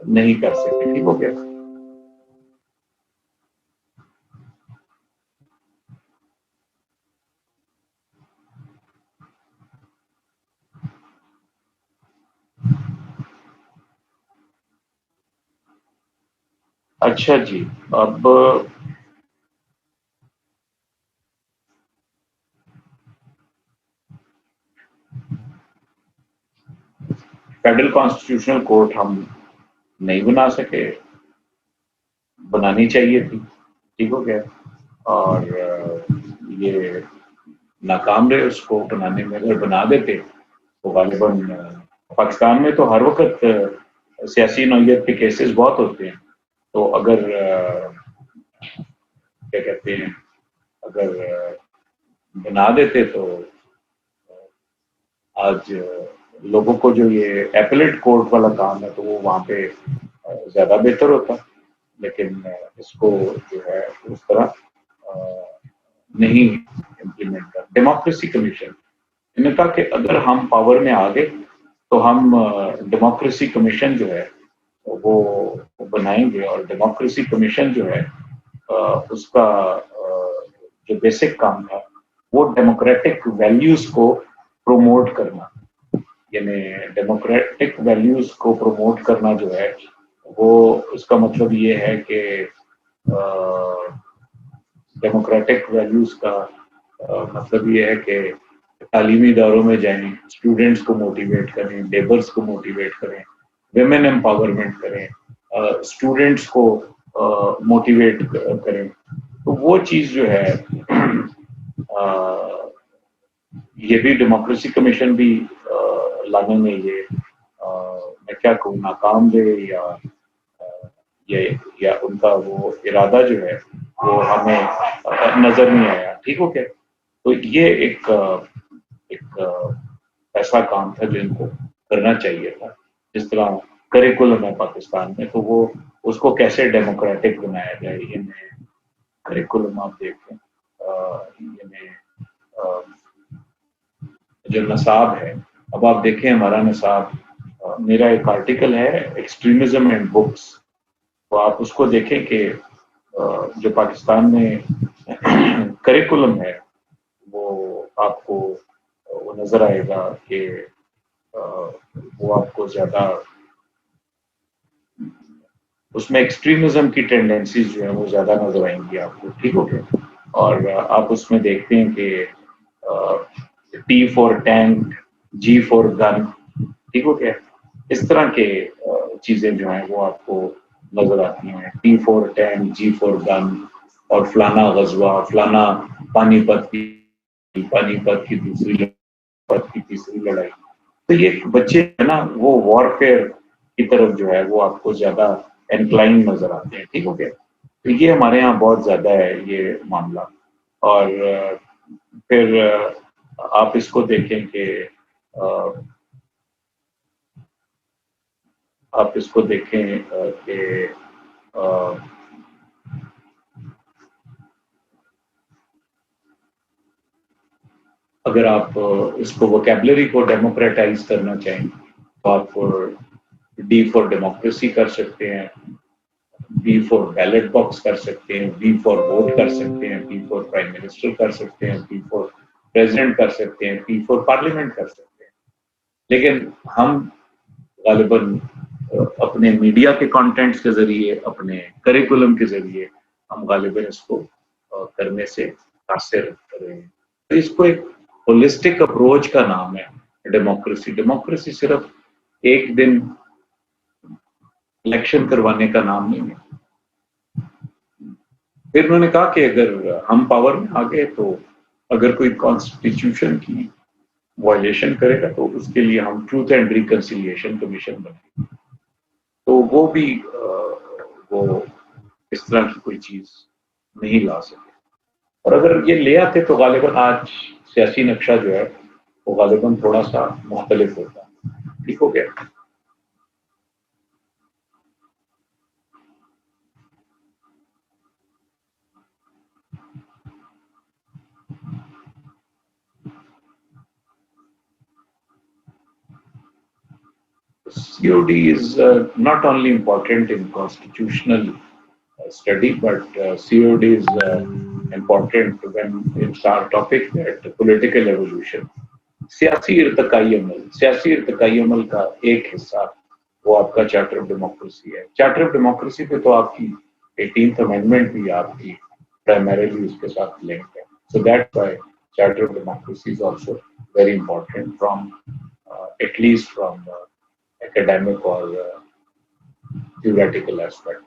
نہیں کر سکے. ٹھیک ہو گیا؟ اچھا جی. اب فیڈرل کانسٹیٹیوشنل کورٹ ہم نہیں بنا سکے. بنانی چاہیے تھی. ٹھیک ہو گیا؟ اور یہ ناکام رہے اس کو بنانے میں. اگر بنا دیتے تو غالباً پاکستان میں تو ہر وقت سیاسی نوعیت کے کیسز بہت ہوتے ہیں. تو اگر کیا کہتے ہیں اگر بنا دیتے تو آج لوگوں کو جو یہ ایپلیٹ کورٹ والا کام ہے تو وہ وہاں پہ زیادہ بہتر ہوتا. لیکن اس کو جو ہے اس طرح نہیں امپلیمنٹ کر. ڈیموکریسی کمیشن انہوں نے کہا کہ اگر ہم پاور میں آ گئے تو ہم ڈیموکریسی کمیشن جو ہے وہ بنائیں گے. اور ڈیموکریسی کمیشن جو ہے اس کا جو بیسک کام تھا وہ ڈیموکریٹک ویلیوز کو پروموٹ کرنا. یعنی ڈیموکریٹک ویلیوز کو پروموٹ کرنا جو ہے وہ اس کا مطلب یہ ہے کہ ڈیموکریٹک ویلیوز کا مطلب یہ ہے کہ تعلیمی اداروں میں جائیں, اسٹوڈینٹس کو موٹیویٹ کریں, لیبرس کو موٹیویٹ کریں, ویمن امپاورمنٹ کریں, اسٹوڈینٹس کو موٹیویٹ کریں. تو وہ چیز جو ہے یہ بھی ڈیموکریسی کمیشن بھی لانے میں یہ میں کیا کہوں ناکام رہے یا ان کا وہ ارادہ جو ہے وہ ہمیں نظر نہیں آیا. ٹھیک ہو گیا؟ تو یہ ایک ایسا کام تھا جو ان کو کرنا چاہیے تھا. جس طرح کریکولم ہے پاکستان میں تو وہ اس کو کیسے ڈیموکریٹک بنایا جائے. کریکولم آپ دیکھیں جو نصاب ہے. اب آپ دیکھیں ہمارا نصاب, میرا ایک آرٹیکل ہے ایکسٹریمزم اینڈ بکس, تو آپ اس کو دیکھیں کہ جو پاکستان میں کریکولم ہے وہ آپ کو وہ نظر آئے گا کہ وہ آپ کو زیادہ اس میں ایکسٹریمزم کی ٹینڈنسیز جو ہیں وہ زیادہ نظر آئیں گی آپ کو. ٹھیک ہو گیا؟ اور آپ اس میں دیکھتے ہیں کہ ٹی فور ٹینک, جی فور گن. ٹھیک ہو گیا؟ اس طرح کے چیزیں جو ہیں وہ آپ کو नजर आती हैं, T4 टैंक, G4 गन और फलाना गजवा, फलाना पानीपत की दूसरी लड़ाई, पानीपत की तीसरी लड़ाई। तो ये बच्चे है ना वो वॉरफेयर की तरफ जो है वो आपको ज्यादा एनक्लाइन नजर आते हैं। ठीक हो गया। तो ये हमारे यहाँ बहुत ज्यादा है ये मामला। और फिर आप इसको देखें कि आप इसको देखें कि अगर आप इसको वोकेबलरी को डेमोक्रेटाइज करना चाहें तो आप डी फॉर डेमोक्रेसी कर सकते हैं, बी फॉर बैलेट बॉक्स कर सकते हैं, बी फॉर वोट कर सकते हैं, बी फॉर प्राइम मिनिस्टर कर सकते हैं, बी फॉर प्रेसिडेंट कर सकते हैं, पी फॉर पार्लियामेंट कर सकते हैं। लेकिन हम गालिबन अपने मीडिया के कंटेंट्स के जरिए, अपने करिकुलम के जरिए हम गालिबन इसको करने से कासिर रहे हैं। तो इसको एक होलिस्टिक अप्रोच का नाम है डेमोक्रेसी। डेमोक्रेसी सिर्फ एक दिन इलेक्शन करवाने का नाम नहीं है। फिर उन्होंने कहा कि अगर हम पावर में आ गए तो अगर कोई कॉन्स्टिट्यूशन की वायलेशन करेगा तो उसके लिए हम ट्रूथ एंड रिकंसिलिएशन कमीशन बनाएंगे। तो वो भी वो इस तरह की कोई चीज नहीं ला सके। और अगर ये ले आते तो गालिबन आज सियासी नक्शा जो है वो गालिबन थोड़ा सा मुख्तलिफ होता। ठीक हो गया। COD is not only important in constitutional study, but COD is important when it's our topic that political evolution. सियासी इर्तकाई अमल का एक हिस्सा वो आपका चार्टर ऑफ डेमोक्रेसी है। चार्टर ऑफ डेमोक्रेसी पे तो आपकी 18th अमेंडमेंट भी आपकी प्राइमरीली उसके साथ लिंक है। So that's why charter of democracy is also very important from at least from academic or theoretical aspect.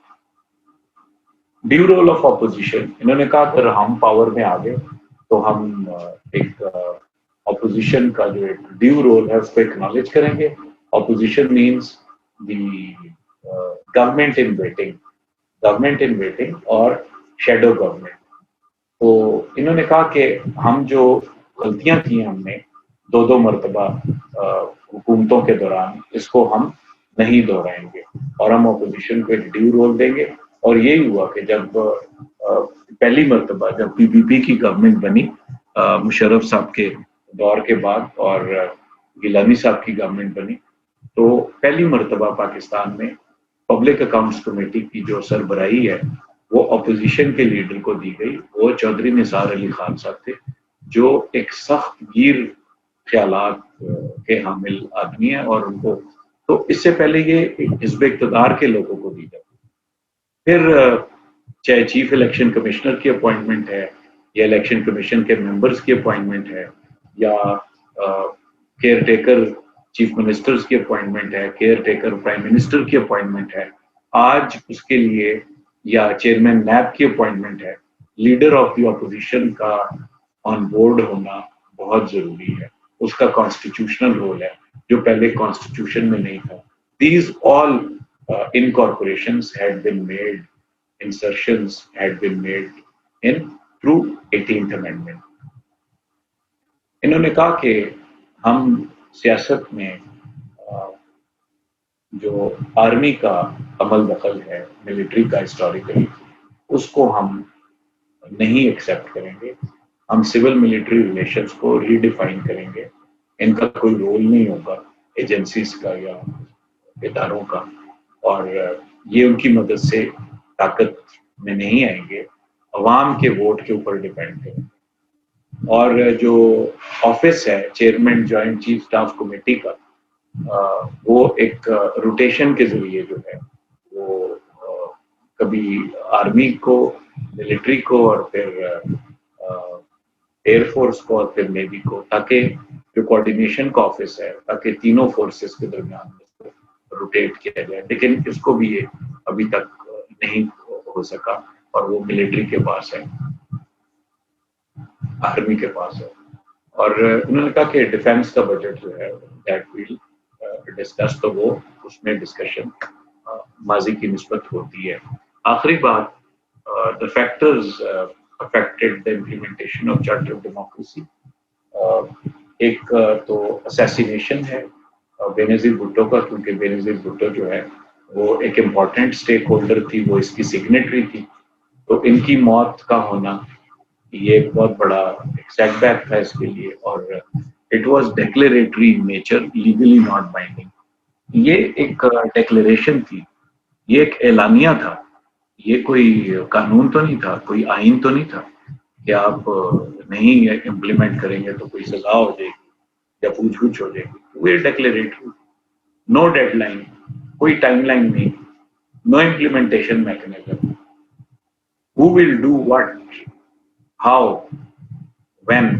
Due role of opposition, इन्होंने कहा अगर हम पावर में आ गए तो हम एक ऑपोजिशन का जो एक ड्यू रोल है उसको एक्नॉलेज करेंगे। Opposition means the government in waiting और शेडो गवर्नमेंट। तो इन्होंने कहा कि हम जो गलतियां की हमने दो मरतबा हुकूमतों के दौरान, इसको हम नहीं दोहराएंगे और हम अपोजिशन को एक ड्यू रोल देंगे। और यही हुआ कि जब पहली मरतबा जब पीपीपी की गवर्नमेंट बनी मुशर्रफ साहब के दौर के बाद और गिलानी साहब की गवर्नमेंट बनी, तो पहली मरतबा पाकिस्तान में पब्लिक अकाउंट्स कमेटी की जो सरबराही है वो अपोजिशन के लीडर को दी गई। वो चौधरी निसार अली खान साहब थे जो एक सख्त गिर ख्यालात के हामिल आदमी है और उनको तो इससे पहले ये हिज़्ब इक़्तिदार के लोगों को दी जाती। फिर चाहे चीफ इलेक्शन कमिश्नर की अपॉइंटमेंट है या इलेक्शन कमीशन के मेंबर्स की अपॉइंटमेंट है या केयर टेकर चीफ मिनिस्टर्स की अपॉइंटमेंट है, केयर टेकर प्राइम मिनिस्टर की अपॉइंटमेंट है, आज उसके लिए या चेयरमैन नैब की अपॉइंटमेंट है, लीडर ऑफ द अपोजिशन का ऑन बोर्ड होना बहुत जरूरी है। उसका कॉन्स्टिट्यूशनल रोल है जो पहले कॉन्स्टिट्यूशन में नहीं था। These all incorporations had been made, insertions had been made in through 18th amendment. इन्होंने कहा कि हम सियासत में जो आर्मी का अमल दखल है, मिलिट्री का हिस्टोरिकली, उसको हम नहीं एक्सेप्ट करेंगे। हम सिविल मिलिट्री रिलेशंस को रीडिफाइन करेंगे। इनका कोई रोल नहीं होगा एजेंसीज का या इदारों का, और ये उनकी मदद से ताकत में नहीं आएंगे, अवाम के वोट के ऊपर डिपेंड करेंगे। और जो ऑफिस है chairman joint chief staff committee का, वो एक रोटेशन के जरिए जो है वो कभी आर्मी को, मिलिट्री को और फिर एयरफोर्स को और फिर नेवी को, ताकि जो कोऑर्डिनेशन का ऑफिस है ताकि तीनों फोर्सेस के दरमियान रोटेट किया जाए। लेकिन इसको भी ये अभी तक نہیں ہو سکا اور وہ ملٹری کے پاس ہے، آرمی کے پاس ہے. اور انہوں نے کہا کہ ڈیفینس کا بجٹ جو ہے دیٹ ویل ڈسکس، تو وہ اس میں ڈسکشن ماضی کی نسبت ہوتی ہے. آخری بات، the factors affected the implementation of charter of democracy. ایک تو اسیسینیشن ہے بینظیر بھٹو کا، کیونکہ بینظیر بھٹو جو ہے وہ ایک امپورٹنٹ اسٹیک ہولڈر تھی، وہ اس کی سگنیٹری تھی، تو ان کی موت کا ہونا یہ ایک بہت بڑا سیٹ بیک تھا اس کے لیے. اور it was declaratory in nature, legally not binding. یہ ایک ڈیکلیریشن تھی، یہ ایک اعلانیہ تھا، یہ کوئی قانون تو نہیں تھا، کوئی آئین تو نہیں تھا کہ آپ نہیں امپلیمنٹ کریں گے تو کوئی سزا ہو جائے گی یا پوچھ گچھ ہو جائے گی. وہ ڈیکلیریٹری، نو ڈیڈ لائن، کوئی ٹائم لائن نہیں، no implementation mechanism. Who will do what, how, when.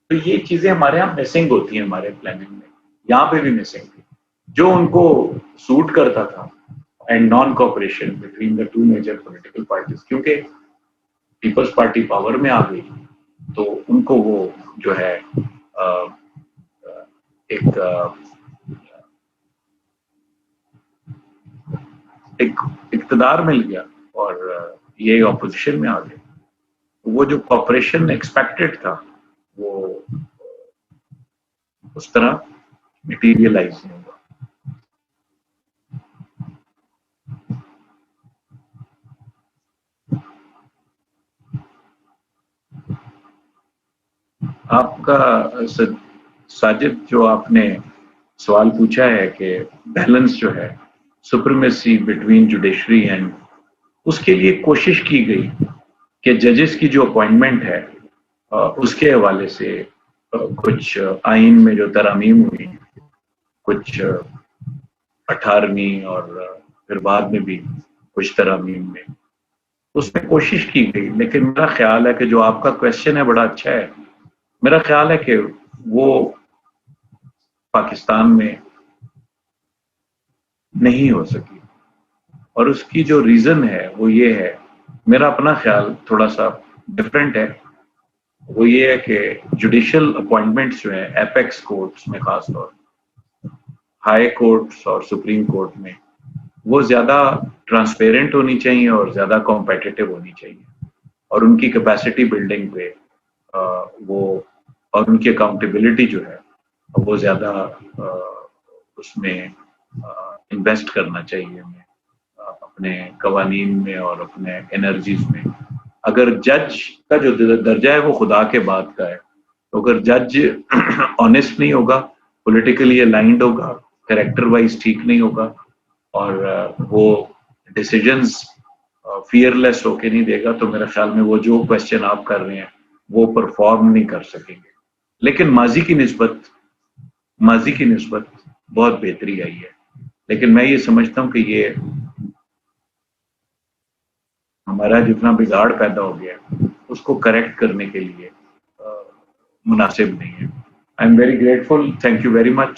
تو یہ چیزیں ہمارے یہاں مسنگ ہوتی ہیں ہمارے پلاننگ میں، یہاں پہ بھی مسنگ تھی. جو ان کو سوٹ کرتا تھا and non cooperation between the two major political parties, کیونکہ پیپلز پارٹی پاور میں آ گئی تو ان کو وہ جو ہے ایک اقتدار مل گیا اور یہ اپوزیشن میں آ گئے. وہ جو کوپریشن ایکسپیکٹڈ تھا وہ اس طرح مٹیریلائز نہیں ہوا. آپ کا ساجد جو آپ نے سوال پوچھا ہے کہ بیلنس جو ہے سپریمیسی بٹوین جوڈیشری اینڈ، اس کے لیے کوشش کی گئی کہ ججز کی جو اپوائنٹمنٹ ہے اس کے حوالے سے کچھ آئین میں جو ترامیم ہوئی، کچھ 18ویں اور پھر بعد میں بھی کچھ ترامیم میں، اس میں کوشش کی گئی. لیکن میرا خیال ہے کہ جو آپ کا کویشچن ہے بڑا اچھا ہے، میرا خیال ہے کہ وہ پاکستان میں نہیں ہو سکی. اور اس کی جو ریزن ہے وہ یہ ہے، میرا اپنا خیال تھوڑا سا ڈفرینٹ ہے. وہ یہ ہے کہ جوڈیشل اپوائنٹمنٹس جو ہیں ایپیکس کورٹس میں، خاص طور ہائی کورٹس اور سپریم کورٹ میں، وہ زیادہ ٹرانسپیرنٹ ہونی چاہیے اور زیادہ کمپیٹیٹو ہونی چاہیے. اور ان کی کیپیسٹی بلڈنگ پہ وہ اور ان کی اکاؤنٹیبلٹی جو ہے وہ زیادہ اس میں انویسٹ کرنا چاہیے ہمیں اپنے قوانین میں اور اپنے انرجیز میں. اگر جج کا جو درجہ ہے وہ خدا کے بعد کا ہے، تو اگر جج آنیسٹ نہیں ہوگا، پولیٹیکلی الائنڈ ہوگا، کریکٹر وائز ٹھیک نہیں ہوگا، اور وہ ڈیسیجنز فیئر لیس ہو کے نہیں دے گا، تو میرے خیال میں وہ جو کویشچن آپ کر رہے ہیں وہ پرفارم نہیں کر سکیں گے. لیکن ماضی کی نسبت بہت بہتری آئی ہے. لیکن میں یہ سمجھتا ہوں کہ یہ ہمارا جتنا بگاڑ پیدا ہو گیا اس کو کریکٹ کرنے کے لیے مناسب نہیں ہے. I am very grateful, thank you very much.